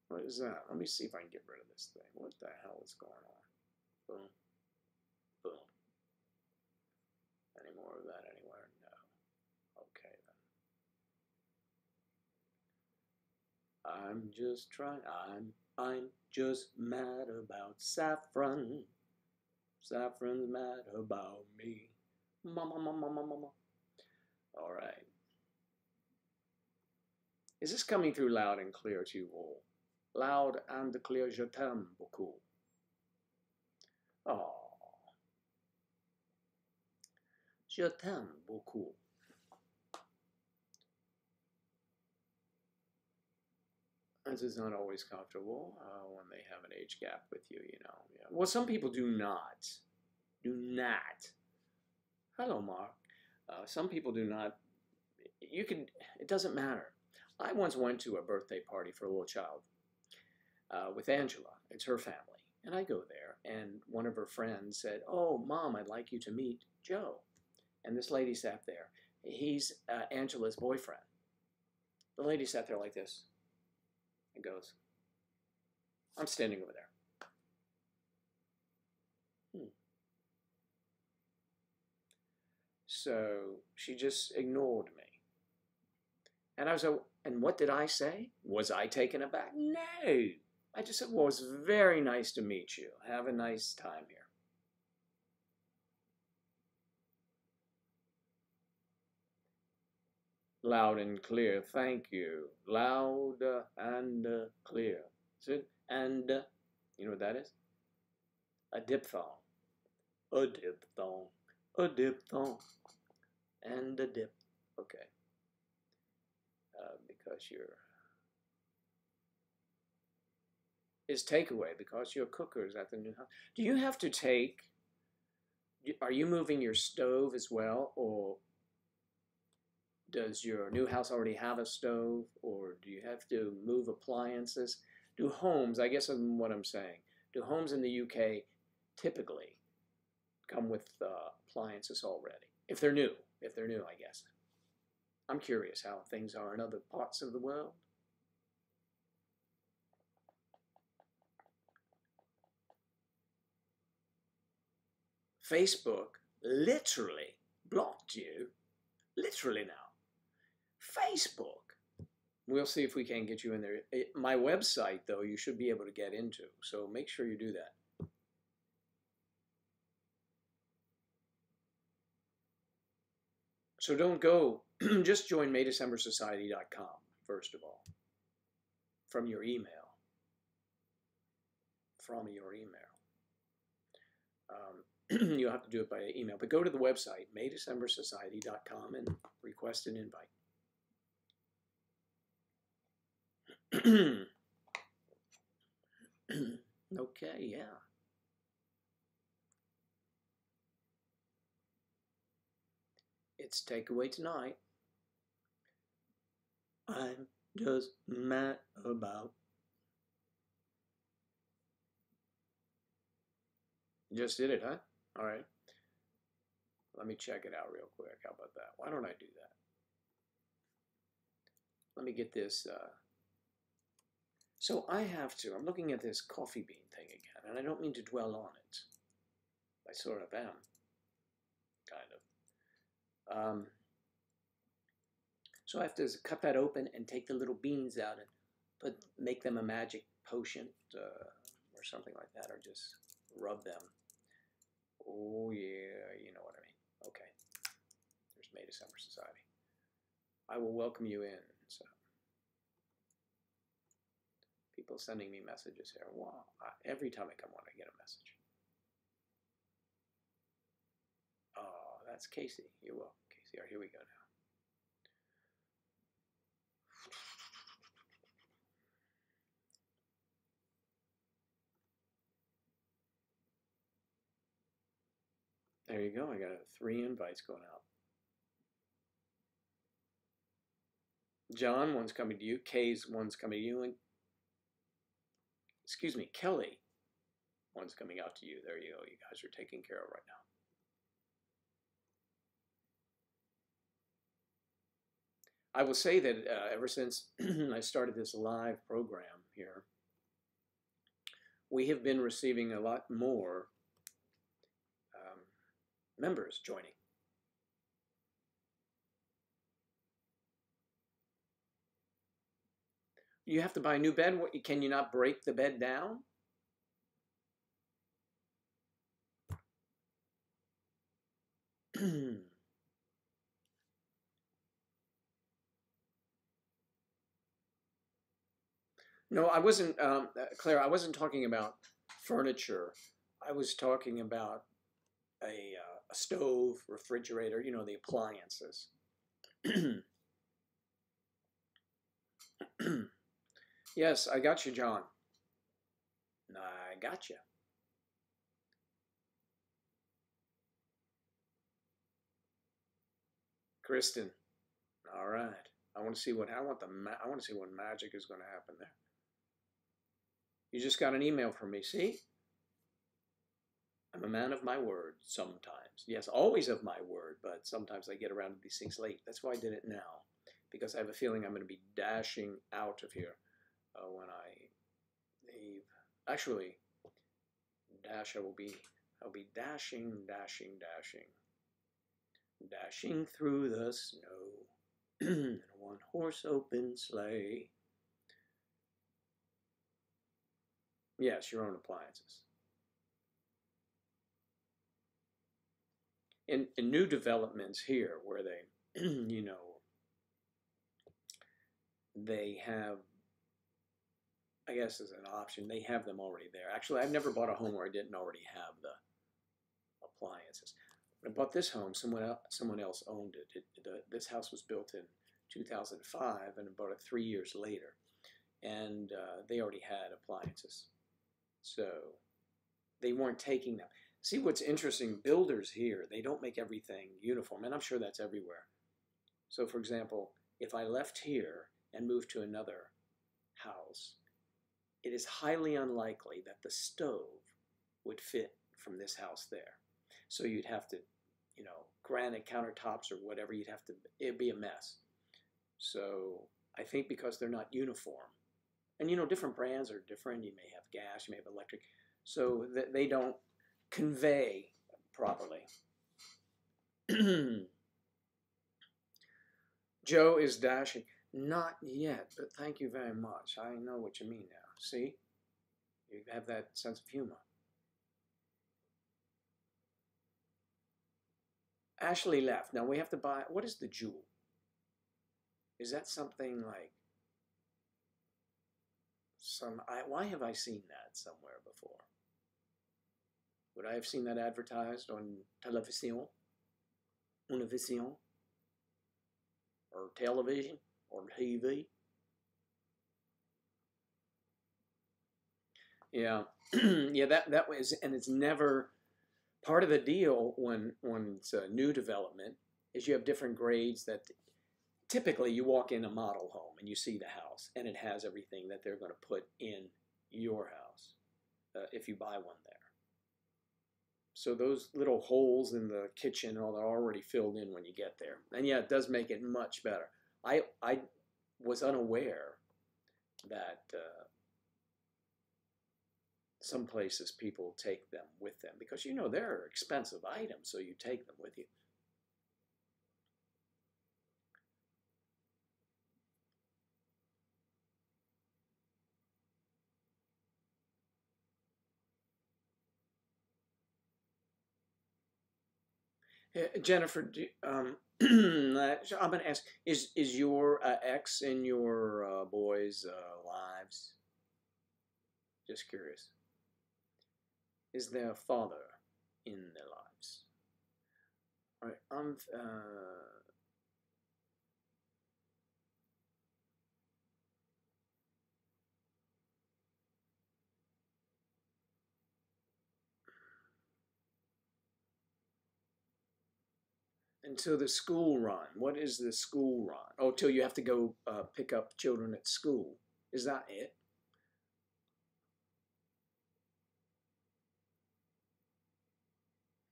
What is that? Let me see if I can get rid of this thing. What the hell is going on? Boom. Boom. Any more of that anywhere? No. Okay, then. I'm just trying. I'm just mad about Saffron. Saffron's mad about me. Mama, mama, mama, mama. All right. Is this coming through loud and clear to you all? Loud and clear, je t'aime beaucoup. Oh. Je t'aime beaucoup. This is not always comfortable when they have an age gap with you, you know. Yeah. Well, some people do not. Do not. Hello, Mark. Some people do not. You can. It doesn't matter. I once went to a birthday party for a little child with Angela. It's her family. And I go there, and one of her friends said, "Oh, Mom, I'd like you to meet Joe." And this lady sat there. He's Angela's boyfriend. The lady sat there like this and goes, "I'm standing over there." So she just ignored me. And I was like, and what did I say? Was I taken aback? No. I just said, well, it's very nice to meet you. Have a nice time here. Loud and clear. Thank you. Loud and clear. See? And, you know what that is? A diphthong. A diphthong. A diphthong. And a dip. Okay. Because you're... Is takeaway because your cooker's at the new house. Do you have to take... Are you moving your stove as well, or does your new house already have a stove, or do you have to move appliances? Do homes, I guess I'm what I'm saying, do homes in the UK typically come with appliances already? If they're new, I guess. I'm curious how things are in other parts of the world. Facebook literally blocked you. Literally now. Facebook. We'll see if we can get you in there. My website, though, you should be able to get into. So make sure you do that. So don't go. Just join MayDecemberSociety.com, first of all. From your email. From your email. You'll have to do it by email. But go to the website, MayDecemberSociety.com, and request an invite. Okay, yeah. It's takeaway tonight. I'm just mad about. You just did it, huh? All right. Let me check it out real quick. How about that? Why don't I do that? Let me get this. So I have to. I'm looking at this coffee bean thing again, and I don't mean to dwell on it. I sort of am. Kind of. So I have to cut that open and take the little beans out and make them a magic potion or something like that, or just rub them. Oh yeah, you know what I mean. Okay. There's May December Society. I will welcome you in. So, people sending me messages here. Wow, every time I come on, I get a message. Oh, that's Casey. You're welcome, Casey. All right, here we go now. There you go. I got 3 invites going out. John, one's coming to you. Kay's, one's coming to you. And excuse me, Kelly, one's coming out to you. There you go. You guys are taken care of right now. I will say that ever since I started this live program here, we have been receiving a lot more members joining. You have to buy a new bed. Can you not break the bed down? No, I wasn't, Claire, I wasn't talking about furniture. I was talking about a stove, refrigerator, you know, the appliances. Yes, I got you, John. I got you. Kristen. All right. I want to see what magic is going to happen there. You just got an email from me. See? I'm a man of my word sometimes. Yes, always of my word, but sometimes I get around to these things late. That's why I did it now, because I have a feeling I'm going to be dashing out of here when I leave. Actually, I'll be dashing through the snow in a one-horse open sleigh. Yes, your own appliances. In new developments here, where they, you know, they have, I guess as an option, they have them already there. Actually, I've never bought a home where I didn't already have the appliances. When I bought this home, someone else owned it. This house was built in 2005, and I bought it 3 years later, and they already had appliances, so they weren't taking them. See, what's interesting, builders here, they don't make everything uniform, and I'm sure that's everywhere. So, for example, if I left here and moved to another house, it is highly unlikely that the stove would fit from this house there. So you'd have to, you know, granite countertops or whatever, it'd be a mess. So I think because they're not uniform, and you know, different brands are different, you may have gas, you may have electric, so that they don't convey properly. Joe is dashing. Not yet, but thank you very much. I know what you mean now. See? You have that sense of humor. Ashley left. Now we have to buy, what is the jewel? Is that something like why have I seen that somewhere before? Would I have seen that advertised on television? Univision? Or television? Or TV? Yeah. Yeah, that was, and it's never, part of the deal when it's a new development is you have different grades that typically you walk in a model home and you see the house and it has everything that they're going to put in your house if you buy one there. So those little holes in the kitchen are already filled in when you get there. And yeah, it does make it much better. I was unaware that some places people take them with them because, you know, they're expensive items, so you take them with you. Jennifer, I'm going to ask: Is your ex in your boys' lives? Just curious. Is their father in their lives? All right. Until the school run. What is the school run? Oh, till you have to go pick up children at school. Is that it?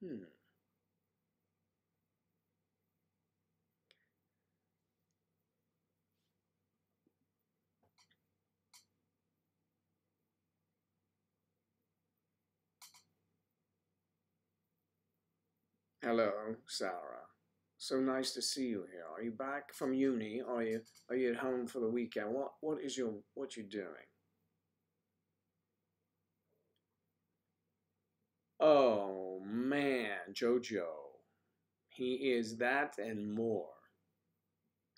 Hmm. Hello, Sarah. So nice to see you here. Are you back from uni? Are you at home for the weekend? What you doing? Oh man, Jojo. He is that and more.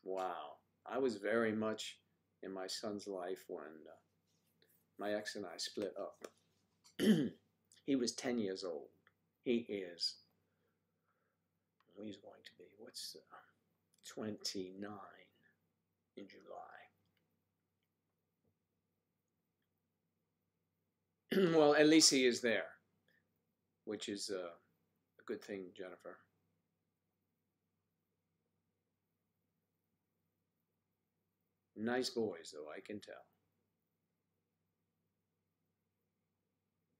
Wow. I was very much in my son's life when my ex and I split up. He was 10 years old. He is. He's going to be, 29 in July. Well, at least he is there, which is a good thing, Jennifer. Nice boys, though, I can tell.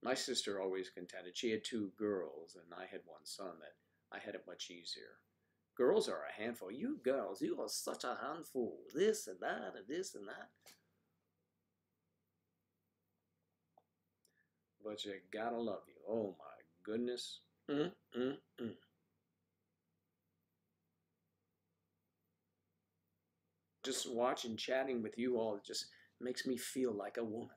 My sister always contended. She had two girls, and I had one son that I had it much easier. Girls are a handful. You girls, you are such a handful. This and that and this and that. But you gotta love you. Oh my goodness. Just watching, chatting with you all just makes me feel like a woman.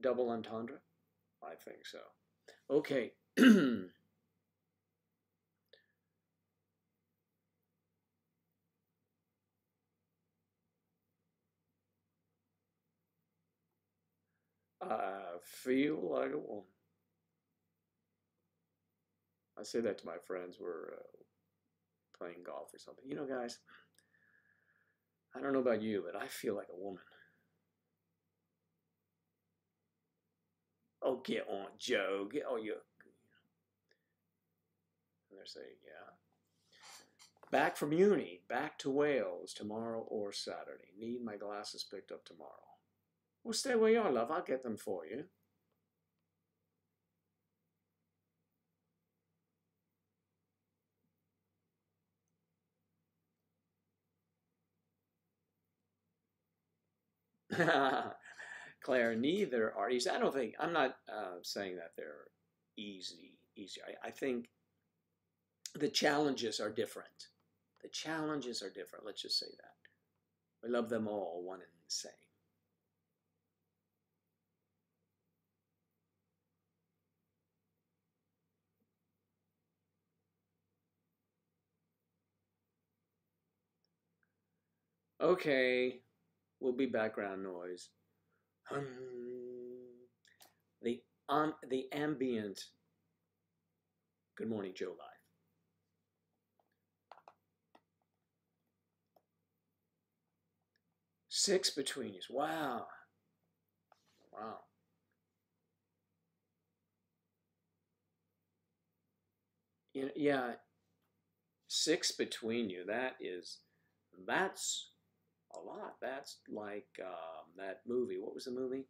Double entendre? I think so. Okay. I feel like a woman. I say that to my friends. We're playing golf or something. You know, guys, I don't know about you, but I feel like a woman. Oh, get on, Joe. Get on you. And they're saying, yeah. Back from uni, back to Wales tomorrow or Saturday. Need my glasses picked up tomorrow. Well, stay where you are, love. I'll get them for you. Claire, neither are easy. I'm not saying that they're easy. I think the challenges are different. The challenges are different. Let's just say that. We love them all one and the same. Okay, will be background noise. The ambient. Good morning, Joe Live. Six between you. Wow. Wow. Yeah, six between you. That's a lot. That's like that movie. What was the movie?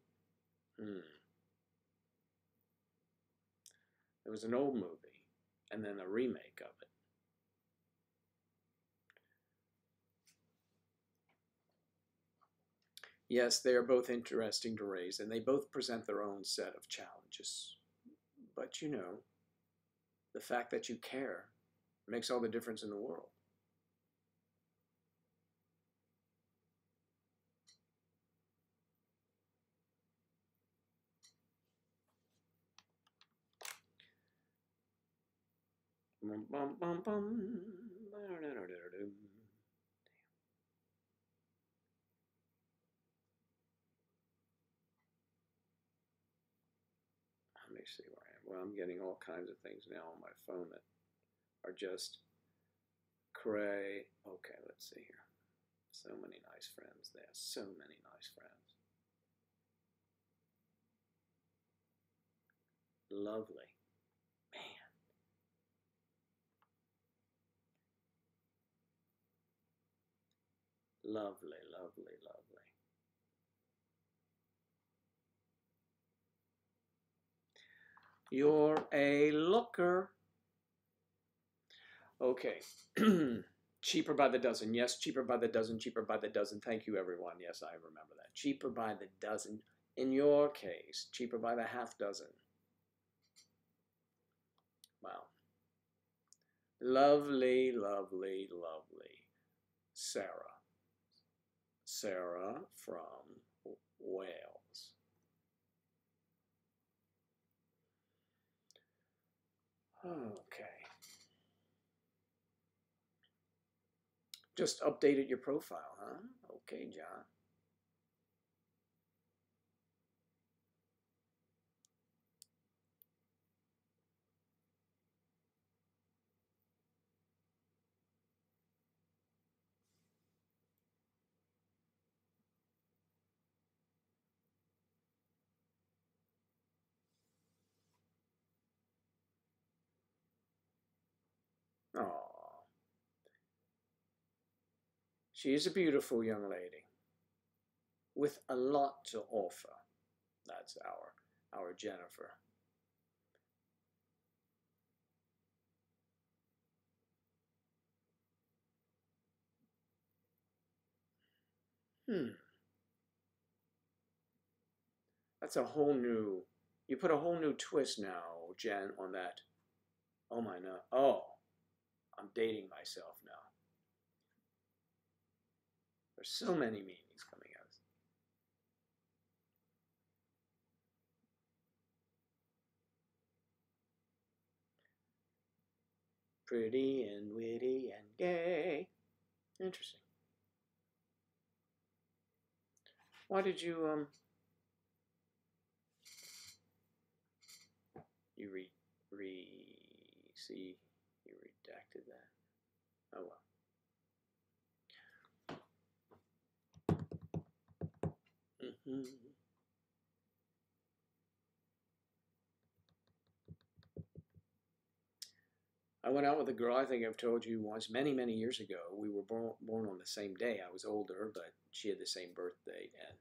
It was an old movie, and then a remake of it. Yes, they are both interesting to raise, and they both present their own set of challenges. But you know, the fact that you care makes all the difference in the world. Bum, bum, bum, bum. Let me see where I am. Well, I'm getting all kinds of things now on my phone that are just cray. Okay, let's see here. So many nice friends there. So many nice friends. Lovely. Man. Lovely, lovely, lovely. You're a looker. Okay. Cheaper by the dozen. Yes, cheaper by the dozen, cheaper by the dozen. Thank you, everyone. Yes, I remember that. Cheaper by the dozen. In your case, cheaper by the half dozen. Wow. Lovely, lovely, lovely. Sarah. Sarah from Wales. Okay. Just updated your profile, huh? Okay, John. Oh, she is a beautiful young lady with a lot to offer. That's our Jennifer. That's a whole new. You put a whole new twist now, Jen, on that. Oh my no. Oh, I'm dating myself now. There's so many meanings coming out. Pretty and witty and gay. Interesting. Why did you you see you redacted that? Oh well. I went out with a girl, I think I've told you once, many, many years ago. We were born on the same day. I was older, but she had the same birthday. And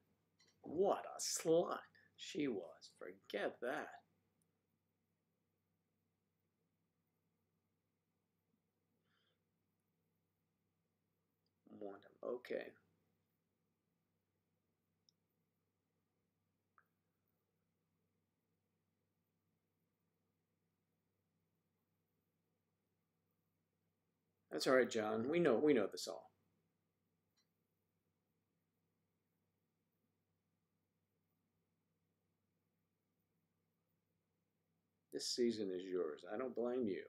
what a slut she was. Forget that. Okay. That's all right, John. We know this all. This season is yours. I don't blame you.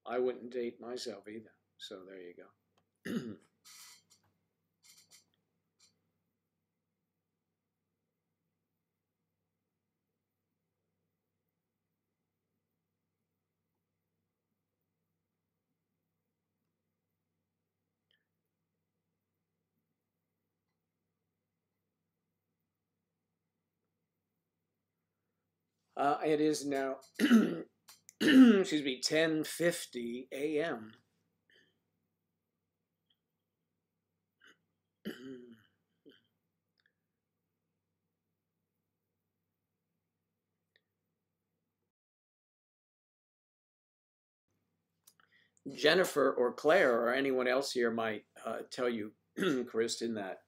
I wouldn't date myself either. So there you go. It is now, excuse me, 10:50 a.m. Jennifer or Claire or anyone else here might tell you, Kristen, that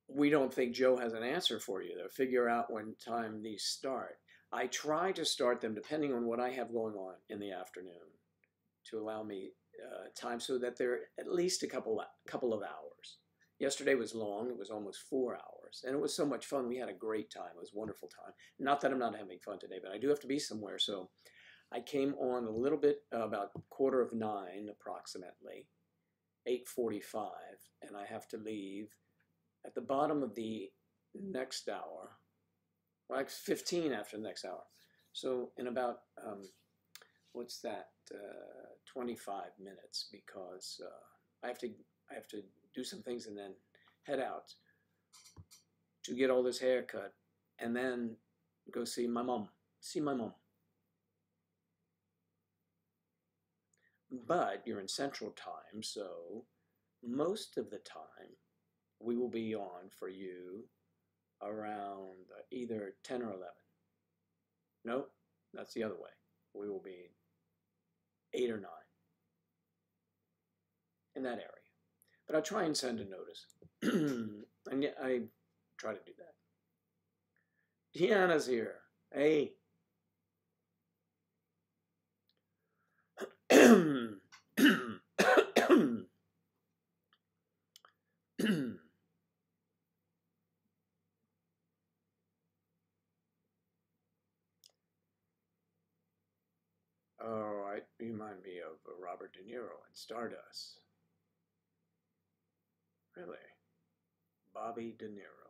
we don't think Joe has an answer for you. They'll figure out when time these start. I try to start them depending on what I have going on in the afternoon. to allow me time so that they're at least a couple of hours. Yesterday was long. It was almost 4 hours. And it was so much fun. We had a great time. It was a wonderful time. Not that I'm not having fun today, but I do have to be somewhere. So I came on a little bit, about 8:45 approximately, 8:45, and I have to leave at the bottom of the next hour, like 15 after the next hour. So in about, what's that, 25 minutes, because I have to do some things and then head out to get all this hair cut and then go see my mom. But you're in Central Time, so most of the time we will be on for you around either 10 or 11. Nope, that's the other way. We will be 8 or 9 in that area. But I try and send a notice. And yet I try to do that. Deanna's here. Hey. Oh, it reminded me of Robert De Niro in Stardust. Really? Bobby De Niro.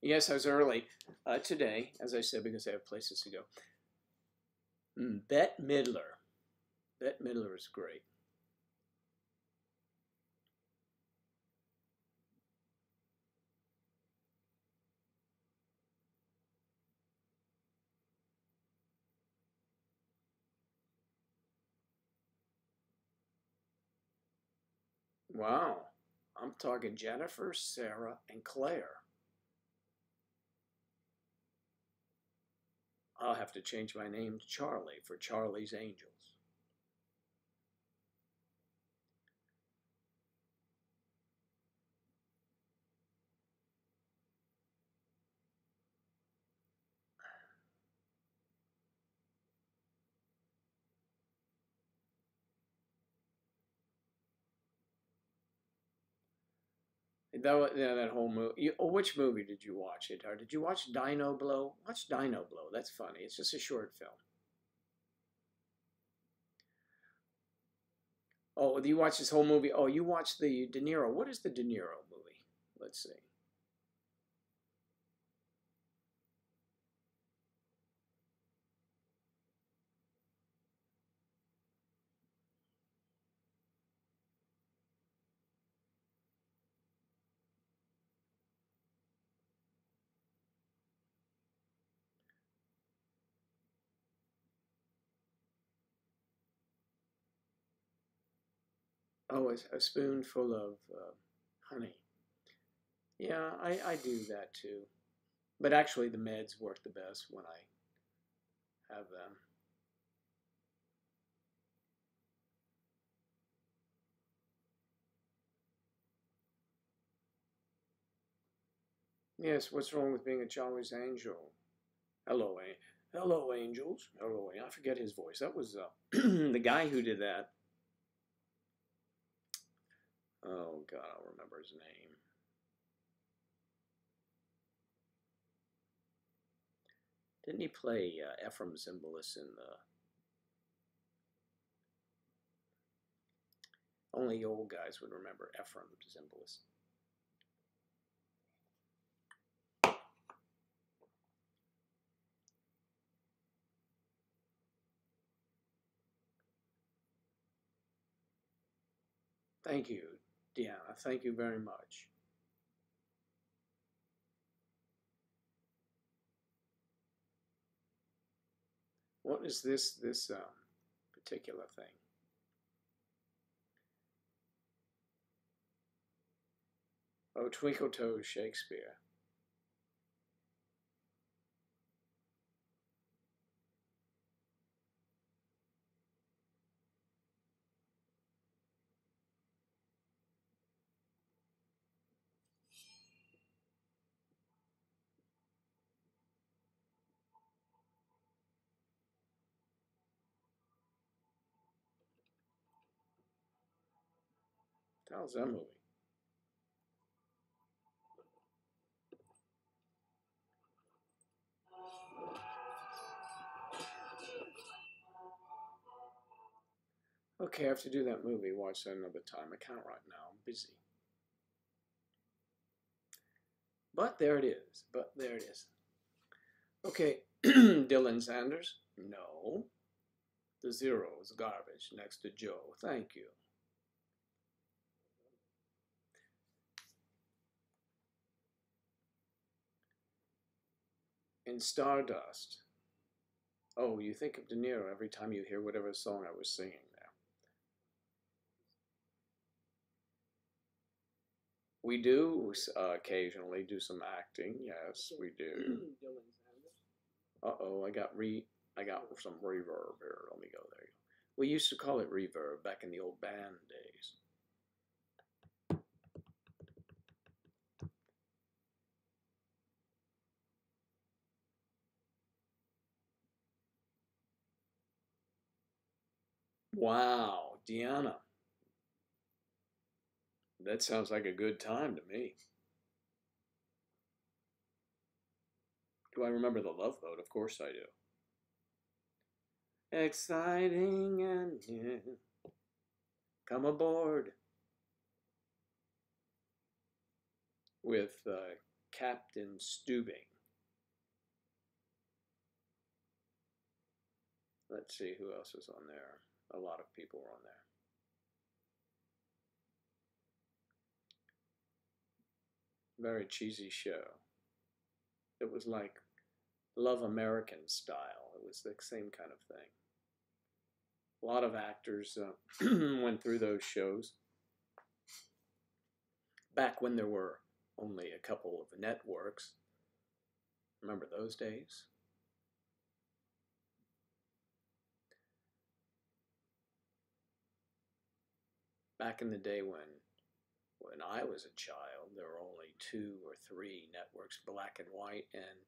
Yes, I was early today, as I said, because I have places to go. Bette Midler. Bette Midler is great. Wow. I'm talking Jennifer, Sarah, and Claire. I'll have to change my name to Charlie for Charlie's Angels. That whole movie. Which movie did you watch it? Or did you watch Dino Blow? Watch Dino Blow. That's funny. It's just a short film. Oh, you watched this whole movie? Oh, you watched the De Niro. What is the De Niro movie? Let's see. Oh, a spoonful of honey. Yeah, I do that too. But actually, the meds work the best when I have them. Yes, what's wrong with being a Charlie's Angel? Hello, hello, angels. Hello, I forget his voice. That was the guy who did that. Oh God, I'll remember his name. Didn't he play Ephraim Zimbalist in the? Only old guys would remember Ephraim Zimbalist. Thank you, Deanna. Thank you very much. What is this particular thing? Oh, Twinkle Toes Shakespeare. How's that movie? Okay, I have to do that movie. Watch that another time. I can't right now. I'm busy. But there it is. But there it is. Okay, Dylan Sanders. No. The zero is garbage next to Joe. Thank you. In Stardust. Oh, you think of De Niro every time you hear whatever song I was singing there. We do occasionally do some acting. Yes, we do. Uh-oh, I got some reverb here. Let me go there. We used to call it reverb back in the old band days. Wow, Deanna. That sounds like a good time to me. Do I remember The Love Boat? Of course I do. Exciting and new. Come aboard. With Captain Stubing. Let's see who else is on there. A lot of people are on there. Very cheesy show. It was like Love American style. It was the same kind of thing. A lot of actors went through those shows. Back when there were only a couple of networks. Remember those days? Back in the day when I was a child, there were only 2 or 3 networks, black and white, and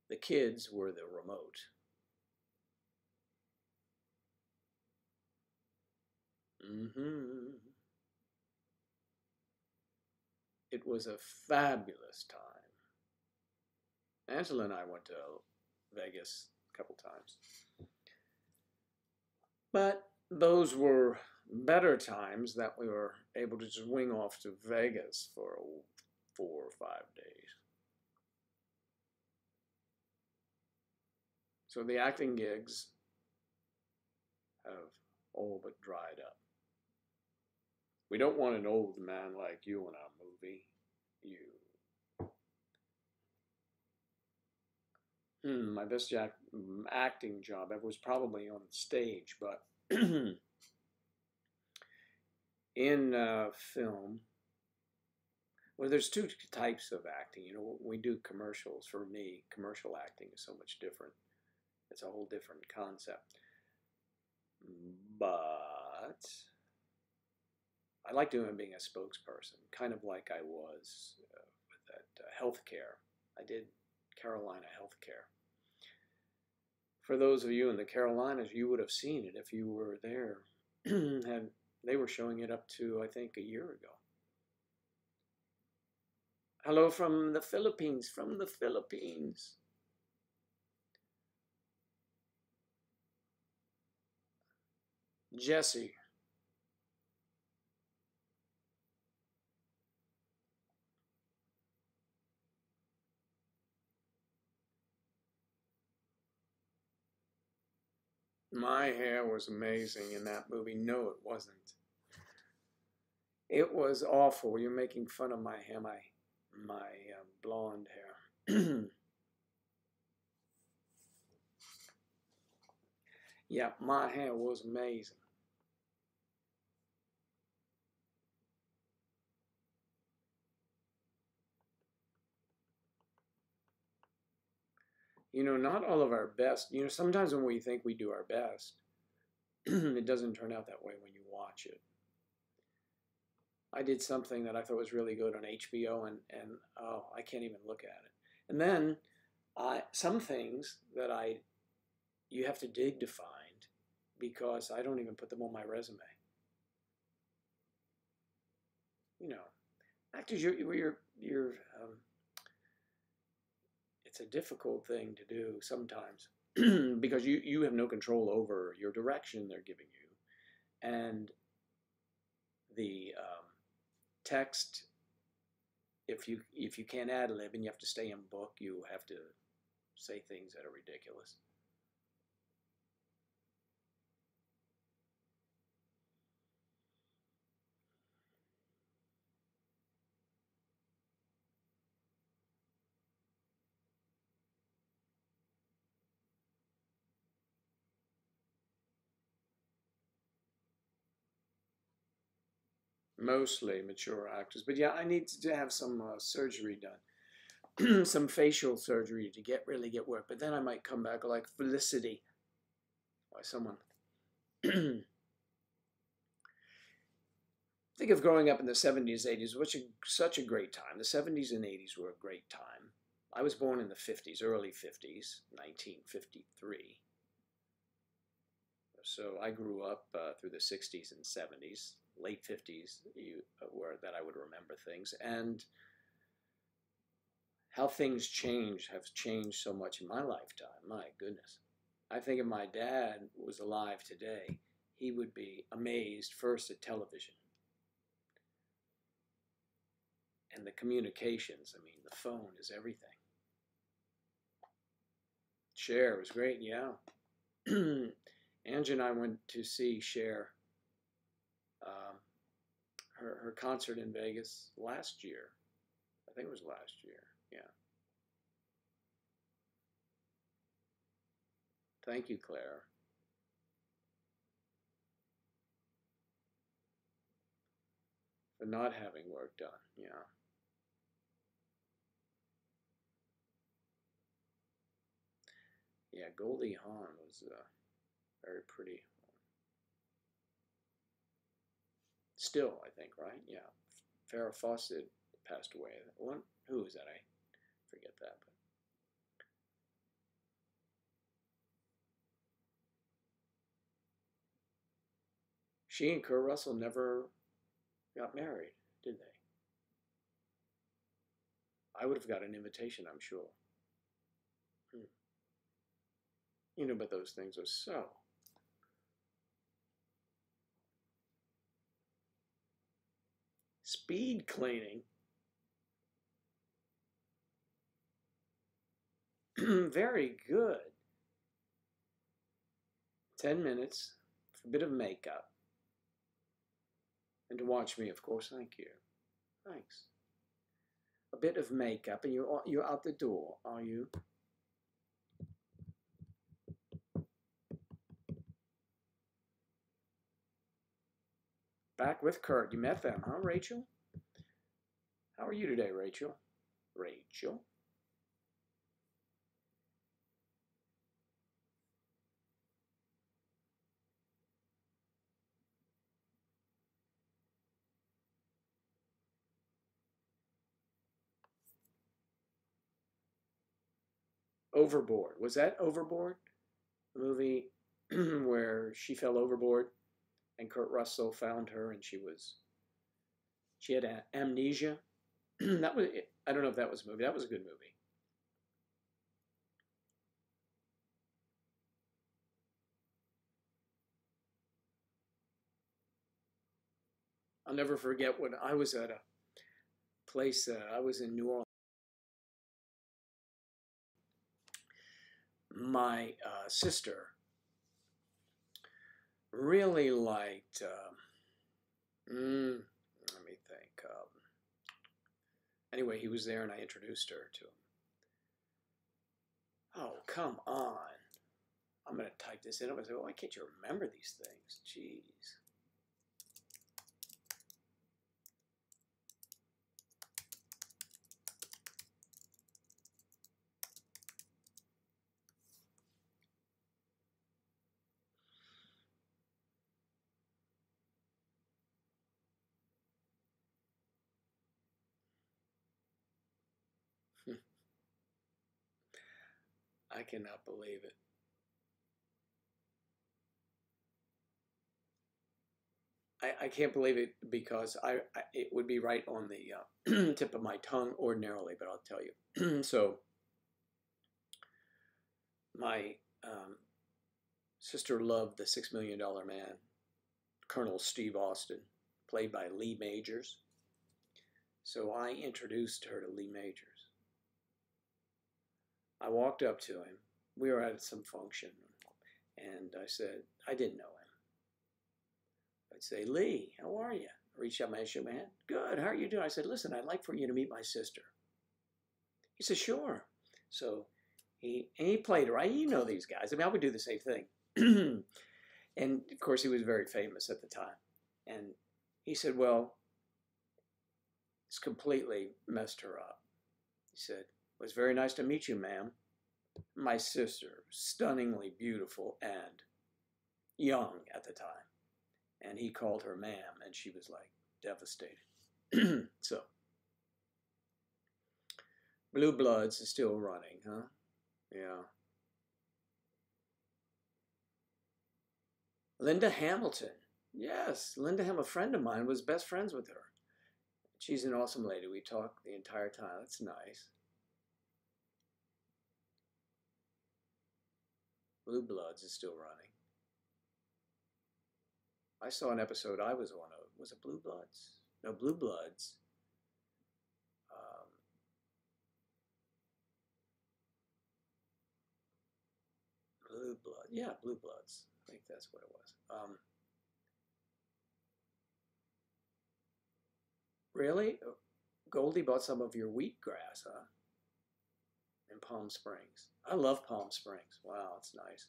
the kids were the remote. It was a fabulous time. Angela and I went to Vegas a couple times. But those were better times that we were able to just wing off to Vegas for 4 or 5 days. So the acting gigs have all but dried up. We don't want an old man like you in our movie. My best acting job ever was probably on stage, but in film, well, there's 2 types of acting. You know, we do commercials. For me, commercial acting is so much different. It's a whole different concept. But I like being a spokesperson, kind of like I was with that healthcare. I did Carolina healthcare. For those of you in the Carolinas, you would have seen it if you were there. And they were showing it up to, I think, a year ago. Hello from the Philippines, Jesse. My hair was amazing in that movie. No, it wasn't. It was awful. You're making fun of my hair, my blonde hair. Yeah, my hair was amazing. You know, not all of our best. You know, sometimes when we think we do our best, it doesn't turn out that way when you watch it. I did something that I thought was really good on HBO, and oh, I can't even look at it. And then some things that you have to dig to find because I don't even put them on my resume. You know, actors, it's a difficult thing to do sometimes because you have no control over your direction they're giving you, and the text. If you can't ad lib and you have to stay in book, you have to say things that are ridiculous. Mostly mature actors, but yeah, I need to have some surgery done, some facial surgery to really get work. But then I might come back like Felicity, by someone. Think of growing up in the 70s, 80s, which is such a great time. The 70s and 80s were a great time. I was born in the 50s, early 50s, 1953. So I grew up through the 60s and 70s, late 50s, were that I would remember things. And how things have changed so much in my lifetime. My goodness. I think if my dad was alive today, he would be amazed first at television and the communications. I mean, the phone is everything. Cher was great, yeah. Angie and I went to see Cher, her concert in Vegas last year. I think it was last year, yeah. Thank you, Claire. For not having work done, yeah. Yeah, Goldie Hawn was very pretty. Still, I think, right? Yeah. Farrah Fawcett passed away. Who was that? I forget that. But she and Kurt Russell never got married, did they? I would have got an invitation, I'm sure. You know, but those things are so. Speed cleaning. Very good. 10 minutes, a bit of makeup. And to watch me, of course, thank you. Thanks. A bit of makeup, and you're out the door, are you? Back with Kurt. You met them, huh, Rachel? How are you today, Rachel? Rachel? Overboard. Was that Overboard? The movie where she fell overboard and Kurt Russell found her and she had amnesia. That was, I don't know if that was a movie. That was a good movie. I'll never forget when I was at a place, I was in New Orleans. My sister really liked, let me think. Anyway, he was there and I introduced her to him. Oh, come on. I'm going to type this in. I was like, why can't you remember these things? Jeez. I cannot believe it. I can't believe it because it would be right on the tip of my tongue ordinarily, but I'll tell you. So my sister loved the $6 Million Man, Colonel Steve Austin, played by Lee Majors. So I introduced her to Lee Majors. I walked up to him. We were at some function, and I said, I didn't know him. I'd say, Lee, how are you? I reached out my hand, shook my hand. Good, how are you doing? I said, listen, I'd like for you to meet my sister. He said, sure. So he played her. You know these guys. I mean, I would do the same thing. And, of course, he was very famous at the time. And he said, well, it's completely messed her up. He said, it was very nice to meet you, ma'am. My sister, stunningly beautiful and young at the time. And he called her ma'am, and she was like devastated. So, Blue Bloods is still running, huh? Yeah. Linda Hamilton. Yes, Linda Hamilton, a friend of mine, was best friends with her. She's an awesome lady. We talked the entire time. That's nice. Blue Bloods is still running. I saw an episode I was on of. Was it Blue Bloods? No, Blue Bloods. Blue Blood. Yeah, Blue Bloods. I think that's what it was. Really? Goldie bought some of your wheatgrass, huh? In Palm Springs. I love Palm Springs. Wow, it's nice.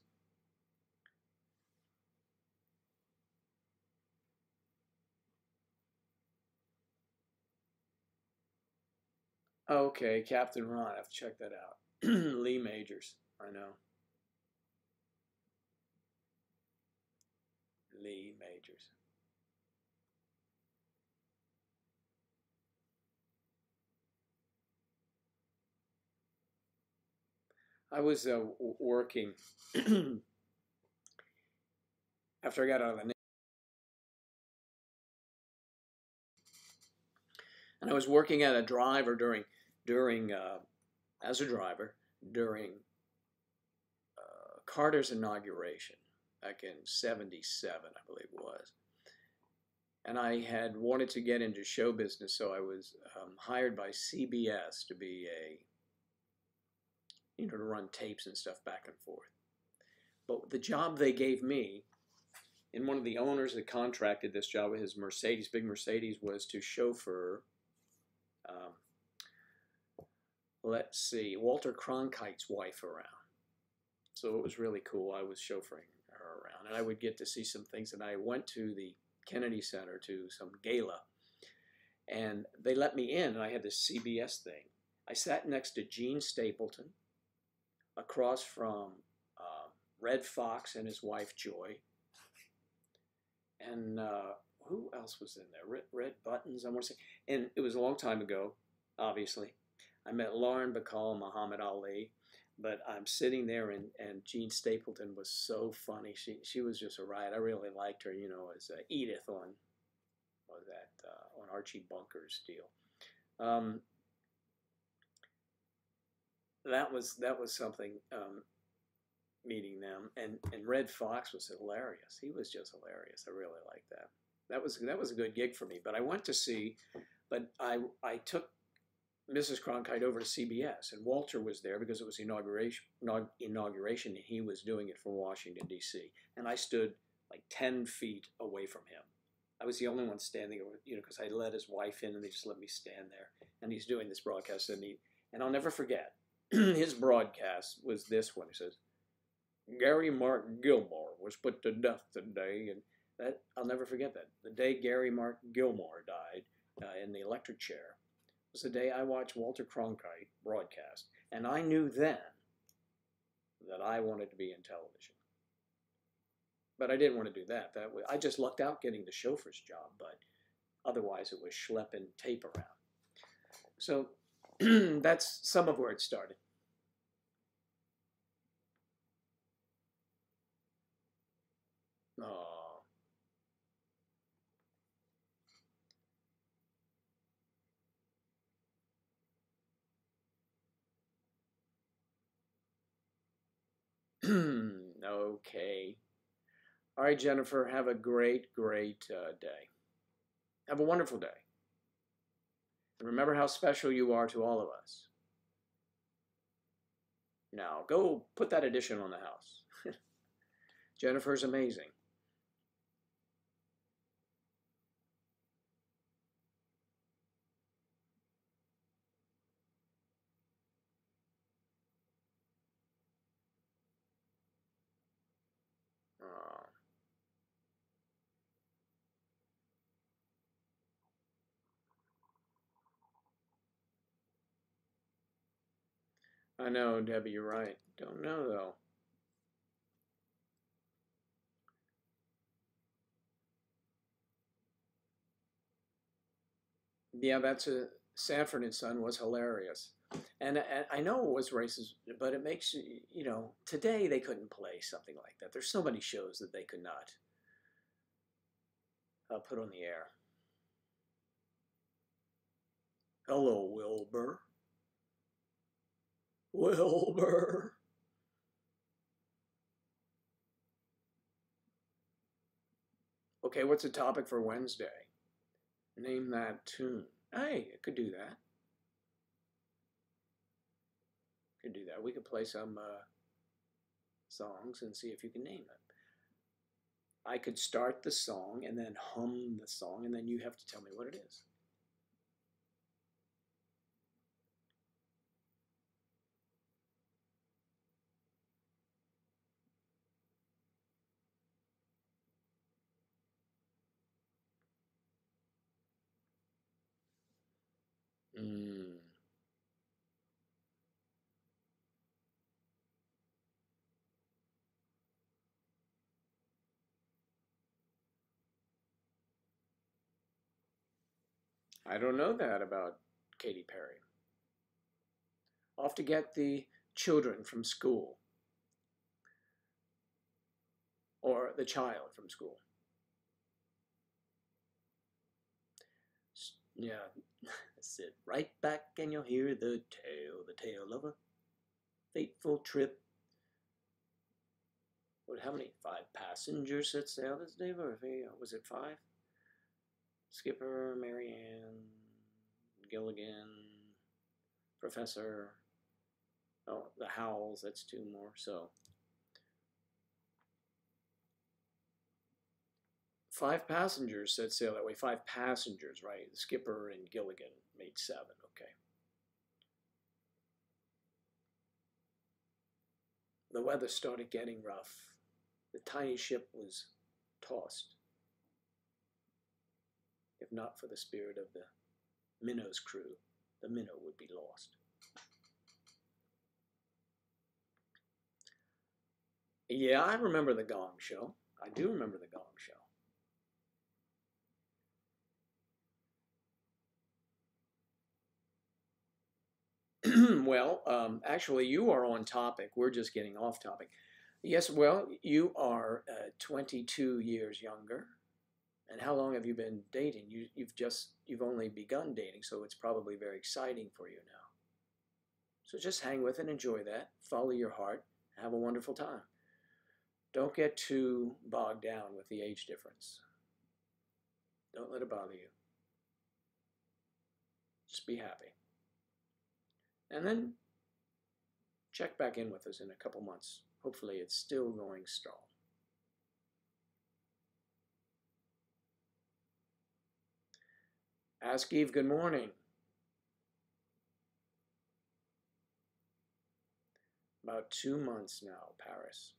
Okay, Captain Ron. I have to check that out. Lee Majors. I know. Lee Majors. I was working after I got out of the Navy, and I was working as a driver during Carter's inauguration back in '77, I believe it was. And I had wanted to get into show business, so I was hired by CBS to be to run tapes and stuff back and forth. But the job they gave me, and one of the owners that contracted this job with his Mercedes, big Mercedes, was to chauffeur, let's see, Walter Cronkite's wife around. So it was really cool. I was chauffeuring her around, and I would get to see some things. And I went to the Kennedy Center to some gala, and they let me in, and I had this CBS thing. I sat next to Gene Stapleton, across from Red Fox and his wife Joy, and who else was in there? Red Buttons, I want to say. And it was a long time ago, obviously. I met Lauren Bacall, Muhammad Ali, but I'm sitting there, and Gene Stapleton was so funny. She was just a riot. I really liked her, as Edith on Archie Bunker's deal. That was something. Meeting them, and Red Fox was hilarious. He was just hilarious. I really liked that. That was a good gig for me. But I went to see, but I took Mrs. Cronkite over to CBS, and Walter was there because it was inauguration, and he was doing it from Washington D.C. And I stood like 10 feet away from him. I was the only one standing over, because I let his wife in, and they just let me stand there. And he's doing this broadcast, and I'll never forget. His broadcast was this one. He says, Gary Mark Gilmore was put to death today, and that I'll never forget that. The day Gary Mark Gilmore died in the electric chair was the day I watched Walter Cronkite broadcast, and I knew then that I wanted to be in television. But I didn't want to do that. I just lucked out getting the chauffeur's job, but otherwise it was schlepping tape around. So that's some of where it started. Oh. Okay. All right, Jennifer, have a great day. Have a wonderful day. And remember how special you are to all of us. Now, go put that addition on the house. Jennifer's amazing. Oh. I know, Debbie, you're right. Don't know, though. Yeah, that's a Sanford and Son was hilarious. And I know it was racist, but it makes you know, today they couldn't play something like that. There's so many shows that they could not put on the air. Hello, Wilbur. Wilbur. Okay, what's the topic for Wednesday? Name that tune. Hey, I could do that. Could do that. We could play some songs and see if you can name them. I could start the song and then hum the song, and then you have to tell me what it is. I don't know that about Katy Perry. I'll have to get the children from school. Or the child from school. Yeah, sit right back and you'll hear the tale of a fateful trip. What? How many? 5 passengers set sail this day, or was it 5? Skipper, Marianne, Gilligan, Professor. Oh, the Howells. That's 2 more. So 5 passengers set sail that way. 5 passengers, right? The skipper and Gilligan made 7. Okay. The weather started getting rough. The tiny ship was tossed. If not for the spirit of the Minnow's crew, the Minnow would be lost. Yeah, I remember the Gong Show. I do remember the Gong Show. Well, actually, you are on topic. We're just getting off topic. Yes, well, you are 22 years younger. And how long have you been dating? You've only begun dating, so it's probably very exciting for you now. So just hang with it, enjoy that, follow your heart, have a wonderful time. Don't get too bogged down with the age difference. Don't let it bother you. Just be happy. And then check back in with us in a couple months. Hopefully it's still going strong. Ask Eve, good morning. About 2 months now, Paris.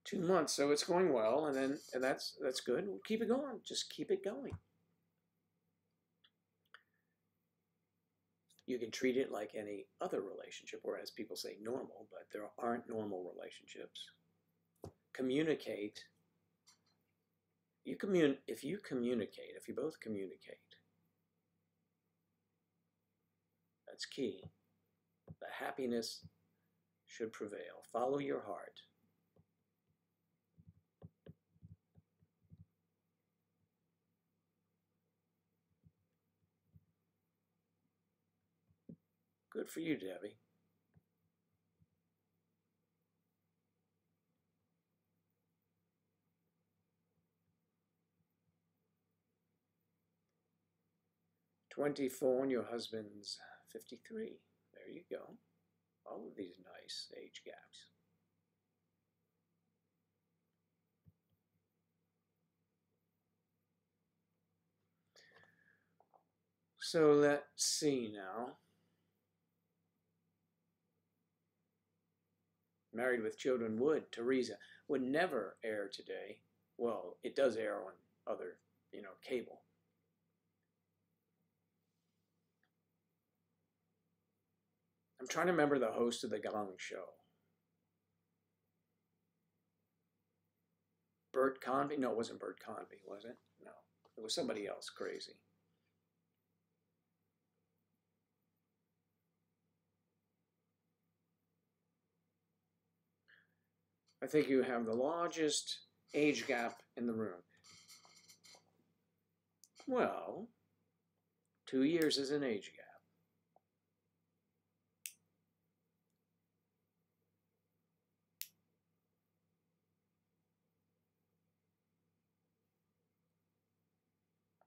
2 months, so it's going well, and that's good. We'll keep it going. Just keep it going. You can treat it like any other relationship, whereas people say normal, but there aren't normal relationships. Communicate. If you both communicate, that's key. The happiness should prevail. Follow your heart. Good for you, Debbie. "24 and your husband's 53. There you go. All of these nice age gaps. So let's see now. Married with Children Teresa would never air today. Well, it does air on other, cable. I'm trying to remember the host of the Gong Show. Bert Convy? No, it wasn't Bert Convy, was it? No, it was somebody else crazy. I think you have the largest age gap in the room. Well, 2 years is an age gap.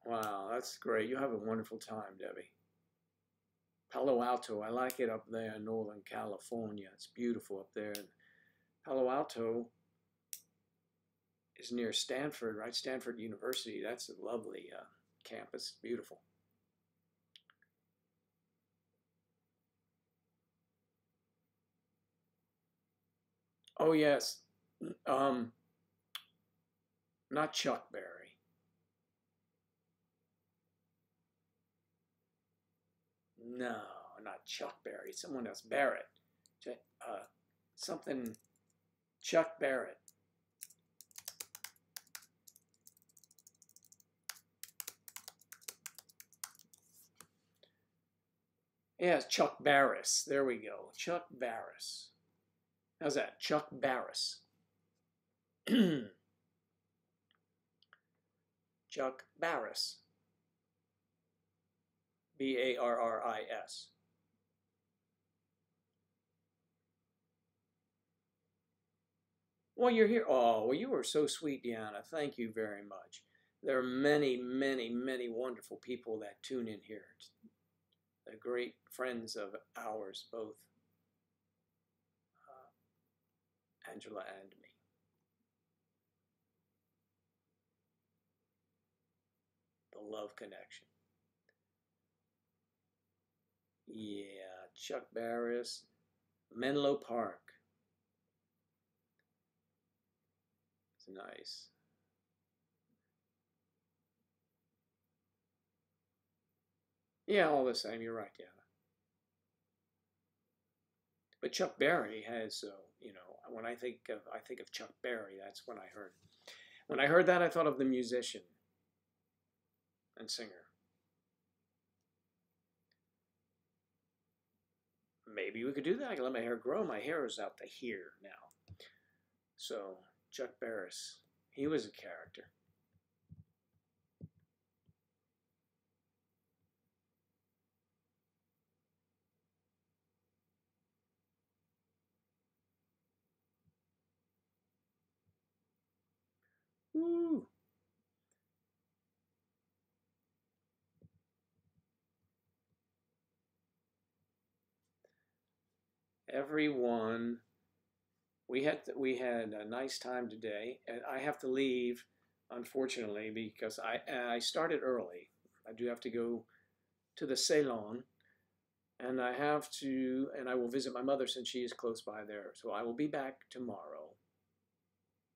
Wow, that's great. You have a wonderful time, Debbie. Palo Alto, I like it up there in Northern California. It's beautiful up there. Palo Alto is near Stanford, right? Stanford University. That's a lovely campus. Beautiful. Oh, yes. Not Chuck Berry. No, not Chuck Berry. Someone else. Barrett. Something. Chuck Barrett. Yeah, Chuck Barris. There we go. Chuck Barris. How's that? Chuck Barris. Chuck Barris. Barris. Well, you're here. Oh, well, you were so sweet, Deanna. Thank you very much. There are many, many, many wonderful people that tune in here. They're great friends of ours, both Angela and me. The love connection. Yeah, Chuck Barris, Menlo Park. It's nice. Yeah, all the same, you're right, Deanna. But Chuck Berry has, when I think of Chuck Berry, that's when I heard. When I heard that, I thought of the musician and singer. Maybe we could do that. I can let my hair grow. My hair is out to here now. So, Chuck Barris, he was a character. Woo! Everyone, we had a nice time today, and I have to leave, unfortunately, because I started early. I do have to go to the salon, and I will visit my mother since she is close by there. So I will be back tomorrow,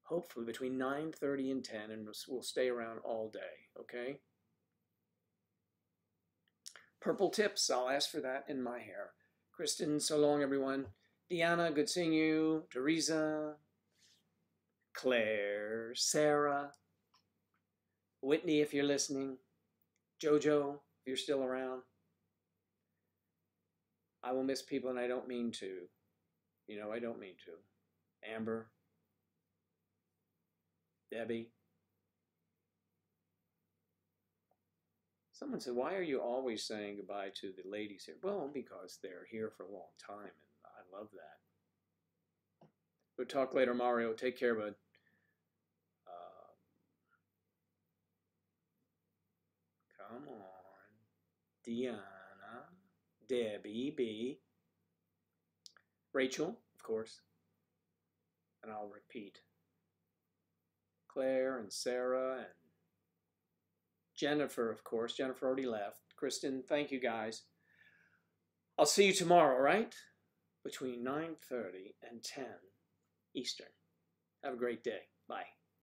hopefully between 9:30 and 10, and we'll stay around all day. Okay. Purple tips, I'll ask for that in my hair. Kristen, so long, everyone. Deanna, good seeing you. Teresa, Claire, Sarah, Whitney, if you're listening. Jojo, if you're still around. I will miss people, and I don't mean to. You know I don't mean to. Amber, Debbie. Someone said, why are you always saying goodbye to the ladies here? Well, because they're here for a long time, and I love that. We'll talk later, Mario. Take care, bud. Come on. Deanna, Debbie, B. Rachel, of course. And I'll repeat. Claire and Sarah and Jennifer, of course. Jennifer already left. Kristen, thank you guys. I'll see you tomorrow, all right? Between 9:30 and 10 Eastern. Have a great day. Bye.